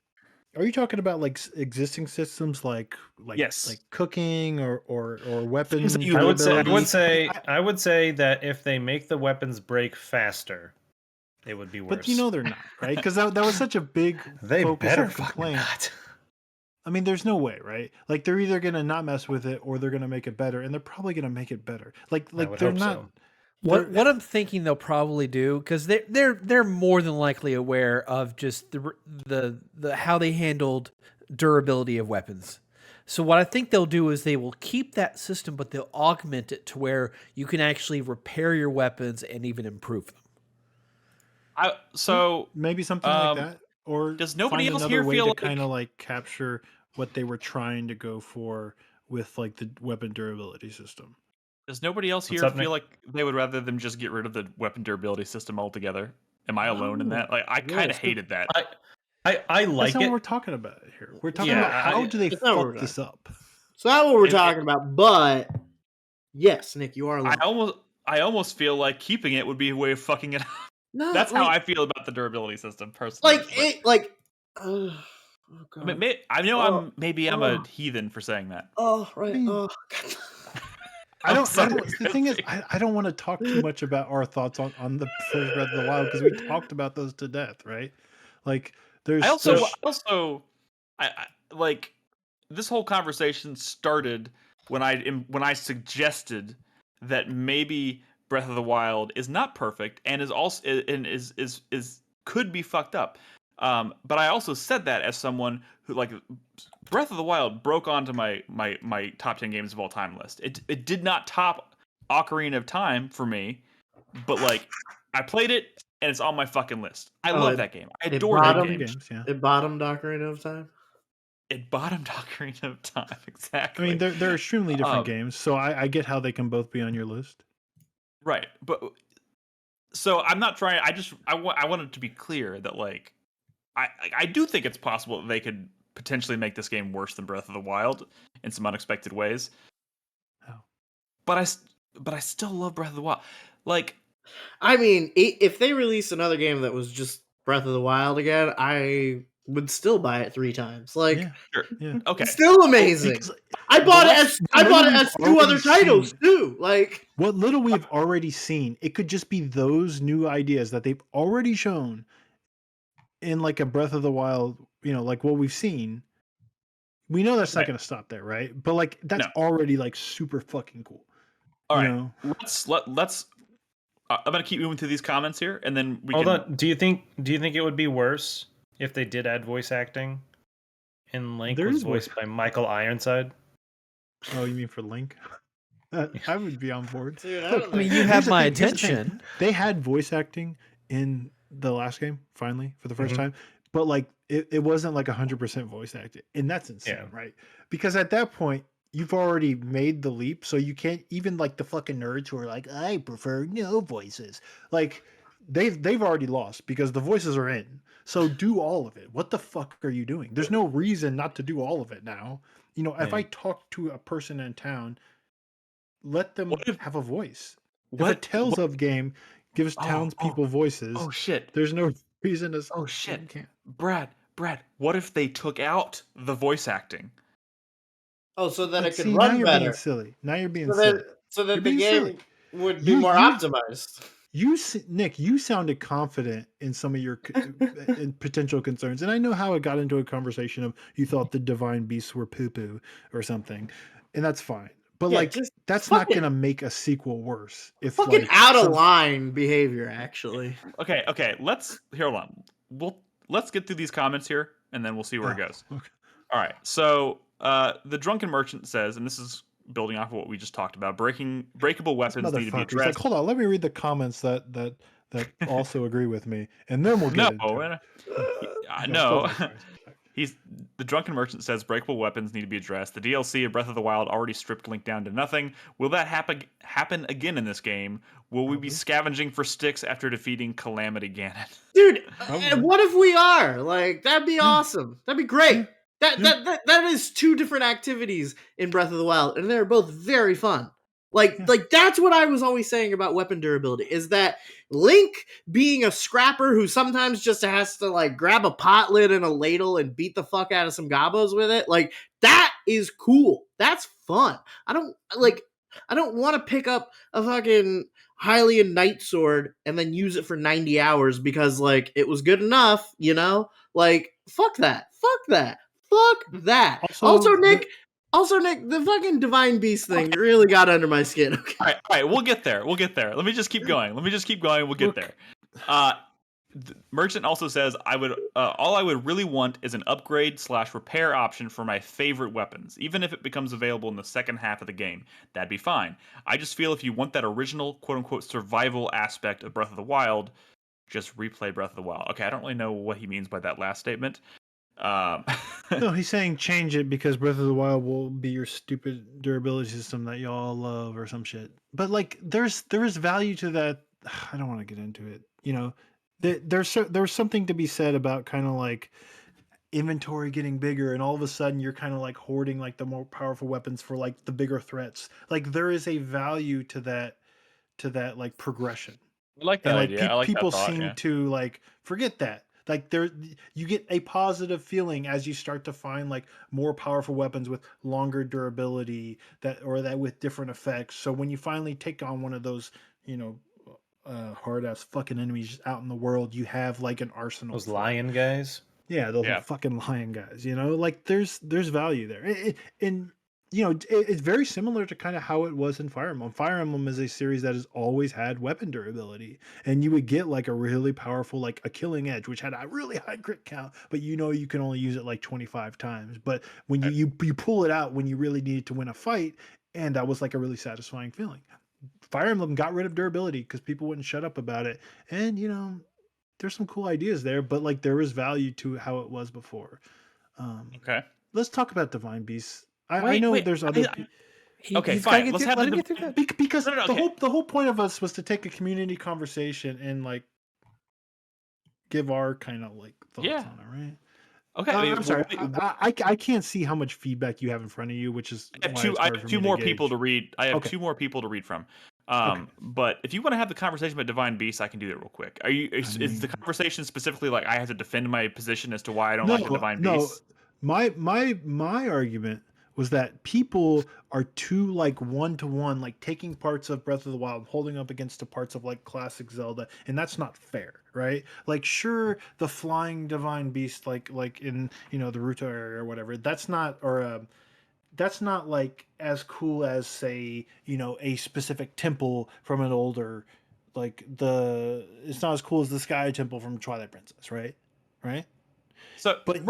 Are you talking about like existing systems, like yes, like cooking or weapons? I would say that if they make the weapons break faster, it would be worse. But they're not, right? Because that was such a big focus of complaint. I mean, there's no way, right? Like, they're either gonna not mess with it or they're gonna make it better, and they're probably gonna make it better. Like they're not. So. What I'm thinking they'll probably do, because they're more than likely aware of just the how they handled durability of weapons. So what I think they'll do is they will keep that system, but they'll augment it to where you can actually repair your weapons and even improve them. maybe something like that, or does nobody find else another here way feel to like kind of like capture what they were trying to go for with like the weapon durability system. Does nobody else here feel like they would rather them just get rid of the weapon durability system altogether? Am I alone in that? Like, I kind of hated that. I like That's not it. what we're talking about here. We're talking about how do they fuck this up. It's not what we're talking about, but yes, Nick, you are alone. I almost feel like keeping it would be a way of fucking it up. No, that's like, how I feel about the durability system personally. Oh God. I know I'm a heathen for saying that. Oh right. I mean, God. I don't. The thing is, I don't want to talk too much about our thoughts on the first Breath of the Wild because we talked about those to death, right? Like, there's. I like this whole conversation started when I suggested that maybe Breath of the Wild is not perfect and is also is could be fucked up. But I also said that as someone who, like, Breath of the Wild broke onto my top 10 games of all time list. It did not top Ocarina of Time for me, but like I played it and it's on my fucking list. I love that game. I adore that game. It bottomed Ocarina of Time. It bottomed Ocarina of Time, exactly. I mean, they're extremely different games, so I get how they can both be on your list. Right, but so I'm not trying. I wanted to be clear that, like, I do think it's possible that they could potentially make this game worse than Breath of the Wild in some unexpected ways. Oh. But I still love Breath of the Wild. Like, I mean, if they released another game that was just Breath of the Wild again, I would still buy it 3 times. Like, yeah. Okay, still amazing. I bought it as 2 other titles too. Like, what little we've already seen, it could just be those new ideas that they've already shown in like a Breath of the Wild. You know, like what we've seen. We know that's not going to stop there, right? But like that's already like super fucking cool. All right, let's. I'm gonna keep moving through these comments here, and then we Hold on. Do you think it would be worse if they did add voice acting, and Link was voiced by Michael Ironside? Oh, you mean for Link? I would be on board. Dude, I mean, you have my attention. They had voice acting in the last game, finally, for the first time. But like it wasn't like 100% voice acted. And that's insane, right? Because at that point, you've already made the leap, so you can't even like the fucking nerds who are like, I prefer no voices. Like they've already lost because the voices are in. So do all of it. What the fuck are you doing? There's no reason not to do all of it now. You know, if I talk to a person in town, let them have a voice. If a Tales of game gives townspeople voices, there's no reason to. Oh shit, Brad, what if they took out the voice acting? Oh, so that it could run now you're better. Being silly. Now you're being silly. So that the game would be more optimized. Nick, you sounded confident in some of your potential concerns, and I know how it got into a conversation of you thought the divine beasts were poo-poo or something, and that's fine. But like, that's not going to make a sequel worse. If fucking out of line behavior, actually. Okay. Hold on. Let's get through these comments here, and then we'll see where it goes. Okay. All right. So the drunken merchant says, and this is building off of what we just talked about, breakable weapons need to be addressed. Like, hold on, let me read the comments that also agree with me, and then we'll get into it. No. The drunken merchant says breakable weapons need to be addressed. The DLC of Breath of the Wild already stripped Link down to nothing. Will that happen again in this game? Will we be scavenging for sticks after defeating Calamity Ganon? Dude, what if we are? Like, that'd be awesome. That'd be great. That is 2 different activities in Breath of the Wild, and they're both very fun. Like that's what I was always saying about weapon durability, is that Link being a scrapper who sometimes just has to like grab a pot lid and a ladle and beat the fuck out of some gobos with it, like that is cool. That's fun. I don't want to pick up a fucking Hylian Knight sword and then use it for 90 hours because like it was good enough, you know? Like fuck that. Also, Nick, the fucking divine beast thing really got under my skin. Okay. All right, we'll get there. Let me just keep going. We'll get there. The merchant also says, all I would really want is an upgrade/repair option for my favorite weapons, even if it becomes available in the second half of the game. That'd be fine. I just feel if you want that original quote-unquote survival aspect of Breath of the Wild, just replay Breath of the Wild. Okay, I don't really know what he means by that last statement. No, he's saying change it because Breath of the Wild will be your stupid durability system that y'all love or some shit. But like, there is value to that. I don't want to get into it. You know, there's something to be said about kind of like inventory getting bigger, and all of a sudden you're kind of like hoarding like the more powerful weapons for like the bigger threats. Like there is a value to that like progression. I like that and like idea. I like people that thought, seem to like forget that. Like there, you get a positive feeling as you start to find like more powerful weapons with longer durability that with different effects. So when you finally take on one of those, you know, hard ass fucking enemies out in the world, you have like an arsenal. Those lion guys. Yeah, those fucking lion guys. You know, like there's value there, and you know, it's very similar to kind of how it was in Fire Emblem. Fire Emblem is a series that has always had weapon durability, and you would get like a really powerful, like a Killing Edge, which had a really high crit count, but you know you can only use it like 25 times. But when you pull it out when you really needed to win a fight, and that was like a really satisfying feeling. Fire Emblem got rid of durability because people wouldn't shut up about it, and you know, there's some cool ideas there, but like there is value to how it was before. Okay, let's talk about Divine Beasts. I know there's other. Okay, fine. Let's have get through that. Because the whole point of us was to take a community conversation and like give our kind of like thoughts on it, right? Okay, I'm sorry. I can't see how much feedback you have in front of you, which is I have two more people to read. I have two more people to read from. But if you want to have the conversation about Divine Beasts, I can do that real quick. Is the conversation specifically like I have to defend my position as to why I don't like the Divine Beasts? My argument was that people are too like one-to-one, like taking parts of Breath of the Wild, holding up against the parts of like classic Zelda, and that's not fair, right? Like, sure, the flying Divine Beast, like in, you know, the Ruto area or whatever, that's not like as cool as, say, you know, a specific temple from an older, like it's not as cool as the Sky Temple from Twilight Princess, right? So, but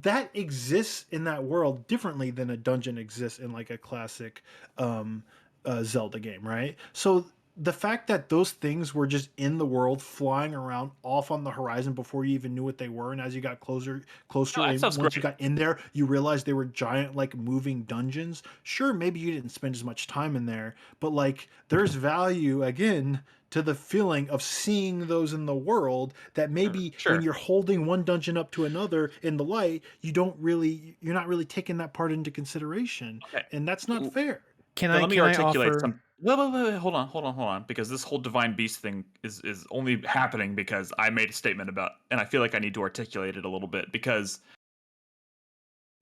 that exists in that world differently than a dungeon exists in like a classic Zelda game, right? So the fact that those things were just in the world, flying around off on the horizon before you even knew what they were, and as you got closer, and once you got in there, you realized they were giant, like moving dungeons. Sure, maybe you didn't spend as much time in there, but like there's value again to the feeling of seeing those in the world that maybe when you're holding one dungeon up to another in the light, you're not really taking that part into consideration, and that's not fair. Let me articulate some. Wait, hold on, because this whole Divine Beast thing is only happening because I made a statement about, and I feel like I need to articulate it a little bit, because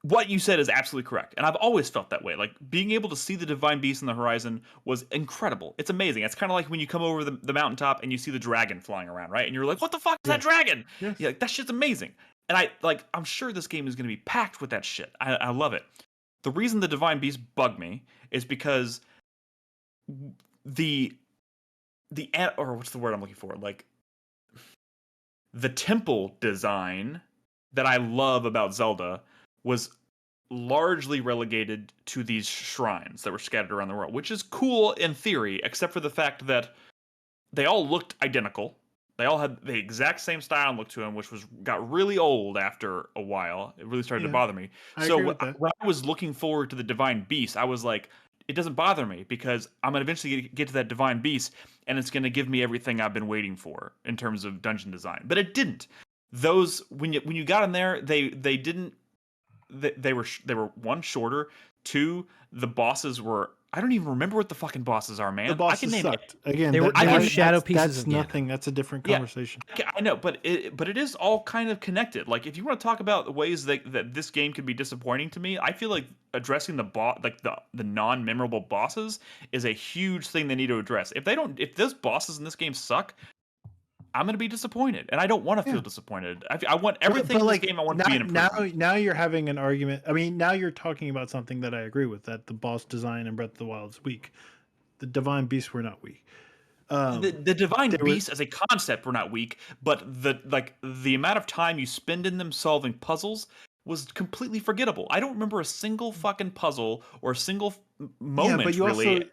what you said is absolutely correct, and I've always felt that way. Like, being able to see the Divine Beast in the horizon was incredible. It's amazing. It's kind of like when you come over the mountaintop and you see the dragon flying around, right? And you're like, what the fuck is that dragon? Yes. You're like, that shit's amazing. And I'm sure this game is going to be packed with that shit. I love it. The reason the Divine Beast bug me is because or what's the word I'm looking for? Like, the temple design that I love about Zelda was largely relegated to these shrines that were scattered around the world, which is cool in theory, except for the fact that they all looked identical. They all had the exact same style and look to them, which got really old after a while. It really started to bother me. So when I was looking forward to the Divine Beast, I was like, it doesn't bother me because I'm going to eventually get to that Divine Beast, and it's going to give me everything I've been waiting for in terms of dungeon design. But it didn't. Those when you got in there, they didn't. They were one, shorter. Two, the bosses were. I don't even remember what the fucking bosses are, man. The bosses sucked. Again, they were shadow pieces. That's nothing. That's a different conversation. Yeah, I know, but it is all kind of connected. Like, if you want to talk about the ways that this game could be disappointing to me, I feel like addressing the non-memorable bosses is a huge thing they need to address. If those bosses in this game suck, I'm going to be disappointed, and I don't want to feel disappointed. I want everything in this game. I want to be an improvement. Now you're having an argument. I mean, now you're talking about something that I agree with, that the boss design in Breath of the Wild is weak. The Divine Beasts were not weak. The Divine Beasts as a concept were not weak, but the amount of time you spend in them solving puzzles was completely forgettable. I don't remember a single fucking puzzle or a single moment. But you really.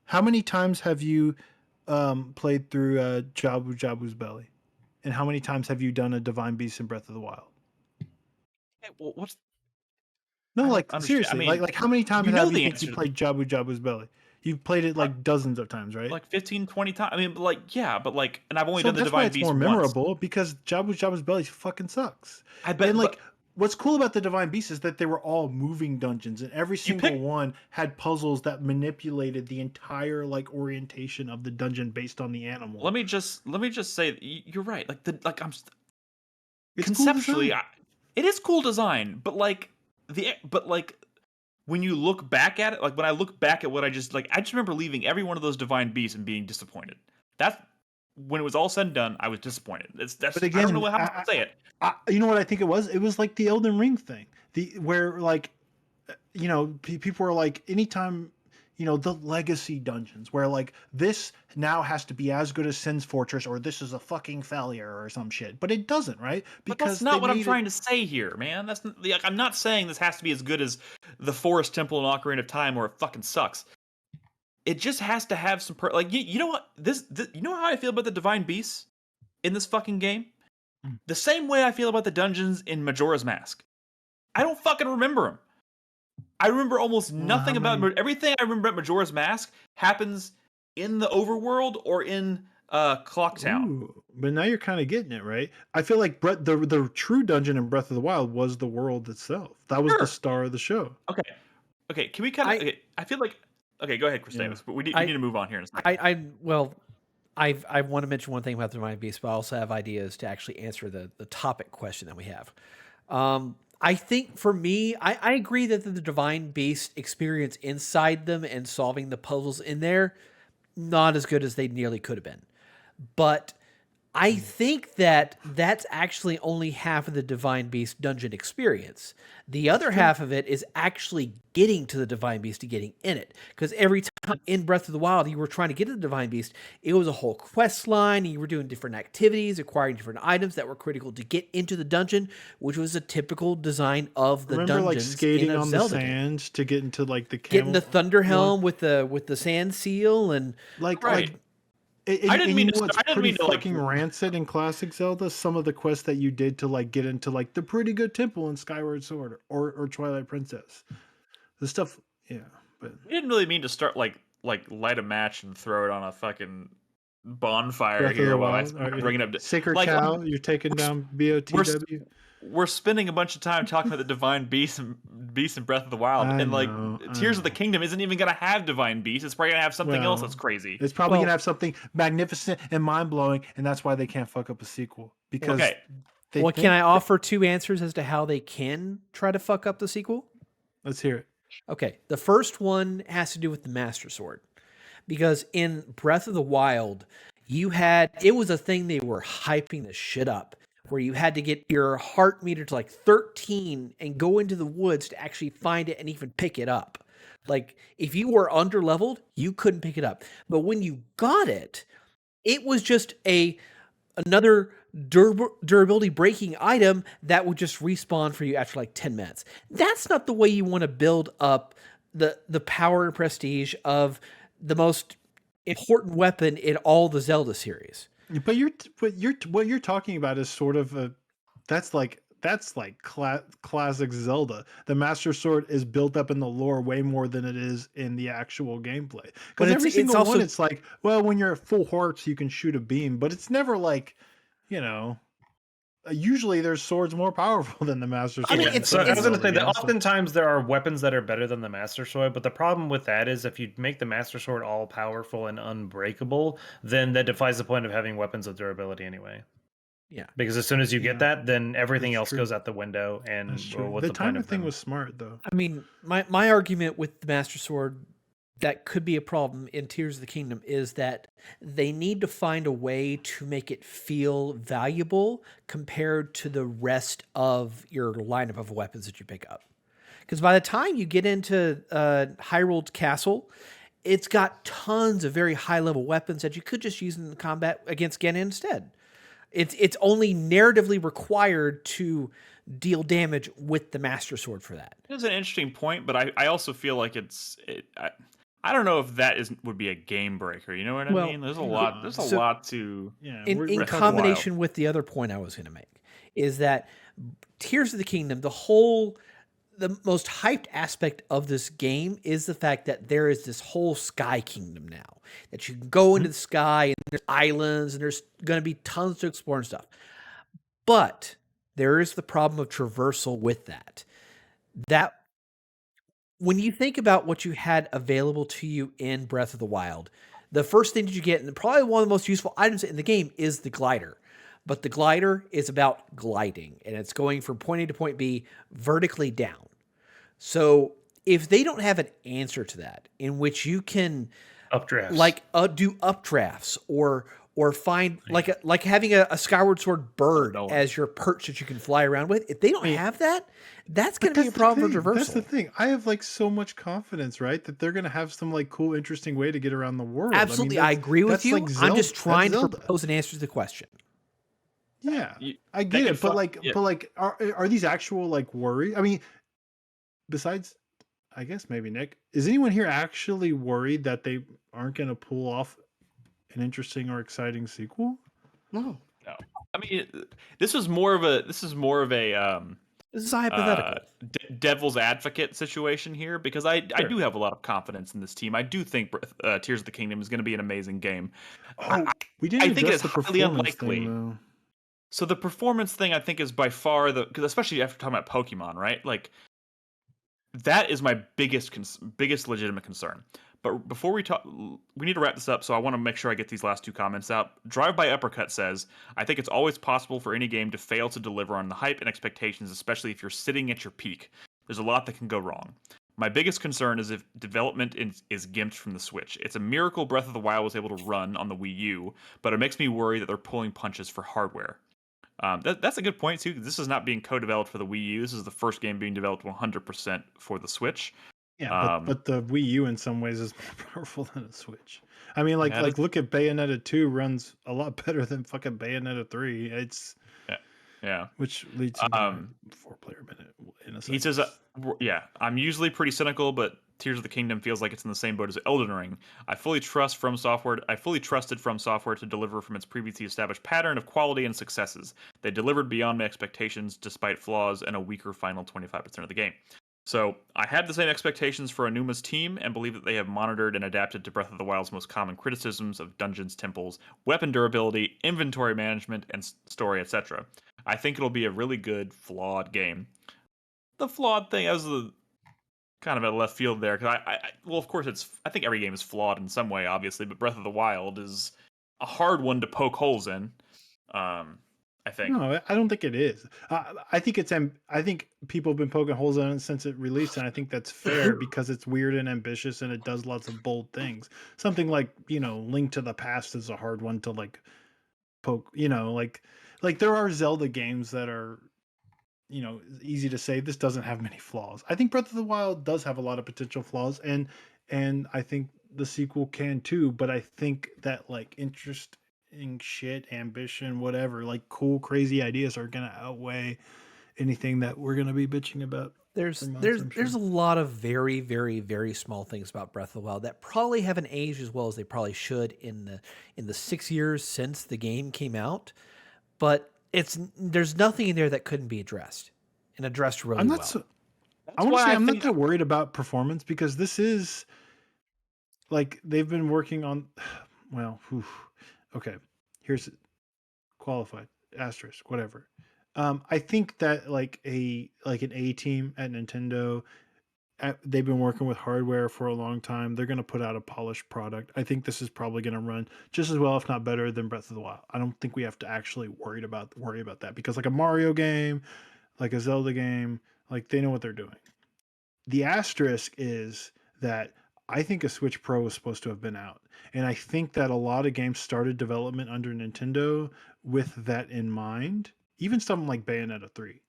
How many times have you played through Jabu's Belly? And how many times have you done a Divine Beast in Breath of the Wild? Hey, well, what's... No, like seriously, I mean, like how many times have you think you played Jabu's Belly? You've played it like dozens of times, right? Like 15, 20 times. I mean, but like, yeah, but like, and I've only so done the Divine Beast once. That's why it's more memorable, because Jabu's Belly fucking sucks. I bet. And like, what's cool about the Divine Beast is that they were all moving dungeons, and every single one had puzzles that manipulated the entire like orientation of the dungeon based on the animal. Let me just say, you're right. Like I'm conceptually, cool it is cool design, but like when you look back at it, like when I look back at what I just remember leaving every one of those Divine Beasts and being disappointed. That's when it was all said and done, I was disappointed. But again, I don't know how to say it. You know what I think it was? It was like the Elden Ring thing, where like, you know, people were like, anytime, you know, the legacy dungeons where like this now has to be as good as Sin's Fortress, or this is a fucking failure or some shit. But it doesn't, right? Because that's not what I'm trying to say here, man. That's like, I'm not saying this has to be as good as the Forest Temple and Ocarina of Time, or it fucking sucks. It just has to have some like, you know what? This you know how I feel about the Divine Beasts in this fucking game? The same way I feel about the dungeons in Majora's Mask. I don't fucking remember them. I remember almost nothing about everything I remember about Majora's Mask happens in the overworld or in Clocktown. Ooh, but now you're kind of getting it, right? I feel like the true dungeon in Breath of the Wild was the world itself. That was the star of the show. Okay. Can we kind of? I feel like. Okay, go ahead, Chris Davis. But we need to move on here in a second. I want to mention one thing about the Divine Beast, but I also have ideas to actually answer the topic question that we have. I think for me, I agree that the Divine Beast experience inside them and solving the puzzles in there, not as good as they nearly could have been. But I think that that's actually only half of the Divine Beast dungeon experience. The other half of it is actually getting to the Divine Beast and getting in it. Because every time in Breath of the Wild you were trying to get to the Divine Beast, it was a whole quest line, and you were doing different activities, acquiring different items that were critical to get into the dungeon, which was a typical design of the dungeons. Remember, like skating on the sands to get into like the getting the Thunder Helm with the sand seal and like. I didn't mean to. I didn't mean to fucking rancid in classic Zelda. Some of the quests that you did to like get into like the pretty good temple in Skyward Sword or Twilight Princess, the stuff. Yeah, but we didn't really mean to start like light a match and throw it on a fucking bonfire here while I bring it up. Sacred Cow, you're taking down BOTW. We're spending a bunch of time talking about the Divine Beast and Breath of the Wild, and like Tears of the Kingdom isn't even gonna have Divine Beast. It's probably gonna have something else that's crazy. It's probably gonna have something magnificent and mind blowing, and that's why they can't fuck up a sequel. Because can I offer two answers as to how they can try to fuck up the sequel? Let's hear it. Okay, the first one has to do with the Master Sword, because in Breath of the Wild, it was a thing they were hyping the shit up, where you had to get your heart meter to like 13 and go into the woods to actually find it and even pick it up. Like, if you were under-leveled, you couldn't pick it up. But when you got it, it was just another durability breaking item that would just respawn for you after like 10 minutes. That's not the way you want to build up the power and prestige of the most important weapon in all the Zelda series. But what you're talking about is sort of that's like classic Zelda. The Master Sword is built up in the lore way more than it is in the actual gameplay. Because every single one, it's like, well, when you're at full hearts, you can shoot a beam, but it's never like, you know. Usually, there's swords more powerful than the Master Sword. I mean, I was going to say that oftentimes there are weapons that are better than the Master Sword, but the problem with that is if you make the Master Sword all powerful and unbreakable, then that defies the point of having weapons of durability anyway. Yeah, because as soon as you get that, then everything else goes out the window. And the timer thing was smart, though. I mean, my argument with the Master Sword that could be a problem in Tears of the Kingdom is that they need to find a way to make it feel valuable compared to the rest of your lineup of weapons that you pick up. Because by the time you get into Hyrule Castle, it's got tons of very high-level weapons that you could just use in the combat against Ganon instead. It's only narratively required to deal damage with the Master Sword for that. It's an interesting point, but I also feel like I don't know if that would be a game breaker. You know what I mean? There's a lot. There's a lot to. Yeah. In combination with the other point I was going to make is that Tears of the Kingdom, the most hyped aspect of this game is the fact that there is this whole sky kingdom now that you can go into the sky and there's islands and there's going to be tons to explore and stuff. But there is the problem of traversal with that. That when you think about what you had available to you in Breath of the Wild, the first thing that you get, and probably one of the most useful items in the game, is the glider. But the glider is about gliding, and it's going from point A to point B vertically down. So if they don't have an answer to that, in which you can updrafts, do updrafts or find like having a Skyward Sword bird as your perch that you can fly around with, if they don't have that, that's going to be a problem for traversal. That's the thing. I have like so much confidence, right, that they're going to have some like cool, interesting way to get around the world. Absolutely, I agree with you. Like I'm just trying to propose an answer to the question. Yeah, I get it, but are these actual like worry? I mean, besides, I guess maybe Nick, is anyone here actually worried that they aren't going to pull off an interesting or exciting sequel? No. I mean, this is more of a this is a hypothetical devil's advocate situation here, because I do have a lot of confidence in this team. I do think Tears of the Kingdom is going to be an amazing game. We didn't. I think it's highly unlikely. So the performance thing, I think, is by far because especially after talking about Pokemon, right? Like that is my biggest legitimate concern. But before we talk, we need to wrap this up, so I want to make sure I get these last two comments out. Drive-by Uppercut says, I think it's always possible for any game to fail to deliver on the hype and expectations, especially if you're sitting at your peak. There's a lot that can go wrong. My biggest concern is if development is gimped from the Switch. It's a miracle Breath of the Wild was able to run on the Wii U, but it makes me worry that they're pulling punches for hardware. That's a good point, too. This is not being co-developed for the Wii U. This is the first game being developed 100% for the Switch. Yeah, but the Wii U in some ways is more powerful than a Switch. I mean, like look at Bayonetta 2 runs a lot better than fucking Bayonetta 3. It's which leads to 4-player minute in a sense. He says, I'm usually pretty cynical, but Tears of the Kingdom feels like it's in the same boat as Elden Ring. I fully trusted From Software to deliver from its previously established pattern of quality and successes. They delivered beyond my expectations despite flaws and a weaker final 25% of the game. So I had the same expectations for Anuma's team and believe that they have monitored and adapted to Breath of the Wild's most common criticisms of dungeons, temples, weapon durability, inventory management, and story, etc. I think it'll be a really good, flawed game. The flawed thing, as the kind of a left field there, because well, of course, I think every game is flawed in some way, obviously, but Breath of the Wild is a hard one to poke holes in. I think. No, I don't think it is. I think people have been poking holes in it since it released, and I think that's fair because it's weird and ambitious, and it does lots of bold things. Something like Link to the Past is a hard one to like poke. Like there are Zelda games that are easy to say this doesn't have many flaws. I think Breath of the Wild does have a lot of potential flaws, and I think the sequel can too. But I think that like shit, ambition, whatever, like cool, crazy ideas are gonna outweigh anything that we're gonna be bitching about. There's a lot of very, very, very small things about Breath of the Wild that probably haven't aged as well as they probably should in the 6 years since the game came out. But there's nothing in there that couldn't be addressed and addressed really well. I want to say I'm not that worried about performance because this is like they've been working on. Well, okay. Here's qualified asterisk whatever. I think that like an A team at Nintendo, they've been working with hardware for a long time. They're going to put out a polished product. I think this is probably going to run just as well, if not better, than Breath of the Wild. I don't think we have to actually worry about that because like a Mario game, like a Zelda game, like they know what they're doing. The asterisk is that I think a Switch Pro was supposed to have been out. And I think that a lot of games started development under Nintendo with that in mind. Even something like Bayonetta 3,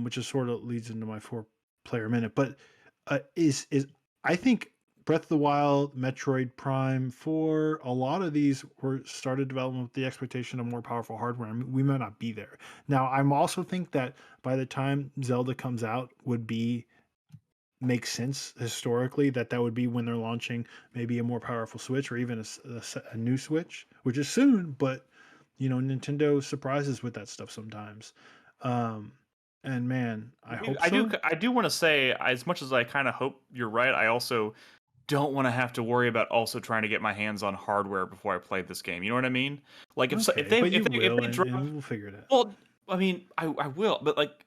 which is sort of leads into my 4-player minute. But I think Breath of the Wild, Metroid Prime 4, a lot of these were started development with the expectation of more powerful hardware. I mean, we might not be there. Now, I'm also think that by the time Zelda comes out would be makes sense historically that would be when they're launching maybe a more powerful Switch or even a new Switch, which is soon. But Nintendo surprises with that stuff sometimes. And man, I hope so. I do want to say, as much as I kind of hope you're right, I also don't want to have to worry about also trying to get my hands on hardware before I play this game. You know what I mean? Like if they drop, and we'll figure it out. Well, I mean, I will, but like,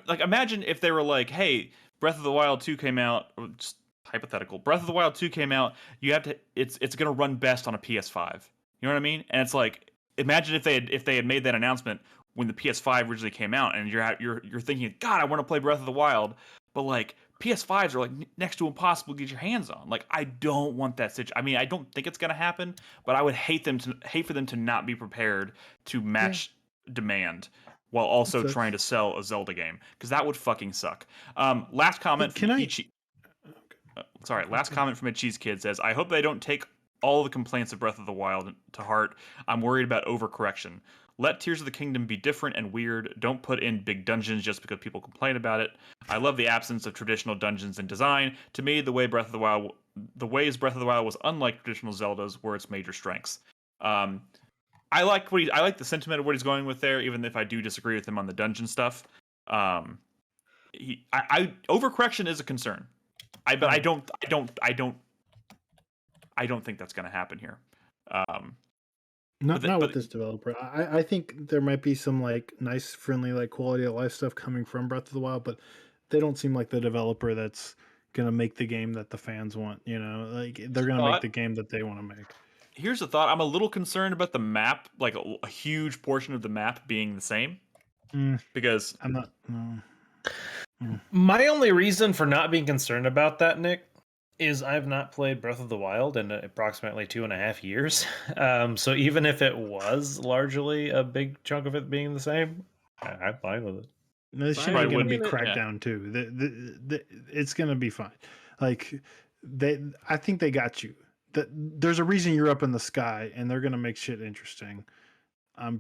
like imagine if they were like, hey, Breath of the Wild 2 came out, or just hypothetical, Breath of the Wild 2 came out, you have to, it's going to run best on a PS5. You know what I mean? And it's like, imagine if they had made that announcement when the PS5 originally came out, and you're thinking, God, I want to play Breath of the Wild, but like PS5s are like next to impossible to get your hands on. Like, I don't want that situation. I mean, I don't think it's going to happen, but I would hate for them to not be prepared to match demand while also trying to sell a Zelda game, because that would fucking suck. Last comment from last comment from a Cheese Kid says, I hope they don't take all the complaints of Breath of the Wild to heart. I'm worried about overcorrection. Let Tears of the Kingdom be different and weird. Don't put in big dungeons just because people complain about it. I love the absence of traditional dungeons in design. To me, the ways Breath of the Wild was unlike traditional Zeldas were its major strengths. I like the sentiment of what he's going with there, even if I do disagree with him on the dungeon stuff. Overcorrection is a concern. I don't think that's going to happen here. Not with this developer. I think there might be some like nice, friendly, like quality of life stuff coming from Breath of the Wild, but they don't seem like the developer that's gonna make the game that the fans want. Like they're gonna make the game that they want to make. Here's a thought. I'm a little concerned about the map, like a huge portion of the map being the same, because I'm not. My only reason for not being concerned about that, Nick, is I've not played Breath of the Wild in approximately 2.5 years. So even if it was largely a big chunk of it being the same, I'm fine with it. This shit ain't gonna be cracked down too. It's gonna be fine. Like I think they got you. There's a reason you're up in the sky, and they're gonna make shit interesting. I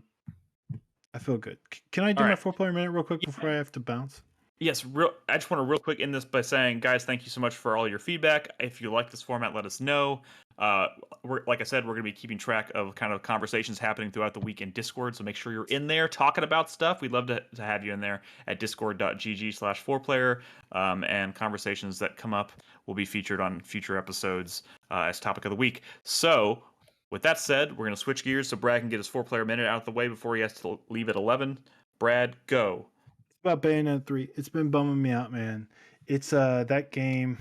feel good. Can I do my 4-player minute real quick before I have to bounce? Yes, I just want to real quick end this by saying, guys, thank you so much for all your feedback. If you like this format, let us know. Like I said, we're going to be keeping track of kind of conversations happening throughout the week in Discord, so make sure you're in there talking about stuff. We'd love to have you in there at discord.gg/4player, and conversations that come up will be featured on future episodes as topic of the week. So, with that said, we're going to switch gears so Brad can get his 4-player minute out of the way before he has to leave at 11. Brad, go. About Bayonetta 3. It's been bumming me out, man. It's that game.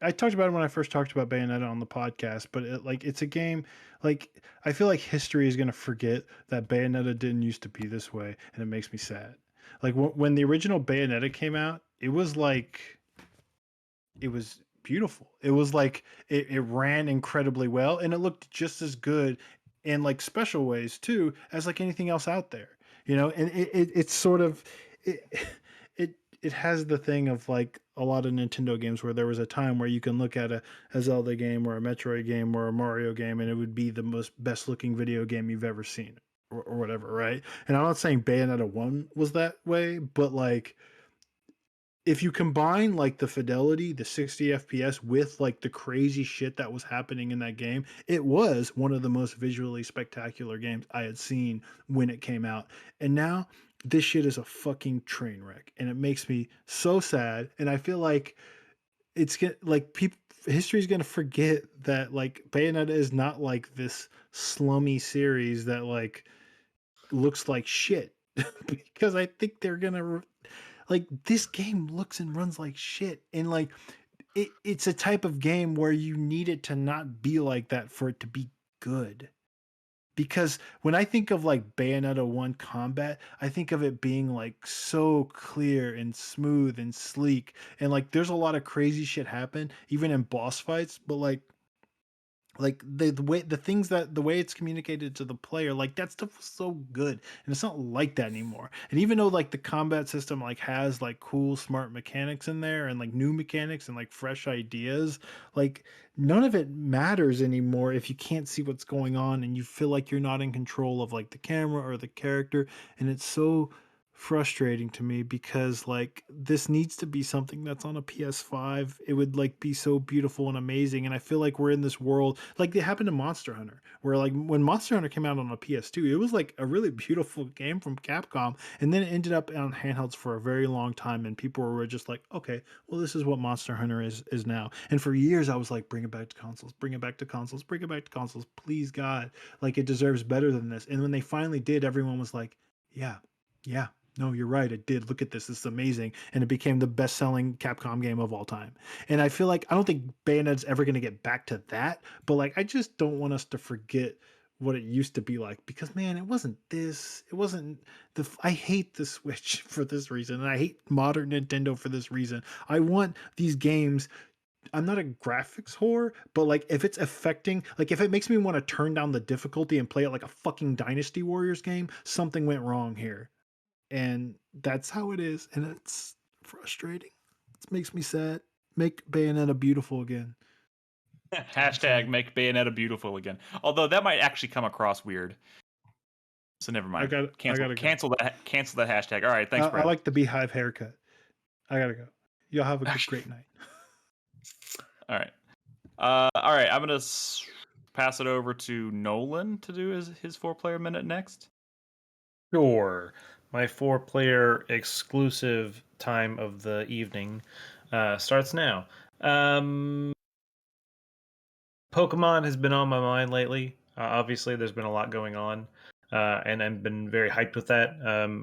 I talked about it when I first talked about Bayonetta on the podcast, but it's a game, like, I feel like history is going to forget that Bayonetta didn't used to be this way, and it makes me sad. Like, when the original Bayonetta came out, it was beautiful. It was like, it ran incredibly well, and it looked just as good in, like, special ways, too, as, like, anything else out there. And it's sort of... It has the thing of like a lot of Nintendo games where there was a time where you can look at a Zelda game or a Metroid game or a Mario game and it would be the best looking video game you've ever seen or whatever, right? And I'm not saying Bayonetta 1 was that way, but like if you combine like the fidelity, the 60 FPS with like the crazy shit that was happening in that game, it was one of the most visually spectacular games I had seen when it came out. And now this shit is a fucking train wreck, and it makes me so sad. And I feel like history is gonna forget that like Bayonetta is not like this slummy series that like looks like shit, because I think they're gonna like this game looks and runs like shit, and like it's a type of game where you need it to not be like that for it to be good. Because when I think of like Bayonetta 1 combat, I think of it being like so clear and smooth and sleek. And like there's a lot of crazy shit happen, even in boss fights, but like the way it's communicated to the player, like that stuff was so good, and it's not like that anymore. And even though like the combat system like has like cool smart mechanics in there and like new mechanics and like fresh ideas, like none of it matters anymore if you can't see what's going on and you feel like you're not in control of like the camera or the character. And it's so frustrating to me because like this needs to be something that's on a PS5. It would like be so beautiful and amazing. And I feel like we're in this world like it happened to Monster Hunter, where like when Monster Hunter came out on a PS2, it was like a really beautiful game from Capcom, and then it ended up on handhelds for a very long time, and people were just like, okay, well this is what Monster Hunter is now. And for years I was like, bring it back to consoles, bring it back to consoles, bring it back to consoles, please God, like it deserves better than this. And when they finally did, everyone was like, yeah, yeah, no, you're right. It did. Look at this. This is amazing. And it became the best selling Capcom game of all time. And I feel like I don't think Bayonet's ever going to get back to that. But like, I just don't want us to forget what it used to be like, because man, it wasn't this. It wasn't I hate the Switch for this reason. And I hate modern Nintendo for this reason. I want these games. I'm not a graphics whore, but like if it's affecting, like if it makes me want to turn down the difficulty and play it like a fucking Dynasty Warriors game, something went wrong here. And that's how it is, and it's frustrating. It makes me sad. Make Bayonetta beautiful again. Hashtag make Bayonetta beautiful again. Although that might actually come across weird. So never mind. Cancel that hashtag. All right, thanks, Brad. I like the beehive haircut. I gotta go. Y'all have a great night. All right. All right. I'm gonna pass it over to Nolan to do his 4-player minute next. Sure. My 4-player exclusive time of the evening starts now. Pokemon has been on my mind lately. Obviously, there's been a lot going on, and I've been very hyped with that.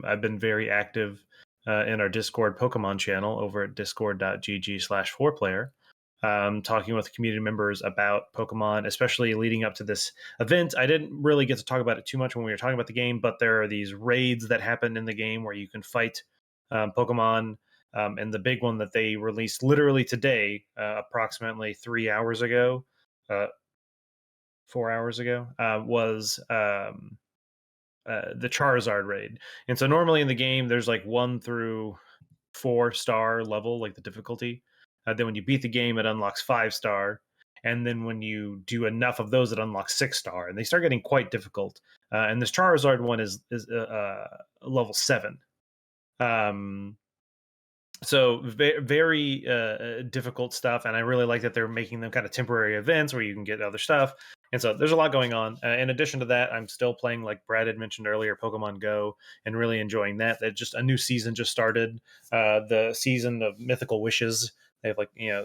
I've been very active in our Discord Pokemon channel over at discord.gg/4player, talking with community members about Pokemon, especially leading up to this event. I didn't really get to talk about it too much when we were talking about the game, but there are these raids that happen in the game where you can fight Pokemon. And the big one that they released literally today, approximately 3 hours ago, 4 hours ago, was the Charizard raid. And so normally in the game, there's like 1 through 4-star level, like the difficulty. Then when you beat the game, it unlocks 5-star. And then when you do enough of those, it unlocks 6-star. And they start getting quite difficult. And this Charizard one is level 7. So very difficult stuff, and I really like that they're making them kind of temporary events where you can get other stuff. And so there's a lot going on. In addition to that, I'm still playing, like Brad had mentioned earlier, Pokemon Go, and really enjoying that. That just a new season just started, the season of Mythical Wishes. They have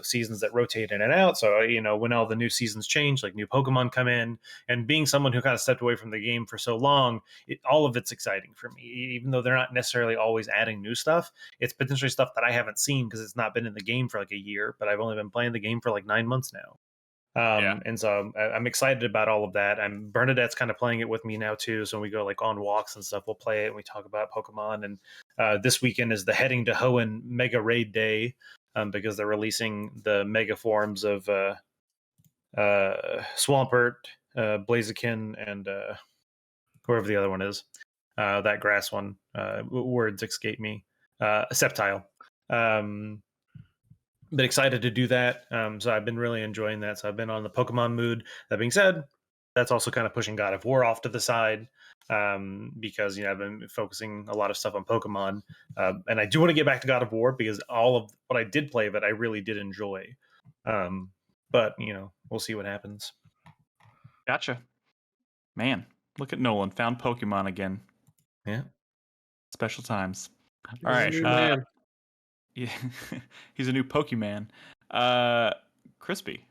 seasons that rotate in and out. So when all the new seasons change, like new Pokemon come in, and being someone who kind of stepped away from the game for so long, all of it's exciting for me. Even though they're not necessarily always adding new stuff, it's potentially stuff that I haven't seen because it's not been in the game for like a year, but I've only been playing the game for like 9 months now. And so I'm excited about all of that. And Bernadette's kind of playing it with me now too. So when we go like on walks and stuff, we'll play it and we talk about Pokemon. And this weekend is the Heading to Hoenn Mega Raid Day, because they're releasing the mega forms of Swampert, Blaziken, and whoever the other one is. That grass one. Words escape me. Sceptile. But excited to do that. So I've been really enjoying that. So I've been on the Pokemon mood. That being said, that's also kind of pushing God of War off to the side, because I've been focusing a lot of stuff on Pokemon, and I do want to get back to God of War because all of what I did play of it I really did enjoy. But we'll see what happens. Gotcha. Man, look at Nolan, found Pokemon again. Yeah, special times. All right, yeah, he's a new Pokemon. Crispy.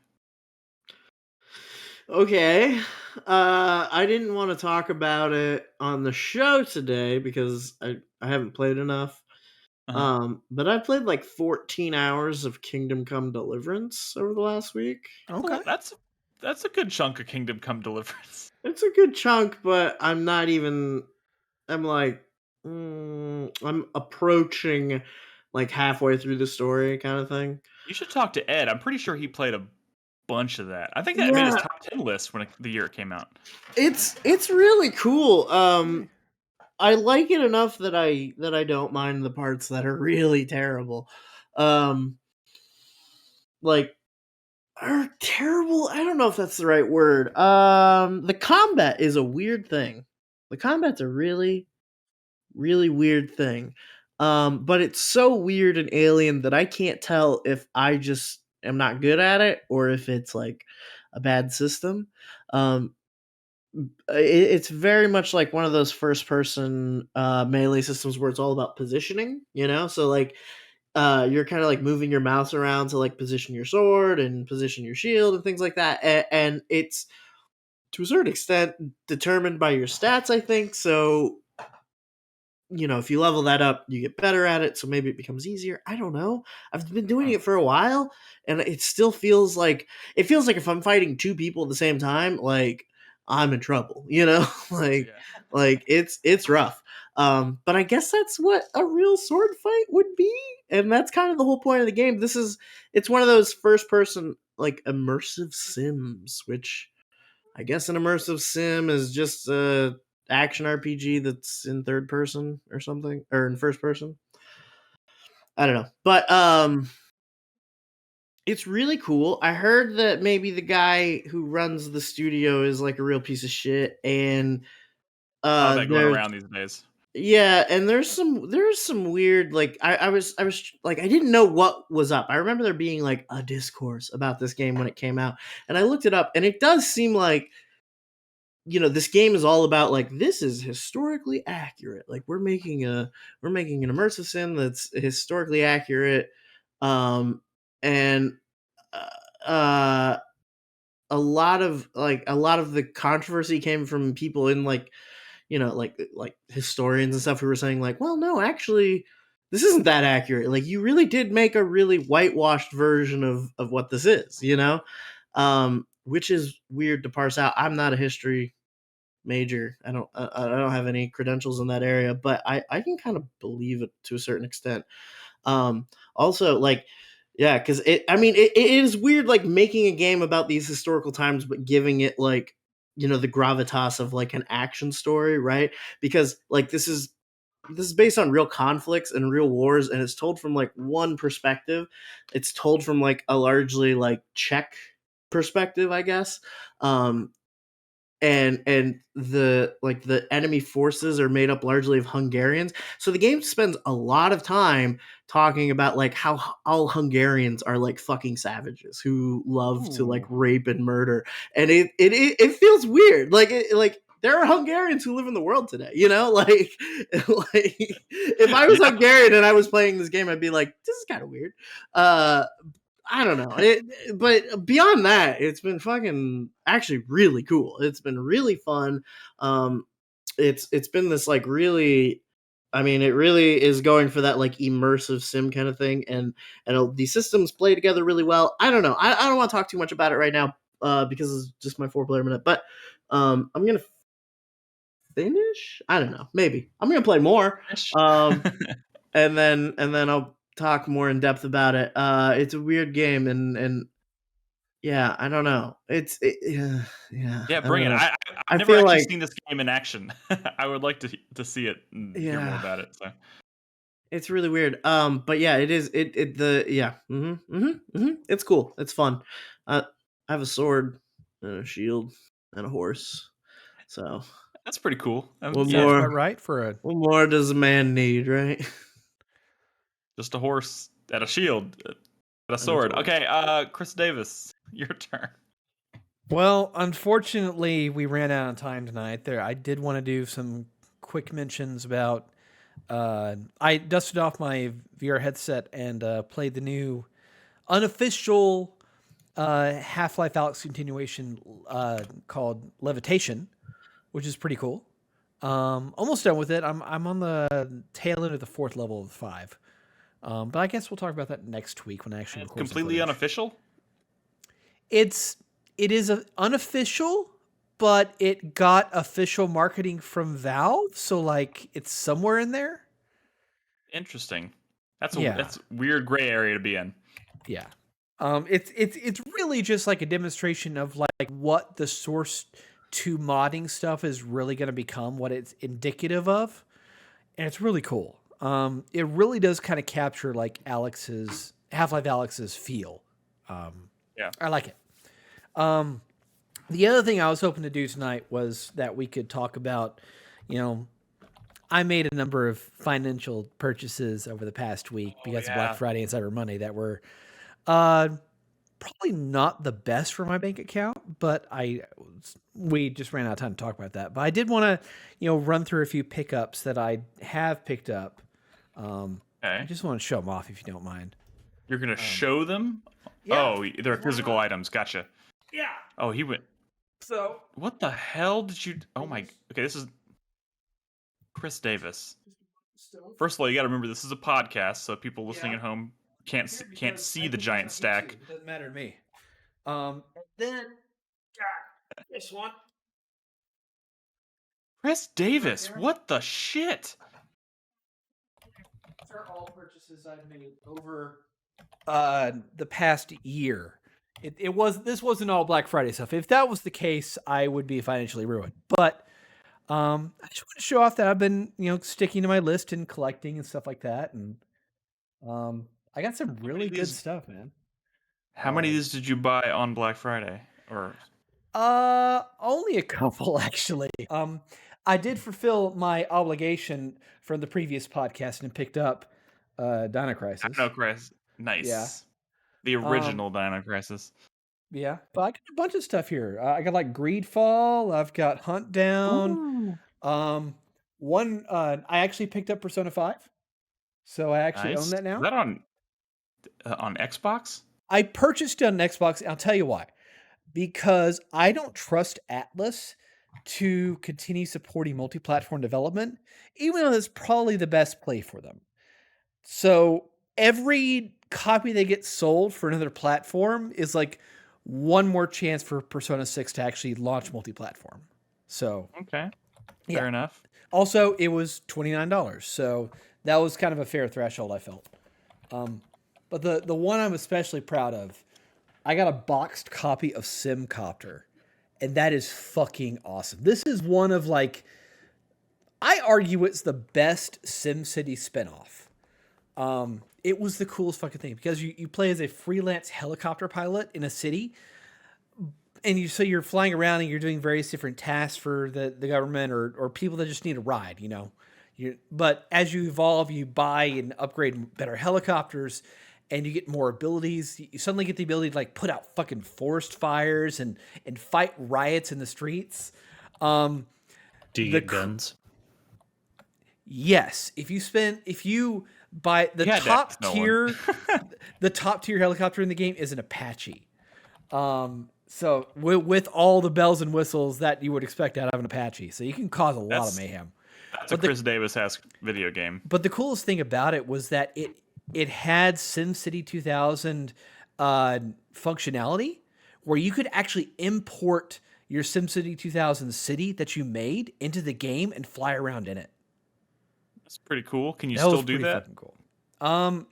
Okay. I didn't want to talk about it on the show today because I haven't played enough. But I played like 14 hours of Kingdom Come Deliverance over the last week. Okay. That's a good chunk of Kingdom Come Deliverance. It's a good chunk, but I'm approaching like halfway through the story kind of thing. You should talk to Ed. I'm pretty sure he played a bunch of that. I think that made his top 10 list when the year it came out. It's really cool. I like it enough that I don't mind the parts that are really terrible. Like are terrible. I don't know if that's the right word. The combat is a weird thing. The combat's a really, really weird thing. But it's so weird and alien that I can't tell if I just am not good at it or if it's like a bad system. Um, it's very much like one of those first person melee systems where it's all about positioning, so like you're kind of like moving your mouse around to like position your sword and position your shield and things like that, and it's to a certain extent determined by your stats, I think. So if you level that up, you get better at it, so maybe it becomes easier. I don't know. I've been doing it for a while, and it still feels like if I'm fighting two people at the same time, like I'm in trouble. Like Yeah. like it's rough. But I guess that's what a real sword fight would be, and that's kind of the whole point of the game. It's one of those first person like immersive sims, which I guess an immersive sim is just a action RPG that's in third person or something, or in first person. I don't know, but it's really cool. I heard that maybe the guy who runs the studio is like a real piece of shit, and All that going there's around these days. yeah, and there's some weird like I was like I didn't know what was up. I remember there being like a discourse about this game when it came out, and I looked it up, and it does seem like this game is all about like this is historically accurate. Like we're making an immersive sim that's historically accurate, and uh, a lot of the controversy came from people in like like historians and stuff who were saying like, well, no, actually, this isn't that accurate. Like you really did make a really whitewashed version of what this is, which is weird to parse out. I'm not a history major. I don't have any credentials in that area, but I can kind of believe it to a certain extent. Also like yeah, because it is weird like making a game about these historical times but giving it like the gravitas of like an action story, right? Because like this is based on real conflicts and real wars, and it's told from like one perspective. It's told from like a largely like Czech perspective, I guess. And the enemy forces are made up largely of Hungarians. So the game spends a lot of time talking about like how all Hungarians are like fucking savages who love to like rape and murder, and it feels weird. Like there are Hungarians who live in the world today, like if I was Hungarian and I was playing this game, I'd be like, this is kind of weird. I don't know. But beyond that, it's been fucking actually really cool. It's been really fun. It's been this like really, it really is going for that like immersive sim kind of thing, and the systems play together really well. I don't know. I don't want to talk too much about it right now, because it's just my 4-player minute. But I'm gonna finish. I don't know. Maybe I'm gonna play more. And then I'll talk more in depth about it. It's a weird game, and yeah, I don't know. Yeah. Yeah, bring it. I've never actually seen this game in action. I would like to see it and hear more about it. So it's really weird. But yeah, it is. It's cool. It's fun. I have a sword and a shield and a horse. So that's pretty cool. What more? Right for what more does a man need, right? Just a horse and a shield and a sword. Okay, Chris Davis, your turn. Well, unfortunately, we ran out of time tonight. I did want to do some quick mentions about. I dusted off my VR headset and played the new unofficial Half-Life Alyx continuation called Levitation, which is pretty cool. Almost done with it. I'm on the tail end of the 4th level of 5. But I guess we'll talk about that next week when I actually record. Completely unofficial? It is unofficial, but it got official marketing from Valve, so like it's somewhere in there. Interesting. That's a weird gray area to be in. Yeah. It's really just like a demonstration of like what the Source 2 modding stuff is really going to become, what it's indicative of, and it's really cool. It really does kind of capture like Half-Life Alyx's feel. Yeah, I like it. The other thing I was hoping to do tonight was that we could talk about, I made a number of financial purchases over the past week because of Black Friday and Cyber Monday that were probably not the best for my bank account, but we just ran out of time to talk about that. But I did want to, run through a few pickups that I have picked up. I just want to show them off if you don't mind. You're going to show them? Yeah. Oh, they're physical items. Gotcha. Yeah. Oh, he went. So. What the hell did you. Oh my. Okay, this is Chris Davis. First of all, you got to remember this is a podcast, so people listening at home can't see the giant stack. It doesn't matter to me. Then this one. Chris Davis, what the shit? These are all purchases I've made over the past year. This wasn't all Black Friday stuff. If that was the case, I would be financially ruined. But I just want to show off that I've been, sticking to my list and collecting and stuff like that. And I got some really good stuff, man. How many of these did you buy on Black Friday? Or only a couple, actually. I did fulfill my obligation from the previous podcast and picked up Dino Crisis. Dino Crisis. Nice. Yeah. The original Dino Crisis. Yeah, but I got a bunch of stuff here. I got like Greedfall. I've got Hunt Down. Ooh. I actually picked up Persona 5. So I actually own that now. Is that on Xbox? I purchased it on Xbox. I'll tell you why. Because I don't trust Atlus to continue supporting multi-platform development, even though that's probably the best play for them. So every copy they get sold for another platform is like one more chance for Persona 6 to actually launch multi-platform. So okay, fair enough. Also, it was $29, so that was kind of a fair threshold, I felt. But the one I'm especially proud of, I got a boxed copy of Simcopter, and that is fucking awesome. This is one of I argue it's the best SimCity spinoff. It was the coolest fucking thing because you play as a freelance helicopter pilot in a city, and so you're flying around and you're doing various different tasks for the government or people that just need a ride, But as you evolve, you buy and upgrade better helicopters, and you get more abilities. You suddenly get the ability to put out fucking forest fires and fight riots in the streets. Do you get guns? Yes. If you buy the top tier, the top tier helicopter in the game is an Apache. So with all the bells and whistles that you would expect out of an Apache, so you can cause a lot of mayhem. That's a Chris Davis-esque video game. But the coolest thing about it was that it had SimCity 2000 functionality where you could actually import your SimCity 2000 city that you made into the game and fly around in it. That's pretty cool. Can you still do that? Fucking cool.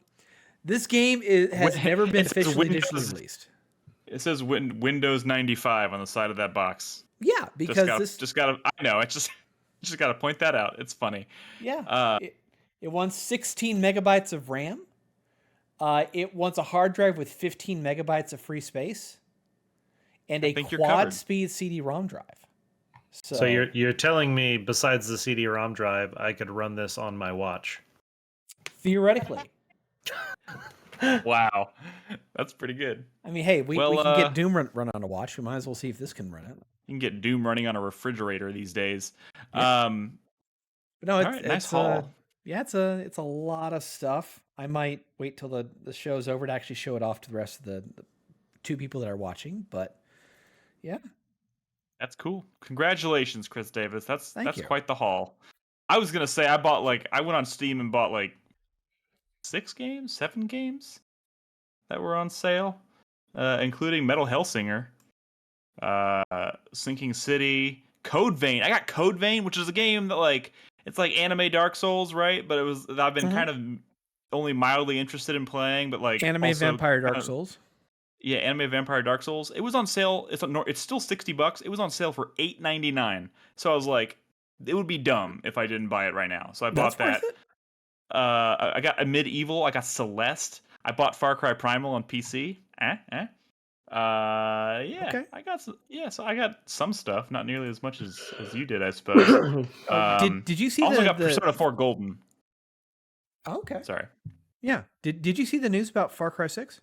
This game has never been officially digitally released. It says Windows 95 on the side of that box. Yeah, because I know. It's just got to point that out. It's funny. Yeah. It wants 16 megabytes of RAM. It wants a hard drive with 15 megabytes of free space, and a quad speed CD-ROM drive. So you're telling me, besides the CD-ROM drive, I could run this on my watch? Theoretically. Wow, that's pretty good. I mean, hey, we can get Doom run on a watch. We might as well see if this can run it. You can get Doom running on a refrigerator these days. Yeah. But no, it's nice haul. It's a lot of stuff. I might wait till the show's over to actually show it off to the rest of the two people that are watching. But yeah, that's cool. Congratulations, Chris Davis. That's you. Quite the haul. I was gonna say I went on Steam and bought 7 games that were on sale, including Metal Hellsinger, Sinking City, Code Vein. I got Code Vein, which is a game that it's like anime Dark Souls, right? But I've been kind of only mildly interested in playing, but anime Vampire Dark Souls. Yeah, anime Vampire Dark Souls. It was on sale. It's still $60. It was on sale for $8.99. So I was like, it would be dumb if I didn't buy it right now. So I bought that. I got a Medieval. I got Celeste. I bought Far Cry Primal on PC. Yeah, Okay. I got some. Yeah, so I got some stuff, not nearly as much as you did, I suppose. Did you see also the got Persona 4 Golden. Okay. Sorry. Yeah. Did you see the news about Far Cry 6?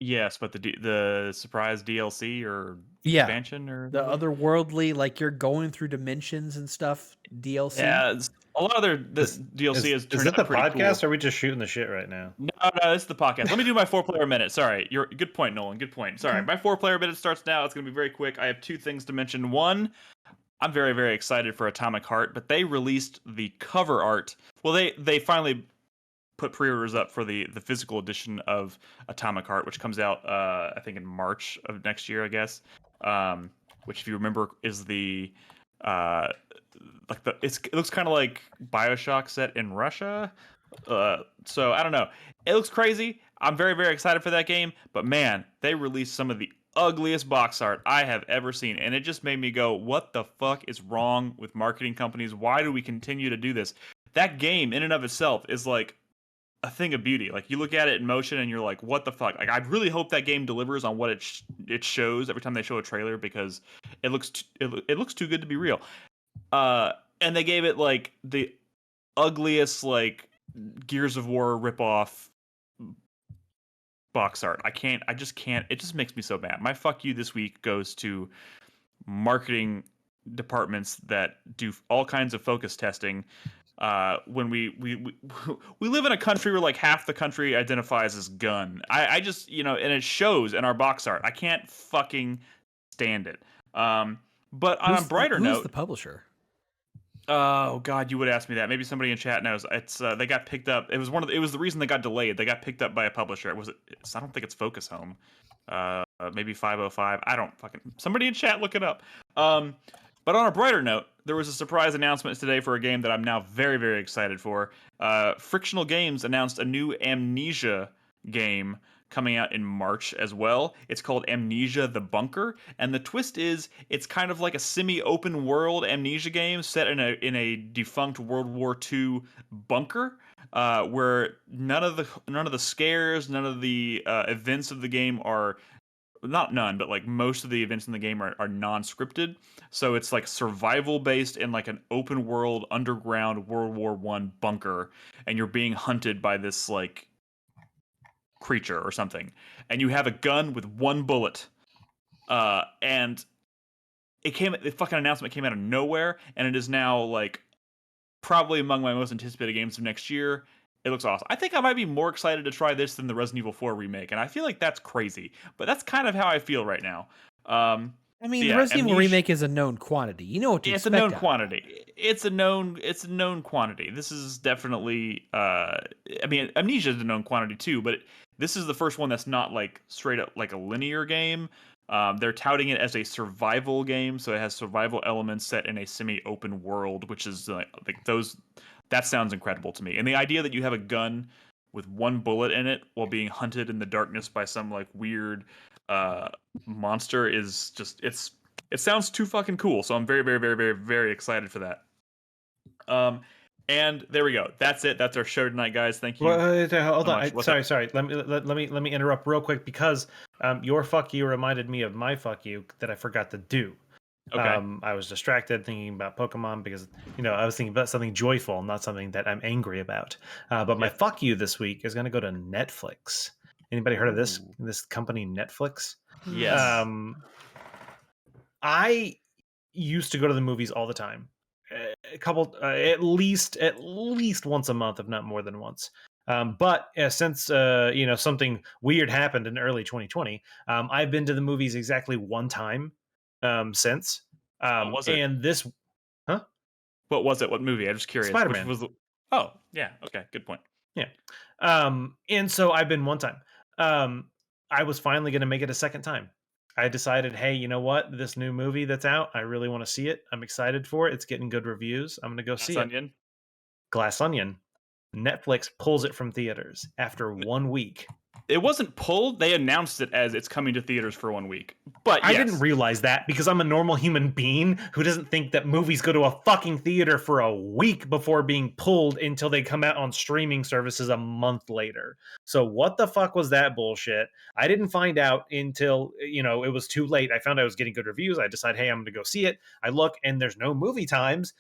Yes, but the surprise DLC or Yeah. expansion or The otherworldly, like you're going through dimensions and stuff, DLC. Yeah, a lot of the DLC has turned out pretty cool. Is it the podcast or are we just shooting the shit right now? No, it's the podcast. Let me do my 4-player minute. Sorry, good point, Nolan. Good point. Sorry, my 4-player minute starts now. It's going to be very quick. I have two things to mention. One, I'm very, very excited for Atomic Heart, but they released the cover art. Well, they finally put pre-orders up for the physical edition of Atomic Heart, which comes out I think in March of next year, I guess. Which, if you remember, is the it looks kind of like BioShock set in Russia. So I don't know. It looks crazy. I'm very, very excited for that game. But man, they released some of the ugliest box art I have ever seen, and it just made me go, "What the fuck is wrong with marketing companies? Why do we continue to do this?" That game, in and of itself, is like a thing of beauty. Like, you look at it in motion and you're like, what the fuck? Like, I really hope that game delivers on what it shows every time they show a trailer, because it looks it looks too good to be real. And they gave it like the ugliest like Gears of War ripoff box art. I just can't. It just makes me so mad. My fuck you this week goes to marketing departments that do all kinds of focus testing. When we live in a country where like half the country identifies as gun. I just, and it shows in our box art. I can't fucking stand it. But on a brighter note, who's the publisher? Oh God, you would ask me that. Maybe somebody in chat knows. It's they got picked up. It was the reason they got delayed. They got picked up by a publisher. I don't think it's Focus Home. Maybe 505. I don't fucking. Somebody in chat look it up. But on a brighter note, there was a surprise announcement today for a game that I'm now very, very excited for. Frictional Games announced a new Amnesia game coming out in March as well. It's called Amnesia: The Bunker, and the twist is it's kind of like a semi-open world Amnesia game set in a defunct World War II bunker, where none of the scares, none of the events of the game are. Not none, but like most of the events in the game are non-scripted. So it's like survival based in like an open world underground World War I bunker, and you're being hunted by this like creature or something, and you have a gun with one bullet. And the fucking announcement came out of nowhere, and it is now like probably among my most anticipated games of next year. It looks awesome. I think I might be more excited to try this than the Resident Evil 4 remake, and I feel like that's crazy, but that's kind of how I feel right now. I mean, the Resident Evil remake is a known quantity. You know what to expect. It's a known quantity. It's a known quantity. This is definitely. I mean, Amnesia is a known quantity too, but this is the first one that's not like straight up like a linear game. They're touting it as a survival game, so it has survival elements set in a semi-open world, which is like those. That sounds incredible to me. And the idea that you have a gun with one bullet in it while being hunted in the darkness by some like weird monster is just it sounds too fucking cool. So I'm very, very, very, very, very excited for that. And there we go. That's it. That's our show tonight, guys. Thank you. Well, hold on. Sorry. Let me interrupt real quick, because your fuck you reminded me of my fuck you that I forgot to do. Okay. I was distracted thinking about Pokemon because I was thinking about something joyful, not something that I'm angry about. But my fuck you this week is going to go to Netflix. Anybody heard of this company, Netflix? Yes. I used to go to the movies all the time. At least once a month, if not more than once. But since something weird happened in early 2020, I've been to the movies exactly one time since. What was it? And this, huh? What was it? What movie? I'm just curious. Spider-Man. Oh, yeah. Okay, good point. Yeah. And so I've been one time. I was finally going to make it a second time. I decided, hey, you know what? This new movie that's out, I really want to see it. I'm excited for it. It's getting good reviews. I'm going to go see it. Glass Onion. Netflix pulls it from theaters after 1 week. It wasn't pulled. They announced it as it's coming to theaters for 1 week. But I didn't realize that because I'm a normal human being who doesn't think that movies go to a fucking theater for a week before being pulled until they come out on streaming services a month later. So what the fuck was that bullshit? I didn't find out until, it was too late. I found I was getting good reviews. I decided, hey, I'm going to go see it. I look and there's no movie times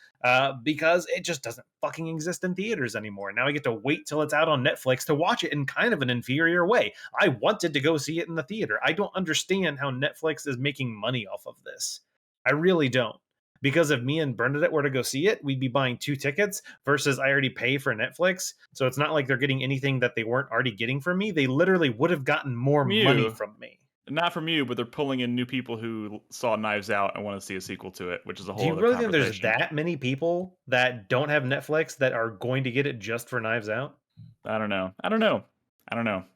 because it just doesn't fucking exist in theaters anymore. Now I get to wait till it's out on Netflix to watch it in kind of an inferior way. I wanted to go see it in the theater. I don't understand how Netflix is making money off of this. I really don't. Because if me and Bernadette were to go see it, we'd be buying 2 tickets versus I already pay for Netflix. So it's not like they're getting anything that they weren't already getting from me. They literally would have gotten more money from me. Not from you, but they're pulling in new people who saw Knives Out and want to see a sequel to it, which is a whole other conversation. Do you really think there's that many people that don't have Netflix that are going to get it just for Knives Out? I don't know.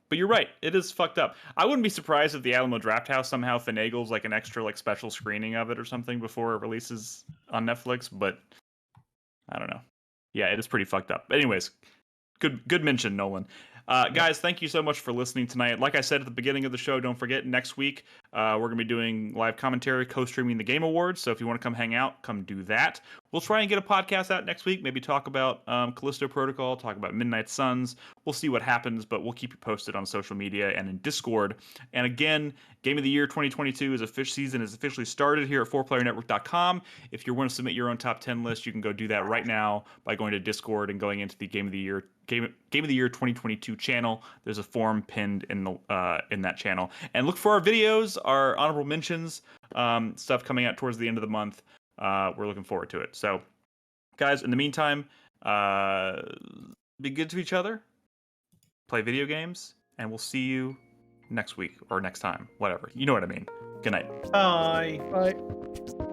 But you're right. It is fucked up. I wouldn't be surprised if the Alamo Drafthouse somehow finagles like an extra like special screening of it or something before it releases on Netflix, but I don't know. Yeah, it is pretty fucked up. But anyways, good mention, Nolan. Guys, thank you so much for listening tonight. Like I said at the beginning of the show, don't forget, next week, we're going to be doing live commentary, co-streaming the Game Awards. So if you want to come hang out, come do that. We'll try and get a podcast out next week, maybe talk about Callisto Protocol, talk about Midnight Suns. We'll see what happens, but we'll keep you posted on social media and in Discord. And again, Game of the Year 2022 season is officially started here at 4playernetwork.com. If you want to submit your own top 10 list, you can go do that right now by going to Discord and going into the Game of the Year 2022 channel. There's a form pinned in that channel. And look for our videos, our honorable mentions, stuff coming out towards the end of the month. We're looking forward to it. So, guys, in the meantime, be good to each other, play video games, and we'll see you next week or next time, whatever. You know what I mean. Good night. Bye. Bye.